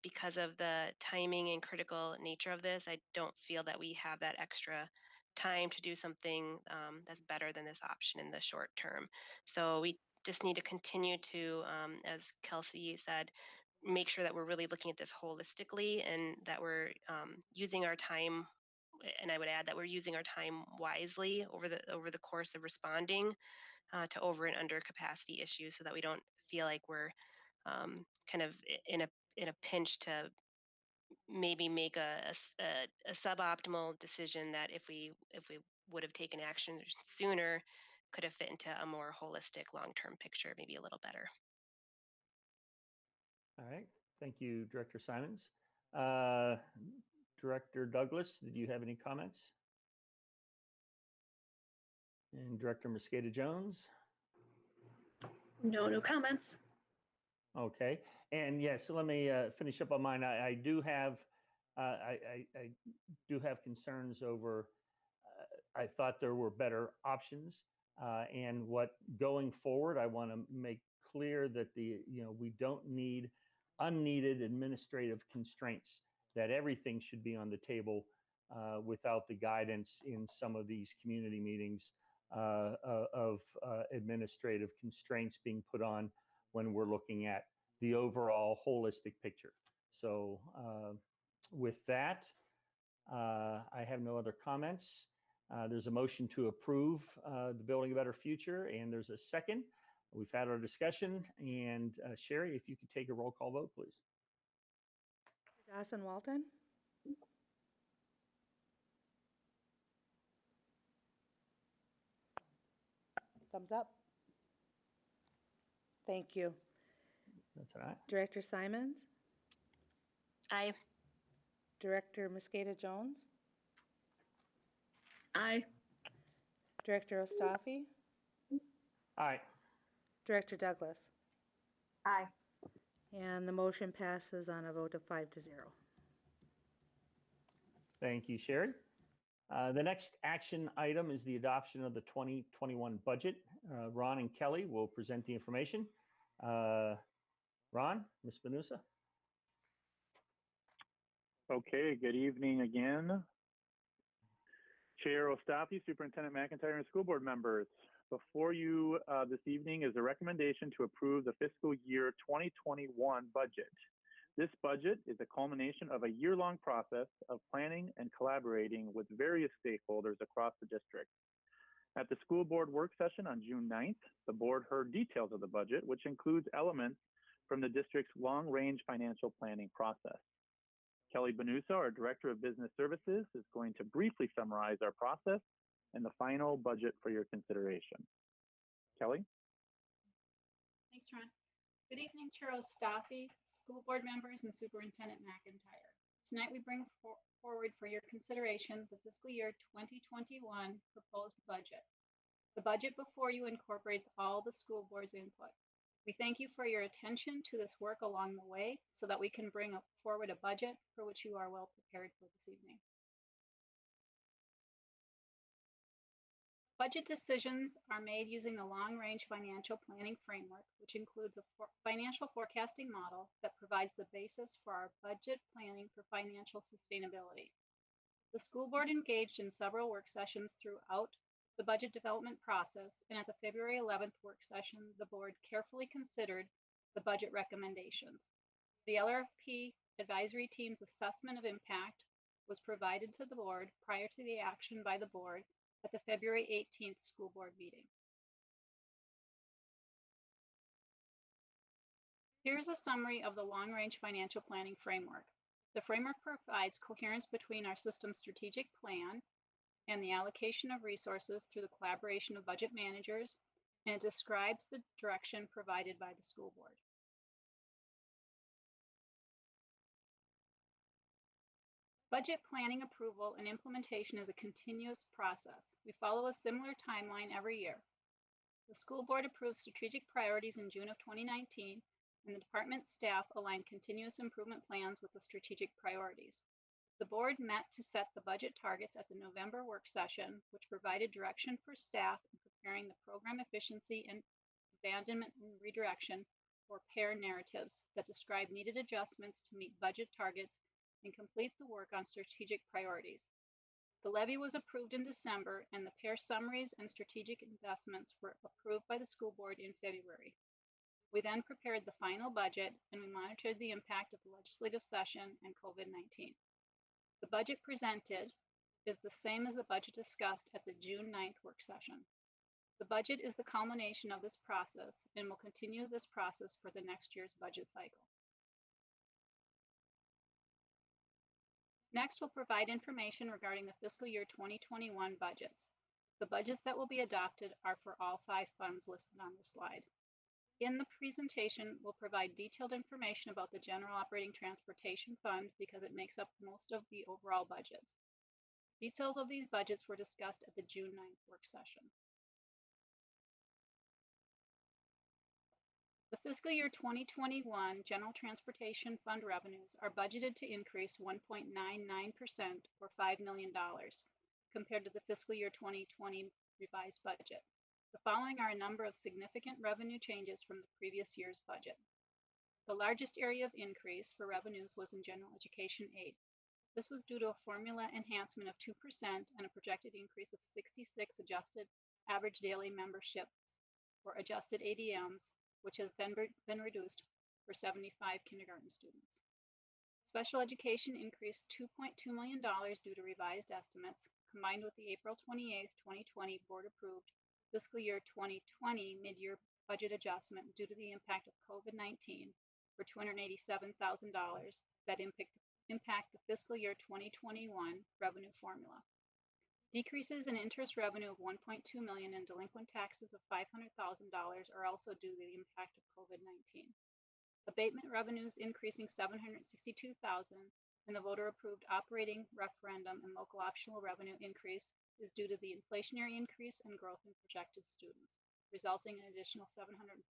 because of the timing and critical nature of this, I don't feel that we have that extra time to do something that's better than this option in the short term. So we just need to continue to, as Kelsey said, make sure that we're really looking at this holistically and that we're using our time. And I would add that we're using our time wisely over the course of responding to over and under capacity issues, so that we don't feel like we're kind of in a pinch to maybe make a suboptimal decision that if we would have taken action sooner could have fit into a more holistic long-term picture, maybe a little better. All right. Thank you, Director Simons. Director Douglas, did you have any comments? And Director Mosquito Jones? No comments. Okay. And yes, so let me finish up on mine. I do have I do have concerns over. I thought there were better options, and what going forward, I want to make clear that we don't need unneeded administrative constraints. That everything should be on the table without the guidance in some of these community meetings of administrative constraints being put on when we're looking at the overall holistic picture. So with that, I have no other comments. There's a motion to approve the Building a Better Future, and there's a second. We've had our discussion, and Sherry, if you could take a roll call vote, please. Dustin Walton? Thumbs up. Thank you. That's all right. Director Simons? Aye. Director Mosquito Jones? Aye. Director Ostafi? Aye. Director Douglas? Aye. And the motion passes on a vote of 5-0. Thank you, Sherry. The next action item is the adoption of the 2021 budget. Ron and Kelly will present the information. Ron, Ms. Benusa. Okay, good evening again. Chair Ostafi, Superintendent McIntyre, and school board members. Before you this evening is a recommendation to approve the fiscal year 2021 budget. This budget is a culmination of a year-long process of planning and collaborating with various stakeholders across the district. At the school board work session on June 9th, the board heard details of the budget, which includes elements from the district's long-range financial planning process. Kelly Benusa, our Director of Business Services, is going to briefly summarize our process and the final budget for your consideration. Kelly? Thanks, Ron. Good evening, Chair Ostafi, school board members, and Superintendent McIntyre. Tonight we bring forward for your consideration the fiscal year 2021 proposed budget. The budget before you incorporates all the school board's input. We thank you for your attention to this work along the way so that we can bring forward a budget for which you are well prepared for this evening. Budget decisions are made using the long-range financial planning framework, which includes a financial forecasting model that provides the basis for our budget planning for financial sustainability. The school board engaged in several work sessions throughout the budget development process, and at the February 11th work session, the board carefully considered the budget recommendations. The LRFP advisory team's assessment of impact was provided to the board prior to the action by the board at the February 18th school board meeting. Here's a summary of the long-range financial planning framework. The framework provides coherence between our system's strategic plan and the allocation of resources through the collaboration of budget managers, and it describes the direction provided by the school board. Budget planning approval and implementation is a continuous process. We follow a similar timeline every year. The school board approved strategic priorities in June of 2019, and the department staff aligned continuous improvement plans with the strategic priorities. The board met to set the budget targets at the November work session, which provided direction for staff in preparing the program efficiency and abandonment and redirection or PAIR narratives that describe needed adjustments to meet budget targets and complete the work on strategic priorities. The levy was approved in December, and the PAIR summaries and strategic investments were approved by the school board in February. We then prepared the final budget, and we monitored the impact of the legislative session and COVID-19. The budget presented is the same as the budget discussed at the June 9th work session. The budget is the culmination of this process and will continue this process for the next year's budget cycle. Next, we'll provide information regarding the fiscal year 2021 budgets. The budgets that will be adopted are for all 5 funds listed on the slide. In the presentation, we'll provide detailed information about the General Operating Transportation Fund because it makes up most of the overall budget. Details of these budgets were discussed at the June 9th work session. The fiscal year 2021 General Transportation Fund revenues are budgeted to increase 1.99% or $5 million compared to the fiscal year 2020 revised budget. The following are a number of significant revenue changes from the previous year's budget. The largest area of increase for revenues was in general education aid. This was due to a formula enhancement of 2% and a projected increase of 66 adjusted average daily memberships, or adjusted ADMs, which has then been reduced for 75 kindergarten students. Special education increased $2.2 million due to revised estimates, combined with the April 28, 2020 board-approved fiscal year 2020 mid-year budget adjustment due to the impact of COVID-19 for $287,000 that impact the fiscal year 2021 revenue formula. Decreases in interest revenue of $1.2 million and delinquent taxes of $500,000 are also due to the impact of COVID-19. Abatement revenues increasing $762,000, and the voter-approved operating referendum and local optional revenue increase is due to the inflationary increase and growth in projected students, resulting in an additional $749,000.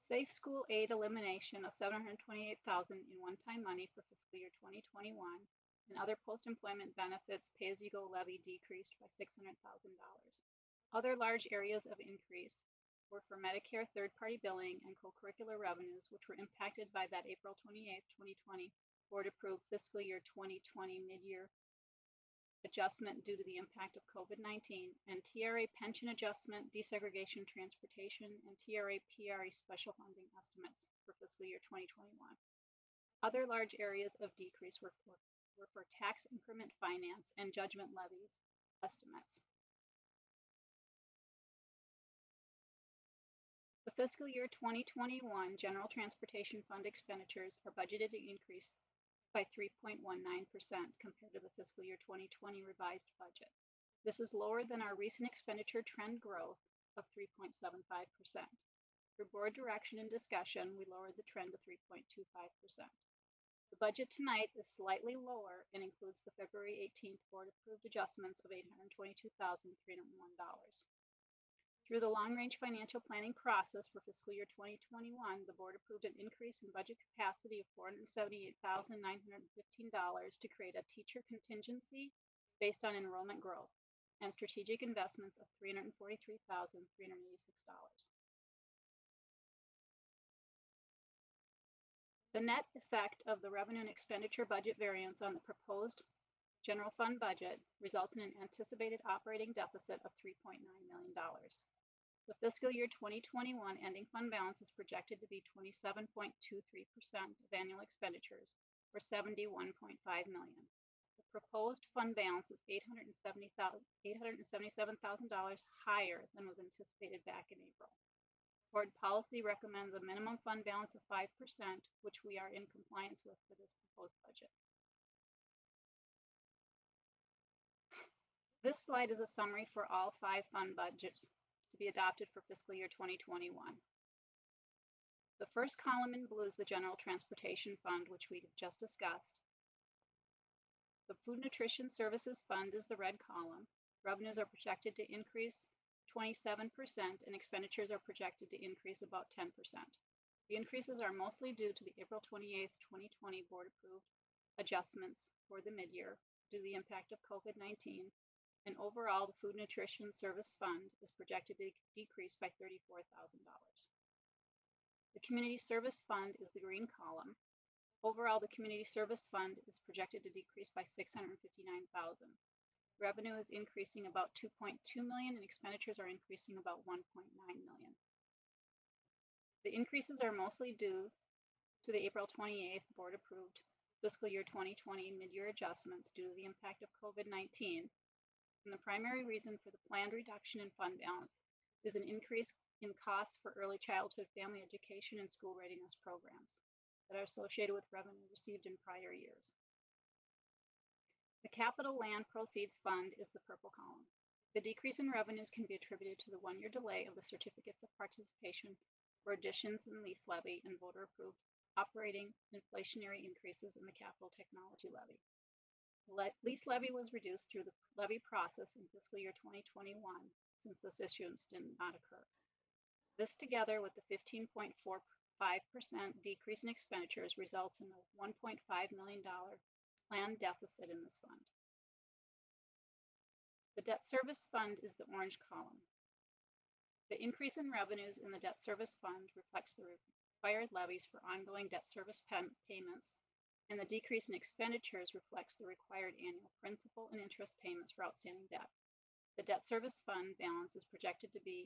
Safe school aid elimination of $728,000 in one-time money for fiscal year 2021, and other post-employment benefits pay-as-you-go levy decreased by $600,000. Other large areas of increase were for Medicare third-party billing and co-curricular revenues, which were impacted by that April 28, 2020 board-approved fiscal year 2020 mid-year adjustment due to the impact of COVID-19, and TRA pension adjustment, desegregation transportation, and TRA PRE special funding estimates for fiscal year 2021. Other large areas of decrease were for tax increment finance and judgment levies estimates. The fiscal year 2021 General Transportation Fund expenditures are budgeted to increase by 3.19% compared to the fiscal year 2020 revised budget. This is lower than our recent expenditure trend growth of 3.75%. Through board direction and discussion, we lowered the trend to 3.25%. The budget tonight is slightly lower and includes the February 18th board-approved adjustments of $822,301. Through the long-range financial planning process for fiscal year 2021, the board approved an increase in budget capacity of $478,915 to create a teacher contingency based on enrollment growth and strategic investments of $343,386. The net effect of the revenue and expenditure budget variance on the proposed general fund budget results in an anticipated operating deficit of $3.9 million. The fiscal year 2021 ending fund balance is projected to be 27.23% of annual expenditures, or $71.5 million. The proposed fund balance is $877,000 higher than was anticipated back in April. Board policy recommends a minimum fund balance of 5%, which we are in compliance with for this proposed budget. This slide is a summary for all 5 fund budgets to be adopted for fiscal year 2021. The first column in blue is the General Transportation Fund, which we just discussed. The Food Nutrition Services Fund is the red column. Revenues are projected to increase 27% and expenditures are projected to increase about 10%. The increases are mostly due to the April 28th, 2020 board approved adjustments for the mid-year due to the impact of COVID-19. And overall, the Food Nutrition Service Fund is projected to decrease by $34,000. The Community Service Fund is the green column. Overall, the Community Service Fund is projected to decrease by $659,000. Revenue is increasing about $2.2 million and expenditures are increasing about $1.9 million. The increases are mostly due to the April 28th board approved fiscal year 2020 mid-year adjustments due to the impact of COVID-19. And the primary reason for the planned reduction in fund balance is an increase in costs for early childhood family education and school readiness programs that are associated with revenue received in prior years. The Capital Land Proceeds Fund is the purple column. The decrease in revenues can be attributed to the one-year delay of the certificates of participation for additions in lease levy and voter-approved operating inflationary increases in the capital technology levy. The lease levy was reduced through the levy process in fiscal year 2021 since this issuance did not occur. This together with the 15.45% decrease in expenditures results in a $1.5 million planned deficit in this fund. The Debt Service Fund is the orange column. The increase in revenues in the Debt Service Fund reflects the required levies for ongoing debt service payments, and the decrease in expenditures reflects the required annual principal and interest payments for outstanding debt. The Debt Service Fund balance is projected to be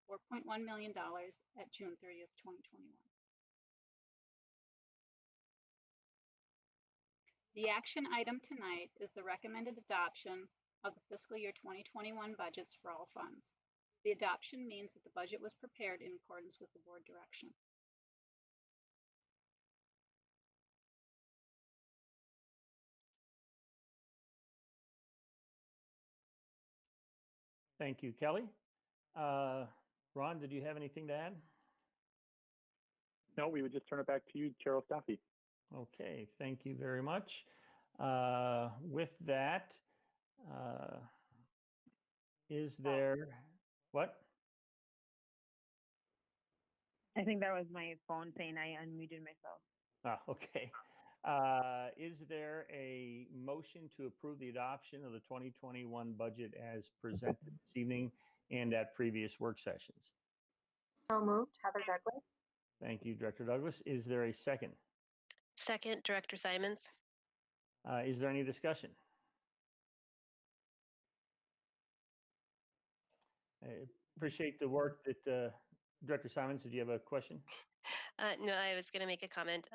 $4.1 million at June 30th, 2021. The action item tonight is the recommended adoption of the fiscal year 2021 budgets for all funds. The adoption means that the budget was prepared in accordance with the board direction. Thank you, Kelly. Ron, did you have anything to add? No, we would just turn it back to you, Chair Ostafi. Okay, thank you very much. With that, is there, what? I think that was my phone saying I unmuted myself. Ah, okay. Is there a motion to approve the adoption of the 2021 budget as presented this evening and at previous work sessions? So moved, Heather Douglas. Thank you, Director Douglas. Is there a second? Second, Director Simons. Is there any discussion? I appreciate the work that Director Simons, did you have a question? No, I was going to make a comment.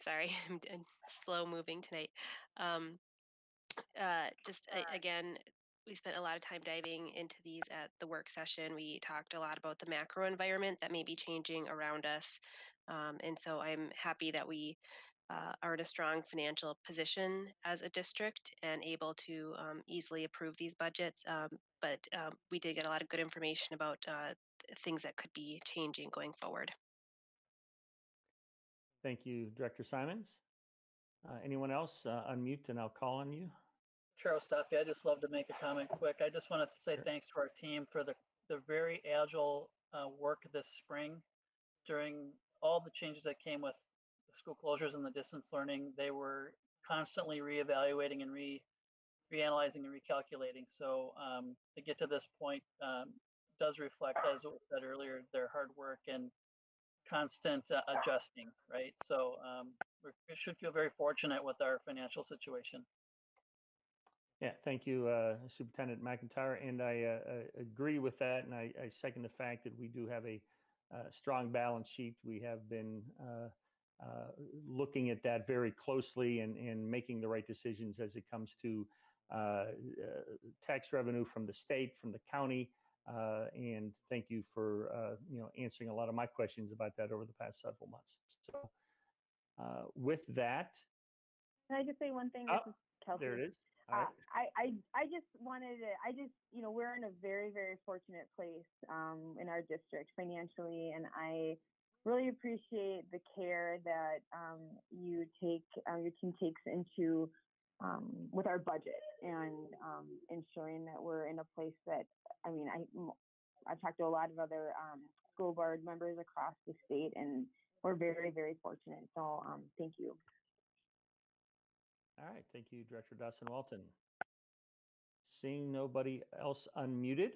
Sorry, I'm slow moving tonight. Again, we spent a lot of time diving into these at the work session. We talked a lot about the macro environment that may be changing around us. And so I'm happy that we are in a strong financial position as a district and able to easily approve these budgets. But we did get a lot of good information about things that could be changing going forward. Thank you, Director Simons. Anyone else? Unmute and I'll call on you. Chair Ostafi, I just love to make a comment quick. I just want to say thanks to our team for the very agile work this spring during all the changes that came with the school closures and the distance learning. They were constantly reevaluating and reanalyzing and recalculating. So to get to this point does reflect, as was said earlier, their hard work and constant adjusting, right? So we should feel very fortunate with our financial situation. Yeah, thank you, Superintendent McIntyre. And I agree with that. And I second the fact that we do have a strong balance sheet. We have been looking at that very closely and making the right decisions as it comes to tax revenue from the state, from the county. And thank you for answering a lot of my questions about that over the past several months. So with that. Can I just say one thing? Oh, this is Kelsey. there it is. All right. I just wanted to, we're in a very, very fortunate place in our district financially. And I really appreciate the care that your team takes into with our budget and ensuring that we're in a place that, I mean, I've talked to a lot of other school board members across the state, and we're very, very fortunate. So thank you. All right. Thank you, Director Dustin Walton. Seeing nobody else unmuted,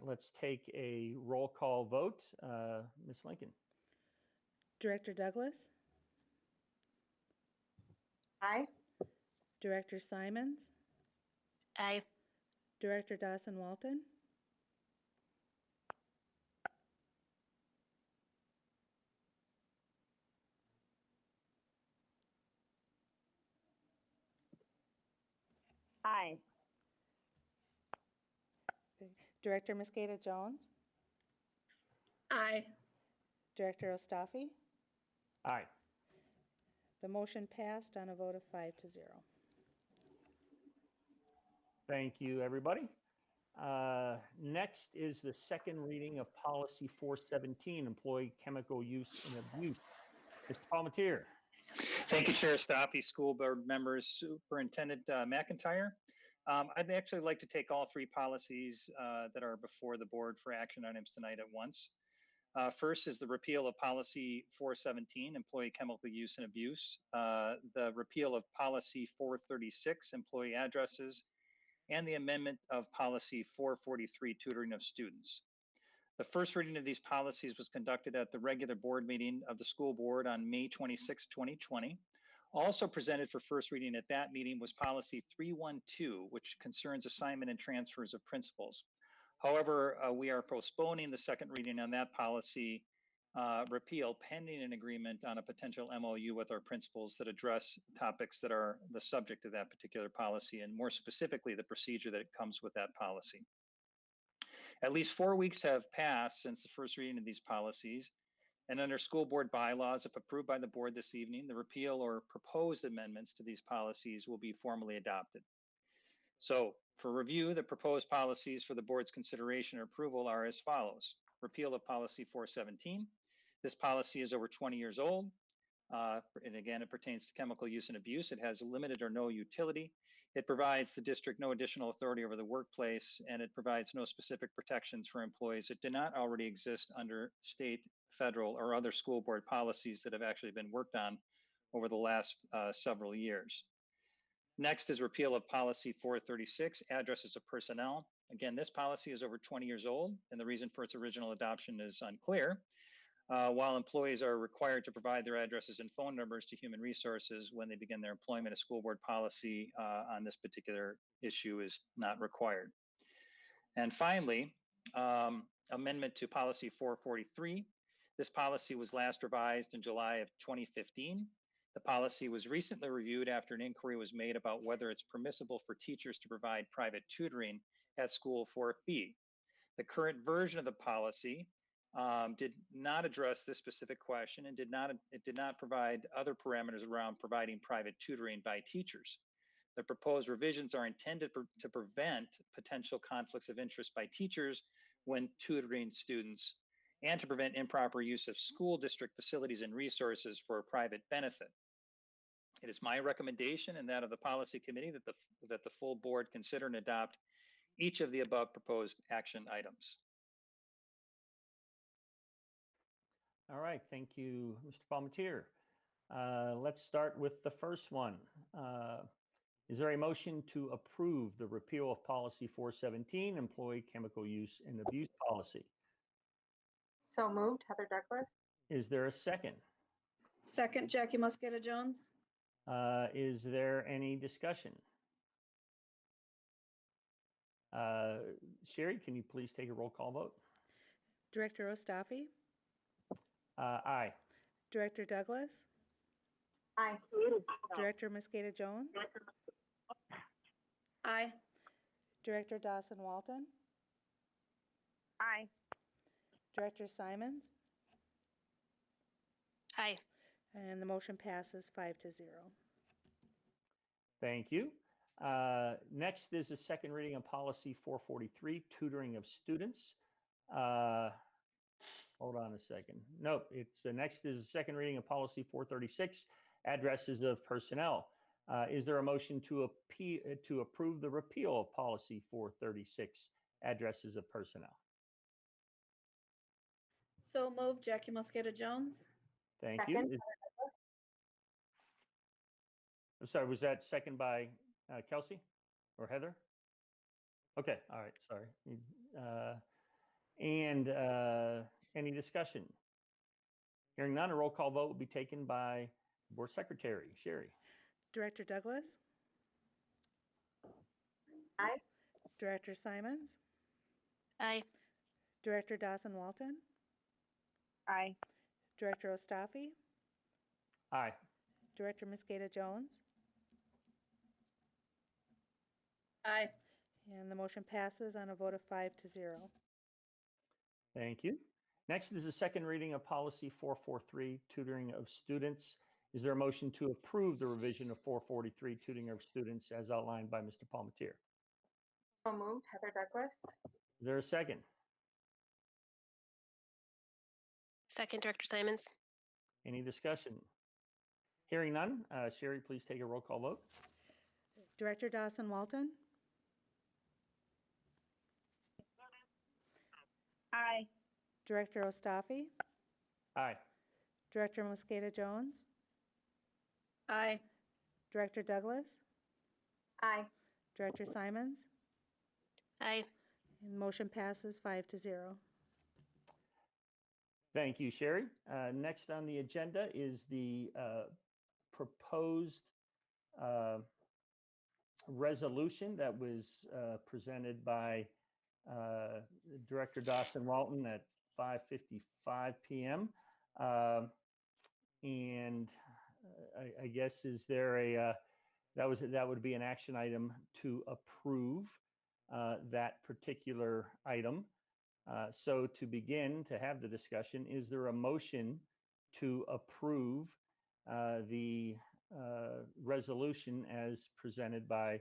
let's take a roll call vote. Ms. Lincoln. Director Douglas? Aye. Director Simons? Aye. Director Dawson Walton? Aye. Director Mosquito Jones? Aye. Director Ostafi? Aye. The motion passed on a vote of 5-0. Thank you, everybody. Next is the second reading of Policy 417, Employee Chemical Use and Abuse. Mr. Palmatier. Thank you, Chair Stoppe, school board members, Superintendent McIntyre. I'd actually like to take all three policies that are before the board for action items tonight at once. First is the repeal of Policy 417, Employee Chemical Use and Abuse, the repeal of Policy 436, Employee Addresses, and the amendment of Policy 443, Tutoring of Students. The first reading of these policies was conducted at the regular board meeting of the school board on May 26, 2020. Also presented for first reading at that meeting was Policy 312, which concerns assignment and transfers of principals. However, we are postponing the second reading on that policy repeal pending an agreement on a potential MOU with our principals that address topics that are the subject of that particular policy, and more specifically, the procedure that comes with that policy. At least 4 weeks have passed since the first reading of these policies, and under school board bylaws, if approved by the board this evening, the repeal or proposed amendments to these policies will be formally adopted. So for review, the proposed policies for the board's consideration or approval are as follows. Repeal of Policy 417. This policy is over 20 years old. And again, it pertains to chemical use and abuse. It has limited or no utility. It provides the district no additional authority over the workplace, and it provides no specific protections for employees that do not already exist under state, federal, or other school board policies that have actually been worked on over the last several years. Next is repeal of Policy 436, Addresses of Personnel. Again, this policy is over 20 years old, and the reason for its original adoption is unclear. While employees are required to provide their addresses and phone numbers to human resources when they begin their employment, a school board policy on this particular issue is not required. And finally, amendment to Policy 443. This policy was last revised in July of 2015. The policy was recently reviewed after an inquiry was made about whether it's permissible for teachers to provide private tutoring at school for a fee. The current version of the policy did not address this specific question and it did not provide other parameters around providing private tutoring by teachers. The proposed revisions are intended to prevent potential conflicts of interest by teachers when tutoring students and to prevent improper use of school district facilities and resources for a private benefit. It is my recommendation and that of the policy committee that the full board consider and adopt each of the above proposed action items. All right, thank you, Mr. Palmatier. Let's start with the first one. Is there a motion to approve the repeal of Policy 417, Employee Chemical Use and Abuse Policy? So moved, Heather Douglas. Is there a second? Second, Jackie Mosquito Jones. Is there any discussion? Sherry, can you please take a roll call vote? Director Ostafi? Aye. Director Douglas? Aye. Director Mosquito Jones? Aye. Director Dawson Walton? Aye. Director Simons? Aye. And the motion passes 5-0. Thank you. Next is the second reading of Policy 443, Tutoring of Students. Hold on a second. No, next is the second reading of Policy 436, Addresses of Personnel. Is there a motion to approve the repeal of policy 436, addresses of personnel? So moved, Jackie Mosquito Jones. Thank Second. you. I'm sorry, was that second by Kelsey or Heather? Okay, all right, sorry. Any discussion? Hearing none, a roll call vote will be taken by Board Secretary Sherry. Director Douglas? Aye. Director Simons? Aye. Director Dawson Walton? Aye. Director Ostafi? Aye. Director Mosquito Jones? Aye. And the motion passes on a vote of 5-0. Thank you. Next is the second reading of policy 443, tutoring of students. Is there a motion to approve the revision of 443, tutoring of students as outlined by Mr. Palmatier? So moved, Heather Douglas. Is there a second? Second, Director Simons. Any discussion? Hearing none, Sherry, please take a roll call vote. Director Dawson Walton? Aye. Director Ostafi? Aye. Director Mosquito Jones? Aye. Director Douglas? Aye. Director Simons? Aye. And the motion passes 5-0. Thank you, Sherry. Next on the agenda is the proposed resolution that was presented by Director Dustin Walton at 5:55 p.m. And I guess, is there a that would be an action item to approve that particular item. So to begin to have the discussion, is there a motion to approve the resolution as presented by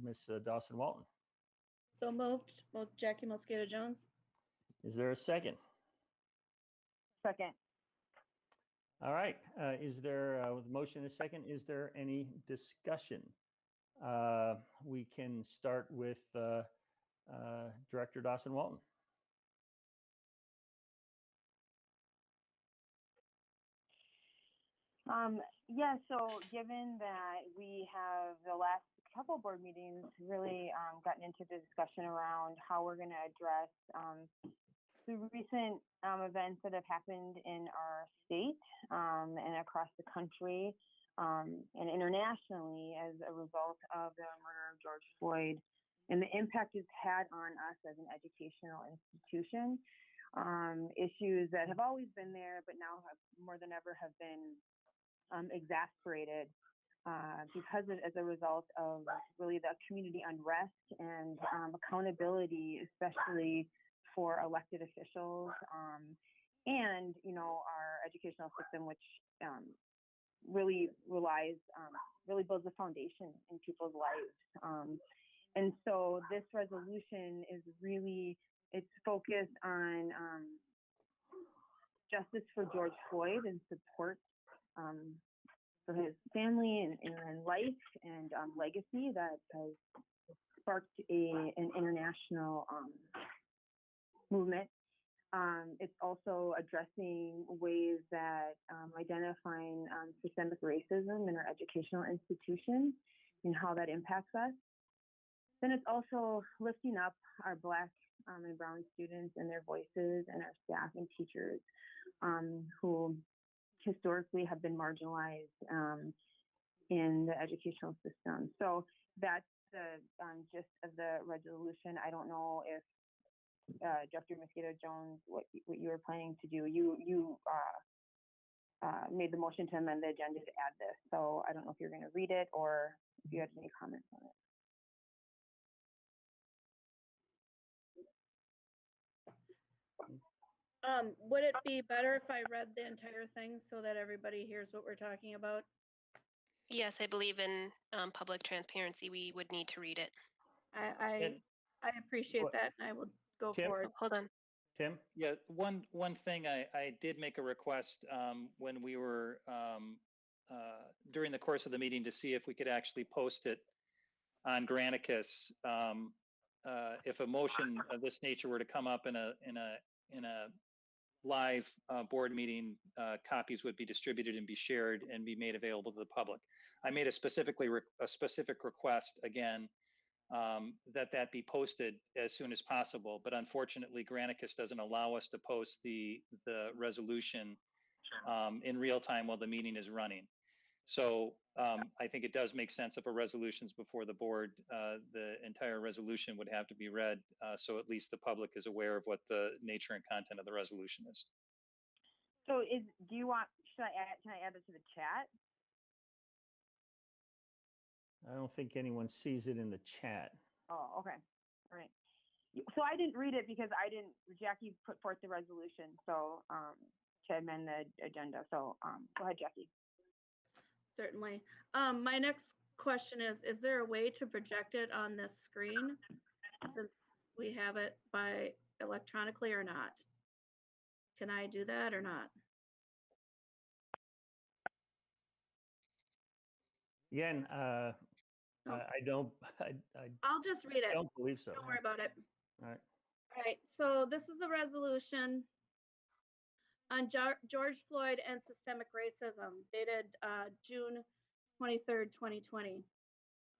Ms. Dawson Walton? So moved, Jackie Mosquito Jones. Is there a second? Second. All right. Is there, with motion and a second, is there any discussion? We can start with Director Dawson Walton. Yeah, so given that we have the last couple board meetings really gotten into the discussion around how we're going to address the recent events that have happened in our state and across the country and internationally as a result of the murder of George Floyd and the impact it's had on us as an educational institution. Issues that have always been there, but now have more than ever have been exasperated because as a result of really the community unrest and accountability, especially for elected officials, and our educational system, which really relies, really builds a foundation in people's lives. And so this resolution is really, it's focused on justice for George Floyd and support for his family and life and legacy that has sparked an international movement. It's also addressing ways that identifying systemic racism in our educational institutions and how that impacts us. Then it's also lifting up our Black and Brown students and their voices and our staff and teachers who historically have been marginalized in the educational system. So that's the gist of the resolution. I don't know if Director Mosquito Jones, what you were planning to do. You made the motion to amend the agenda to add this. So I don't know if you're going to read it or if you had any comments on it. Would it be better if I read the entire thing so that everybody hears what we're talking about? Yes, I believe in public transparency. We would need to read it. I appreciate that, and I will go Tim? forward. Hold on. Tim? Yeah, one thing I did make a request when we were during the course of the meeting to see if we could actually post it on Granicus. If a motion of this nature were to come up in a live board meeting, copies would be distributed and be shared and be made available to the public. I made a specific request again that be posted as soon as possible, but unfortunately Granicus doesn't allow us to post the resolution in real time while the meeting is running. So I think it does make sense if a resolution's before the board, the entire resolution would have to be read, so at least the public is aware of what the nature and content of the resolution is. So can I add it to the chat? I don't think anyone sees it in the chat. Oh, okay. All right. So I didn't read it because Jackie put forth the resolution, so to amend the agenda. So go ahead, Jackie. Certainly. My next question is there a way to project it on this screen since we have it by electronically or not? Can I do that or not? Again, I don't. I'll just read it. I don't believe so. Don't worry about it. All right. All right. So this is a resolution on George Floyd and systemic racism, dated June 23rd, 2020.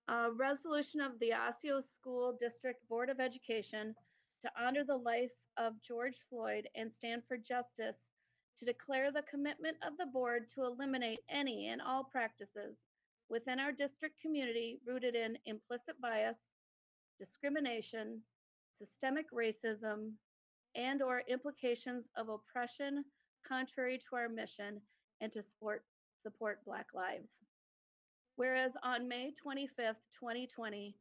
A resolution of the Osseo School District Board of Education to honor the life of George Floyd and stand for justice, to declare the commitment of the board to eliminate any and all practices within our district community rooted in implicit bias, discrimination, systemic racism, and/or implications of oppression contrary to our mission, and to support Black lives. Whereas on May 25th, 2020,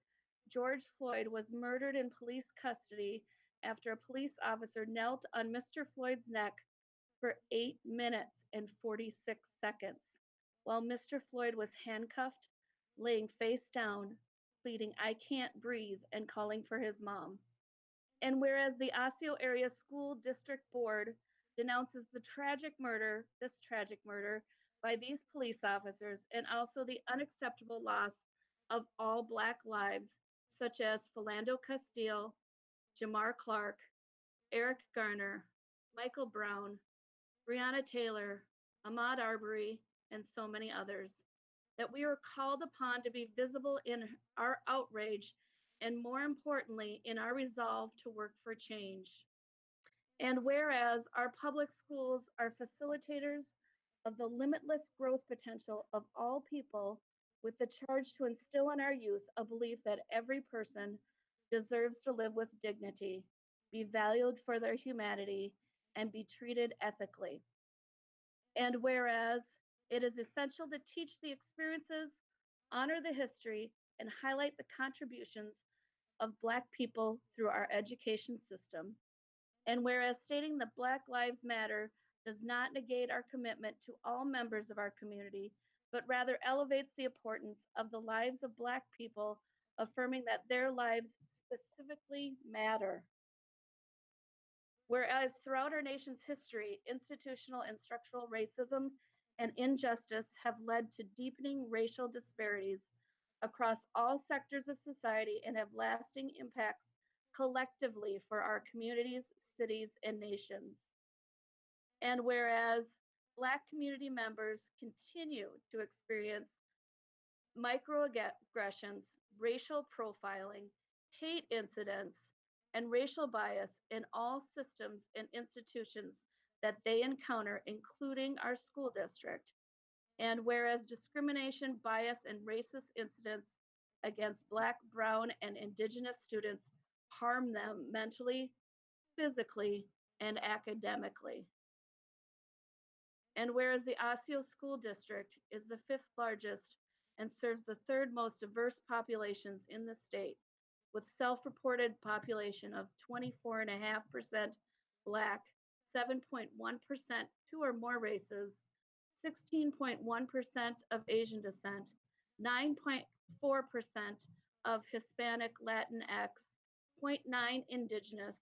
George Floyd was murdered in police custody after a police officer knelt on Mr. Floyd's neck for 8 minutes and 46 seconds, while Mr. Floyd was handcuffed, laying face down, pleading, "I can't breathe," and calling for his mom. And whereas the Osseo Area School District Board denounces this tragic murder by these police officers, and also the unacceptable loss of all Black lives, such as Philando Castile, Jamar Clark, Eric Garner, Michael Brown, Breonna Taylor, Ahmaud Arbery, and so many others, that we are called upon to be visible in our outrage, and more importantly, in our resolve to work for change. And whereas our public schools are facilitators of the limitless growth potential of all people, with the charge to instill in our youth a belief that every person deserves to live with dignity, be valued for their humanity, and be treated ethically. And whereas it is essential to teach the experiences, honor the history, and highlight the contributions of Black people through our education system. And whereas stating that Black Lives Matter does not negate our commitment to all members of our community, but rather elevates the importance of the lives of Black people, affirming that their lives specifically matter. Whereas throughout our nation's history, institutional and structural racism and injustice have led to deepening racial disparities across all sectors of society and have lasting impacts collectively for our communities, cities, and nations. And whereas Black community members continue to experience microaggressions, racial profiling, hate incidents, and racial bias in all systems and institutions that they encounter, including our school district. And whereas discrimination, bias, and racist incidents against Black, Brown, and Indigenous students harm them mentally, physically, and academically. And whereas the Osseo School District is the 5th largest and serves the 3rd most diverse populations in the state, with self-reported population of 24.5% Black, 7.1% 2 or more races, 16.1% of Asian descent, 9.4% of Hispanic Latinx, 0.9% Indigenous,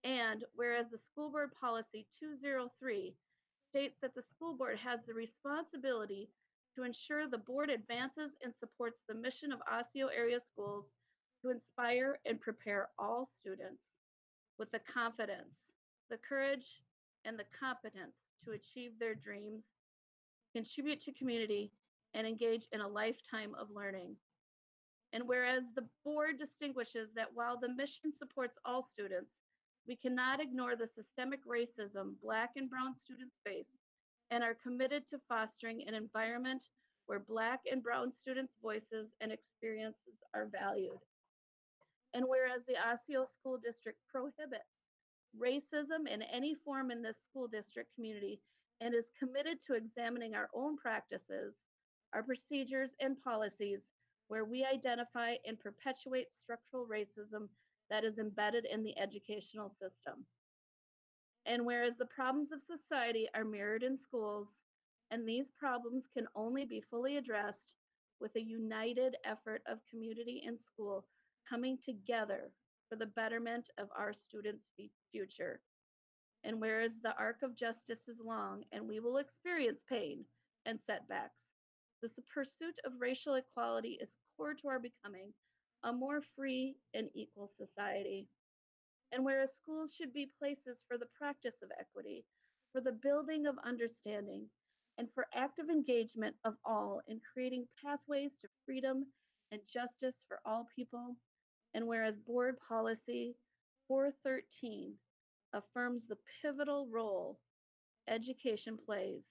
and whereas the School Board Policy 203 states that the school board has the responsibility to ensure the board advances and supports the mission of Osseo area schools to inspire and prepare all students with the confidence, the courage, and the competence to achieve their dreams, contribute to community, and engage in a lifetime of learning. And whereas the board distinguishes that while the mission supports all students, we cannot ignore the systemic racism Black and Brown students face and are committed to fostering an environment where Black and Brown students' voices and experiences are valued. And whereas the Osseo School District prohibits racism in any form in this school district community and is committed to examining our own practices, our procedures, and policies where we identify and perpetuate structural racism that is embedded in the educational system. And whereas the problems of society are mirrored in schools, and these problems can only be fully addressed with a united effort of community and school coming together for the betterment of our students' future. And whereas the arc of justice is long and we will experience pain and setbacks, the pursuit of racial equality is core to our becoming a more free and equal society. And whereas schools should be places for the practice of equity, for the building of understanding, and for active engagement of all in creating pathways to freedom and justice for all people, and whereas board policy 413 affirms the pivotal role education plays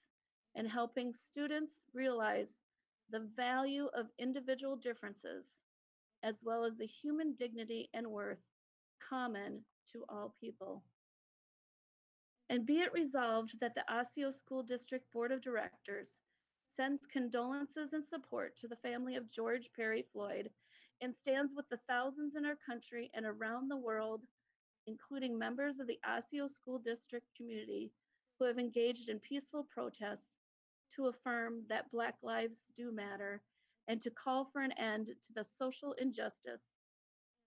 in helping students realize the value of individual differences, as well as the human dignity and worth common to all people. And be it resolved that the Osseo School District Board of Directors sends condolences and support to the family of George Perry Floyd and stands with the thousands in our country and around the world, including members of the Osseo School District community who have engaged in peaceful protests to affirm that Black lives do matter and to call for an end to the social injustice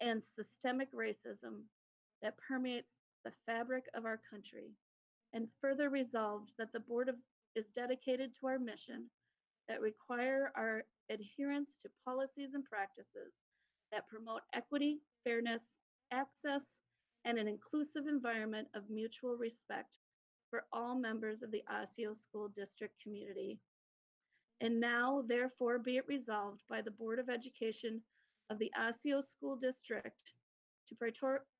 and systemic racism that permeates the fabric of our country, and further resolved that the board is dedicated to our mission that require our adherence to policies and practices that promote equity, fairness, access, and an inclusive environment of mutual respect for all members of the Osseo School District community. And now, therefore, be it resolved by the Board of Education of the Osseo School District to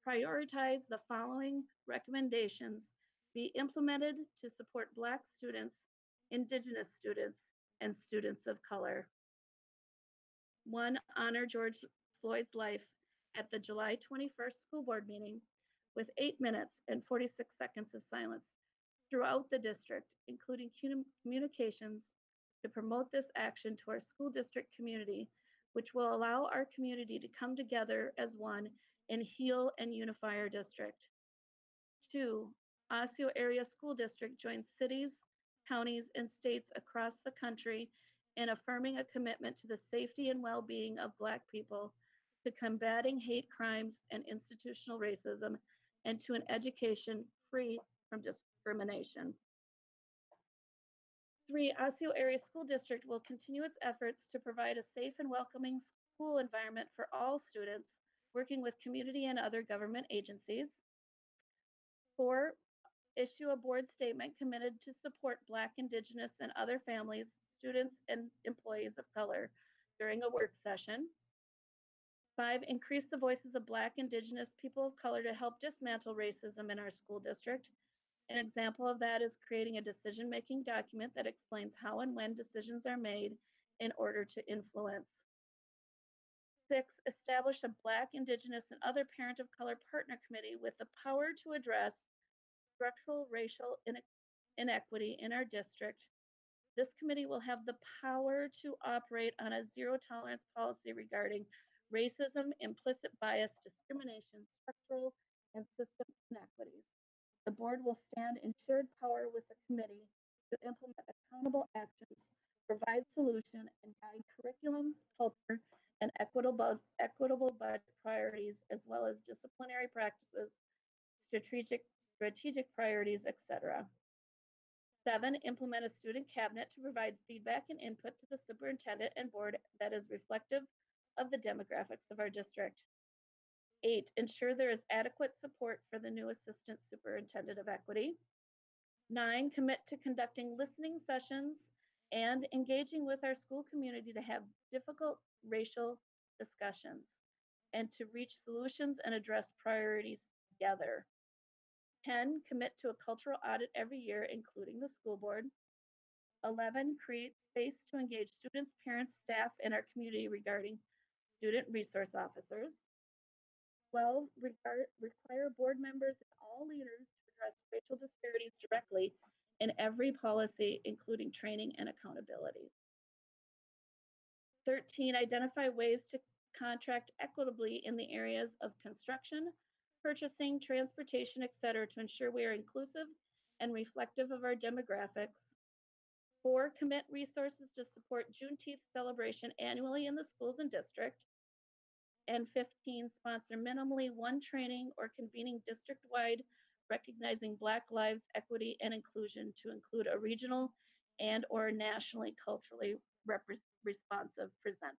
prioritize the following recommendations be implemented to support Black students, Indigenous students, and students of color. 1, honor George Floyd's life at the July 21st school board meeting with 8 minutes and 46 seconds of silence throughout the district, including communications to promote this action to our school district community, which will allow our community to come together as one and heal and unify our district. 2, Osseo Area School District joins cities, counties, and states across the country in affirming a commitment to the safety and well-being of Black people, to combating hate crimes and institutional racism, and to an education free from discrimination. 3, Osseo Area School District will continue its efforts to provide a safe and welcoming school environment for all students, working with community and other government agencies. 4, issue a board statement committed to support Black, Indigenous, and other families, students, and employees of color during a work session. 5, increase the voices of Black, Indigenous, people of color to help dismantle racism in our school district. An example of that is creating a decision-making document that explains how and when decisions are made in order to influence. 6, establish a Black, Indigenous, and other parent of color partner committee with the power to address structural racial inequity in our district. This committee will have the power to operate on a zero-tolerance policy regarding racism, implicit bias, discrimination, structural, and system inequities. The board will stand in shared power with the committee to implement accountable actions, provide solution, and guide curriculum, culture, and equitable budget priorities, as well as disciplinary practices, strategic priorities, etc. 7, implement a student cabinet to provide feedback and input to the superintendent and board that is reflective of the demographics of our district. 8, ensure there is adequate support for the new assistant superintendent of equity. 9, commit to conducting listening sessions and engaging with our school community to have difficult racial discussions and to reach solutions and address priorities together. 10, commit to a cultural audit every year, including the school board. 11, create space to engage students, parents, staff, and our community regarding student resource officers. 12, require board members and all leaders to address racial disparities directly in every policy, including training and accountability. 13, identify ways to contract equitably in the areas of construction, purchasing, transportation, etc., to ensure we are inclusive and reflective of our demographics. 4, commit resources to support Juneteenth celebration annually in the schools and district. And 15, sponsor minimally one training or convening district-wide recognizing Black lives, equity, and inclusion to include a regional and or nationally culturally responsive presenter.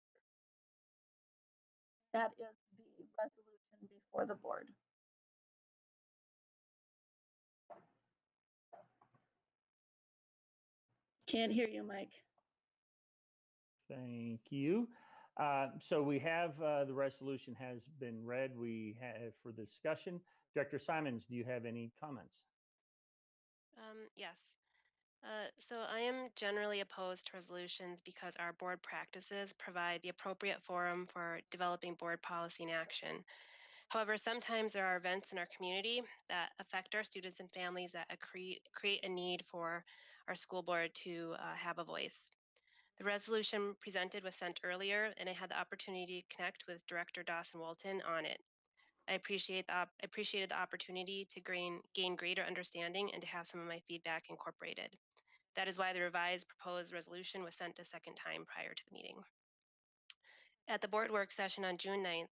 That is the resolution before the board. Can't hear you, Mike. Thank you. So we have the resolution has been read. We have for discussion. Director Simons, do you have any comments? Yes. So I am generally opposed to resolutions because our board practices provide the appropriate forum for developing board policy and action. However, sometimes there are events in our community that affect our students and families that create a need for our school board to have a voice. The resolution presented was sent earlier, and I had the opportunity to connect with Director Dustin Moulton on it. I appreciated the opportunity to gain greater understanding and to have some of my feedback incorporated. That is why the revised proposed resolution was sent a second time prior to the meeting. At the board work session on June 9th,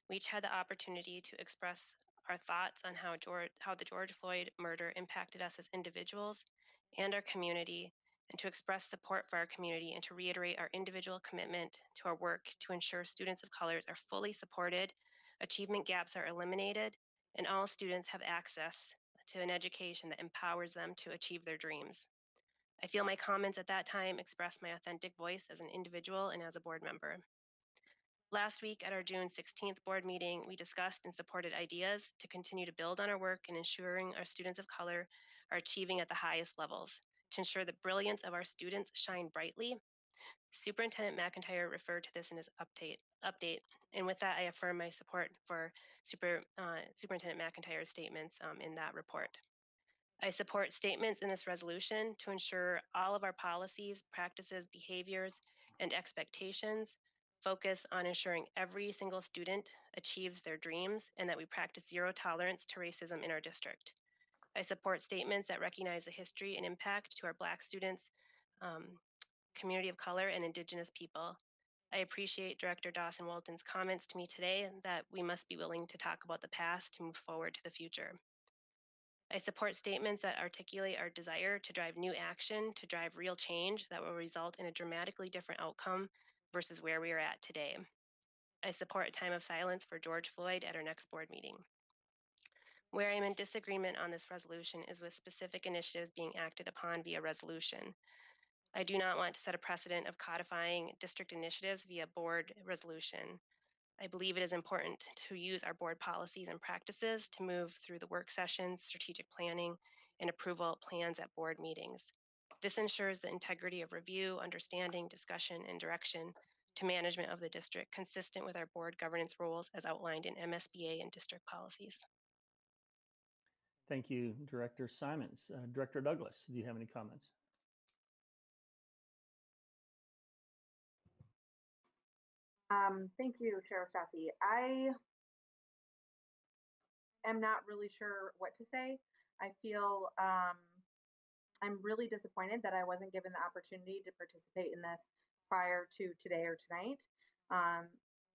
we each had the opportunity to express our thoughts on how the George Floyd murder impacted us as individuals and our community, and to express support for our community and to reiterate our individual commitment to our work to ensure students of colors are fully supported, achievement gaps are eliminated, and all students have access to an education that empowers them to achieve their dreams. I feel my comments at that time expressed my authentic voice as an individual and as a board member. Last week at our June 16th board meeting, we discussed and supported ideas to continue to build on our work in ensuring our students of color are achieving at the highest levels. To ensure the brilliance of our students shine brightly, Superintendent McIntyre referred to this in his update. And with that, I affirm my support for Superintendent McIntyre's statements in that report. I support statements in this resolution to ensure all of our policies, practices, behaviors, and expectations focus on ensuring every single student achieves their dreams and that we practice zero tolerance to racism in our district. I support statements that recognize the history and impact to our Black students, community of color, and Indigenous people. I appreciate Director Dustin Moulton's comments to me today that we must be willing to talk about the past to move forward to the future. I support statements that articulate our desire to drive new action, to drive real change that will result in a dramatically different outcome versus where we are at today. I support a time of silence for George Floyd at our next board meeting. Where I'm in disagreement on this resolution is with specific initiatives being acted upon via resolution. I do not want to set a precedent of codifying district initiatives via board resolution. I believe it is important to use our board policies and practices to move through the work sessions, strategic planning, and approval plans at board meetings. This ensures the integrity of review, understanding, discussion, and direction to management of the district, consistent with our board governance rules as outlined in MSBA and district policies. Thank you, Director Simons. Director Douglas, do you have any comments? Thank you, Chair Staffy. I am not really sure what to say. I feel I'm really disappointed that I wasn't given the opportunity to participate in this prior to today or tonight.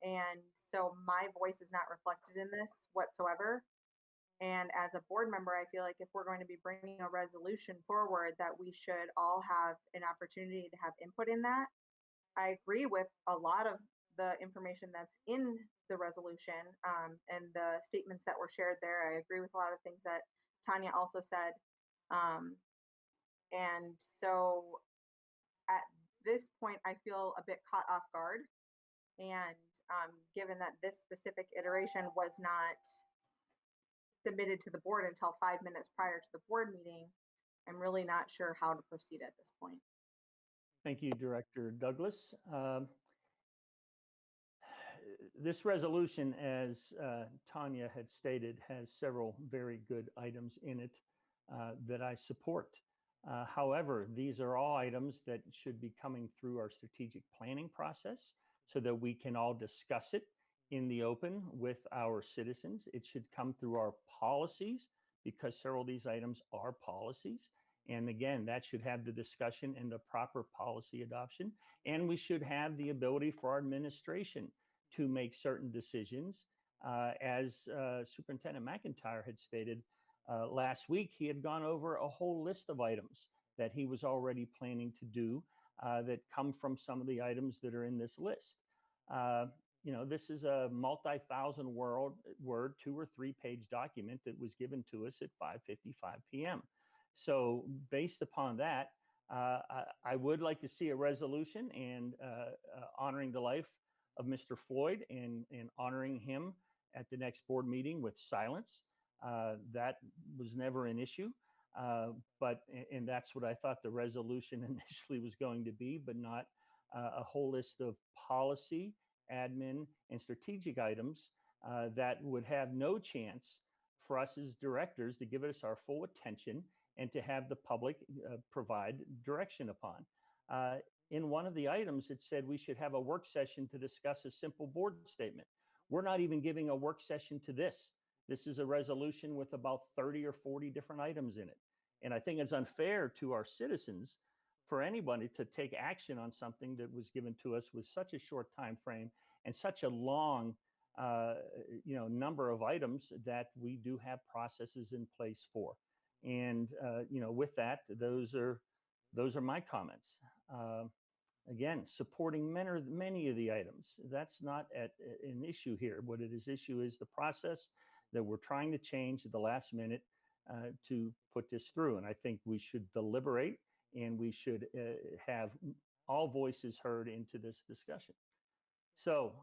And so my voice is not reflected in this whatsoever. And as a board member, I feel like if we're going to be bringing a resolution forward, that we should all have an opportunity to have input in that. I agree with a lot of the information that's in the resolution and the statements that were shared there. I agree with a lot of things that Tanya also said. And so at this point, I feel a bit caught off guard. And given that this specific iteration was not submitted to the board until 5 minutes prior to the board meeting, I'm really not sure how to proceed at this point. Thank you, Director Douglas. This resolution, as Tanya had stated, has several very good items in it that I support. However, these are all items that should be coming through our strategic planning process so that we can all discuss it in the open with our citizens. It should come through our policies because several of these items are policies. And again, that should have the discussion and the proper policy adoption. And we should have the ability for our administration to make certain decisions. As Superintendent McIntyre had stated last week, he had gone over a whole list of items that he was already planning to do that come from some of the items that are in this list. You know, this is a multi-thousand word 2 or 3 page document that was given to us at 5:55 p.m. So based upon that, I would like to see a resolution and honoring the life of Mr. Floyd and honoring him at the next board meeting with silence. That was never an issue, and that's what I thought the resolution initially was going to be, but not a whole list of policy, admin, and strategic items that would have no chance for us as directors to give us our full attention and to have the public provide direction upon. In one of the items, it said we should have a work session to discuss a simple board statement. We're not even giving a work session to this. This is a resolution with about 30 or 40 different items in it. And I think it's unfair to our citizens for anybody to take action on something that was given to us with such a short time frame and such a long number of items that we do have processes in place for. And with that, those are my comments. Again, supporting many of the items. That's not an issue here. What it is issue is the process that we're trying to change at the last minute to put this through. And I think we should deliberate and we should have all voices heard into this discussion. So,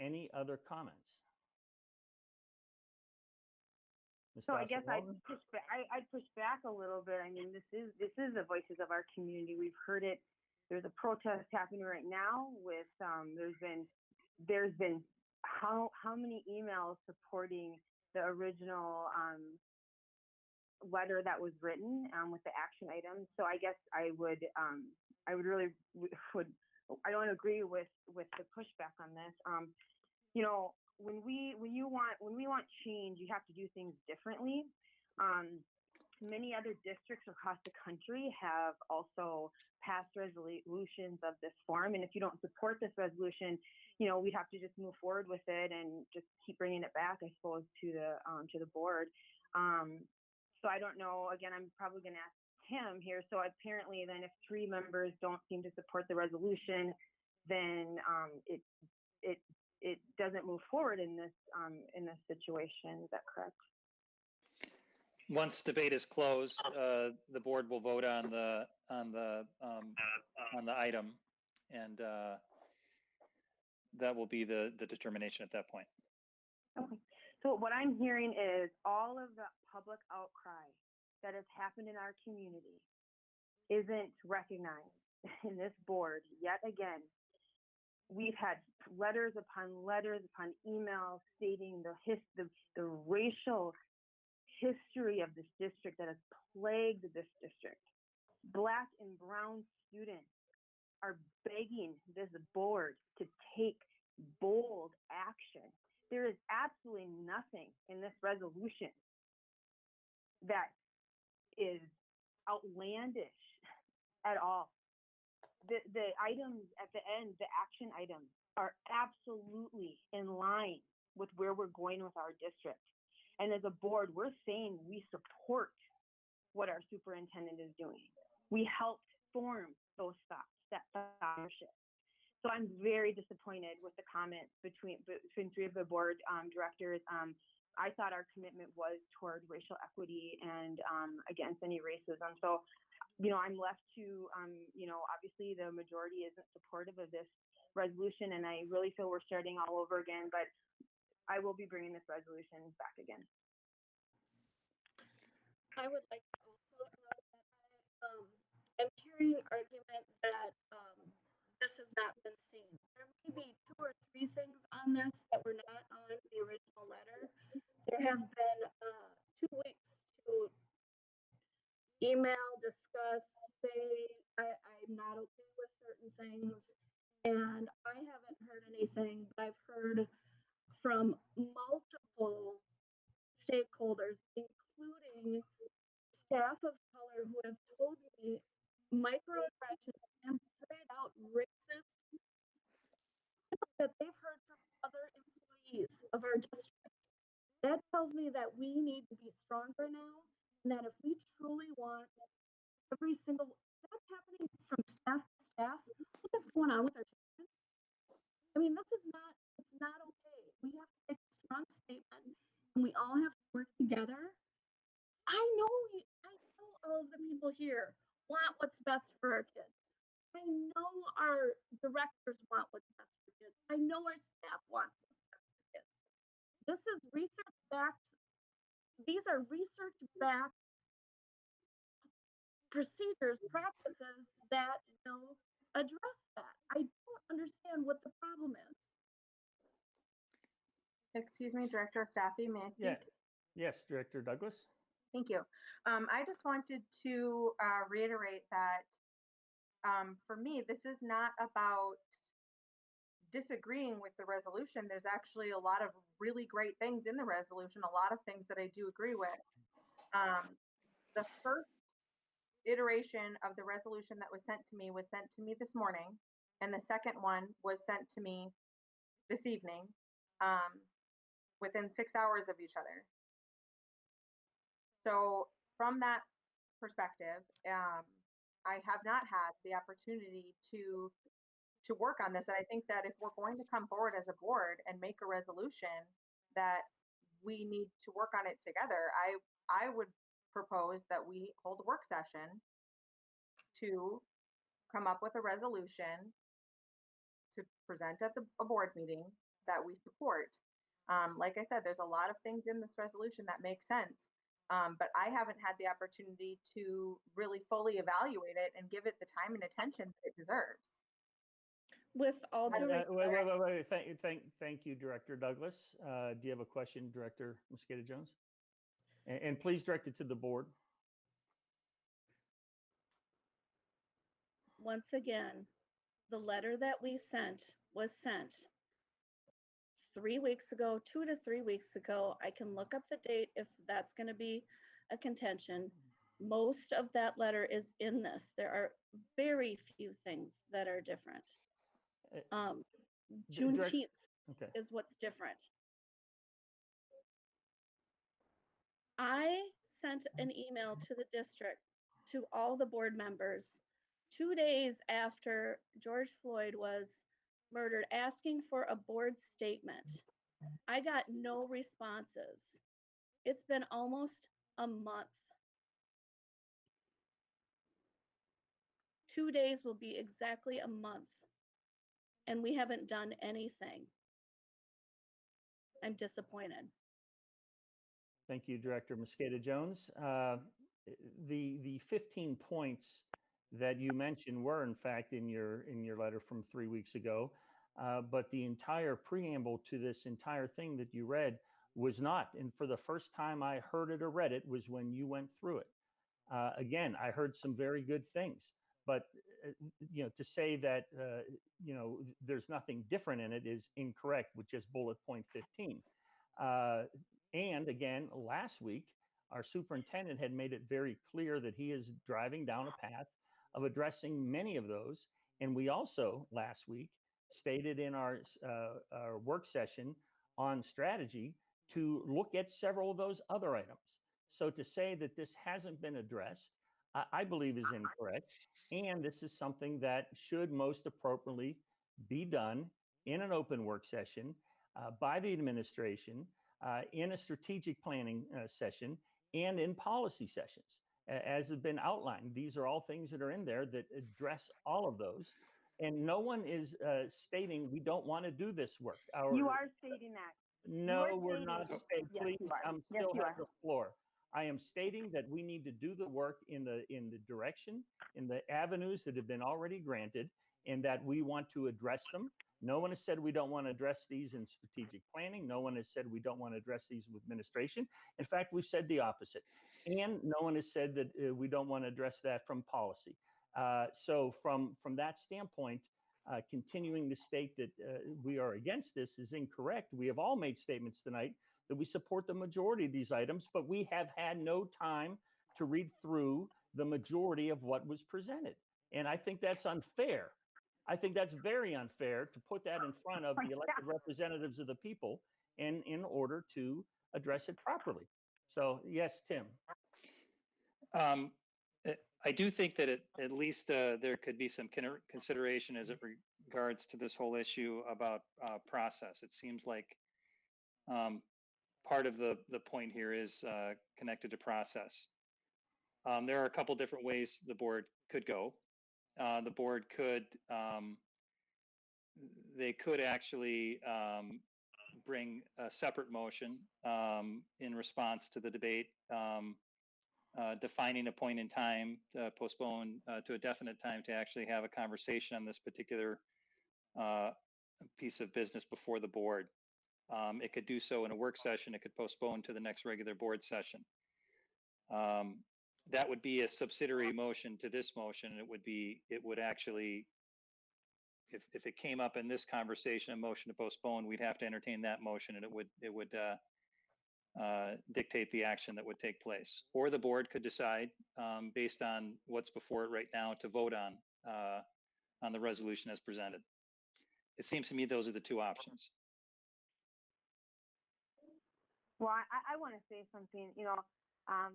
any other comments? So I guess I'd push back a little bit. I mean, this is the voices of our community. We've heard it. There's a protest happening right now with there's been how many emails supporting the original letter that was written with the action items. So I guess I would really I don't agree with the pushback on this. When we want change, you have to do things differently. Many other districts across the country have also passed resolutions of this form, and if you don't support this resolution, we'd have to just move forward with it and just keep bringing it back, I suppose, to the board. So I don't know. Again, I'm probably going to ask Tim here. So apparently, then, if 3 members don't seem to support the resolution, then it doesn't move forward in this situation. Is that correct? Once debate is closed, the board will vote on the item, and that will be the determination at that point. Okay. So what I'm hearing is all of the public outcry that has happened in our community isn't recognized in this board yet again. We've had letters upon emails stating the racial history of this district that has plagued this district. Black and brown students are begging this board to take bold action. There is absolutely nothing in this resolution that is outlandish at all. The items at the end, the action items, are absolutely in line with where we're going with our district. And as a board, we're saying we support what our superintendent is doing. We helped form those that leadership. So I'm very disappointed with the comments between three of the board directors. I thought our commitment was toward racial equity and against any racism. So, I'm left to, obviously the majority isn't supportive of this resolution, and I really feel we're starting all over again, but I will be bringing this resolution back again. I would like to also add that I'm hearing argument that this has not been seen. There may be 2 or 3 things on this that were not on the original letter. There have been 2 weeks to email, discuss, say I'm not okay with certain things, and I haven't heard anything, but I've heard from multiple stakeholders, including staff of color, who have told me microaggressions and straight out racist that they've heard from other employees of our district. That tells me that we need to be stronger now, and that if we truly want every single, that's happening from staff to staff. What is going on with our children? I mean, this is not, it's not okay. We have to make a strong statement, and we all have to work together. I know all of the people here want what's best for our kids. I know our directors want what's best for kids. I know our staff wants what's best for kids. This is research backed. These are research backed procedures, practices that will address that. I don't understand what the problem is. Excuse me, Director of Staffing, may I speak? Yes, Director Douglas. Thank you. I just wanted to reiterate that for me, this is not about disagreeing with the resolution. There's actually a lot of really great things in the resolution, a lot of things that I do agree with. The first iteration of the resolution that was sent to me this morning, and the second one was sent to me this evening, within 6 hours of each other. So from that perspective, I have not had the opportunity to work on this. And I think that if we're going to come forward as a board and make a resolution, that we need to work on it together. I would propose that we hold a work session to come up with a resolution to present at a board meeting that we support. Like I said, there's a lot of things in this resolution that make sense. But I haven't had the opportunity to really fully evaluate it and give it the time and attention that it deserves. With all due respect. Wait. Thank you, Director Douglas. Do you have a question, Director Mosquito Jones? And please direct it to the board. Once again, the letter that we sent was sent 3 weeks ago, 2 to 3 weeks ago. I can look up the date if that's going to be a contention. Most of that letter is in this. There are very few things that are different. Juneteenth is what's different. I sent an email to the district, to all the board members, 2 days after George Floyd was murdered, asking for a board statement. I got no responses. It's been almost a month. 2 days will be exactly a month, and we haven't done anything. I'm disappointed. Thank you, Director Mosquito Jones. The 15 points that you mentioned were, in fact, in your letter from 3 weeks ago, but the entire preamble to this entire thing that you read was not. And for the first time I heard it or read it was when you went through it. Again, I heard some very good things, but to say that there's nothing different in it is incorrect with just bullet point 15. And again, last week, our superintendent had made it very clear that he is driving down a path of addressing many of those. And we also, last week, stated in our work session on strategy to look at several of those other items. So to say that this hasn't been addressed, I believe is incorrect. And this is something that should most appropriately be done in an open work session by the administration, in a strategic planning session, and in policy sessions. As has been outlined, these are all things that are in there that address all of those. And no one is stating we don't want to do this work. You are stating that. No, we're not stating. Yes, Please, you are. I'm Yes, still you have are. the floor. I am stating that we need to do the work in the direction, in the avenues that have been already granted, and that we want to address them. No one has said we don't want to address these in strategic planning. No one has said we don't want to address these with administration. In fact, we've said the opposite. And no one has said that we don't want to address that from policy. So from that standpoint, continuing to state that we are against this is incorrect. We have all made statements tonight that we support the majority of these items, but we have had no time to read through the majority of what was presented. And I think that's unfair. I think that's very unfair to put that in front of the elected representatives of the people and in order to address it properly. So yes, Tim. I do think that at least there could be some consideration as it regards to this whole issue about process. It seems like part of the point here is connected to process. There are a couple different ways the board could go. The board could, they could actually bring a separate motion in response to the debate, defining a point in time to postpone to a definite time to actually have a conversation on this particular piece of business before the board. It could do so in a work session. It could postpone to the next regular board session. That would be a subsidiary motion to this motion. It would actually, if it came up in this conversation, a motion to postpone, we'd have to entertain that motion, and it would dictate the action that would take place. Or the board could decide, based on what's before it right now, to vote on the resolution as presented. It seems to me those are the two options. Well, I want to say something. You know,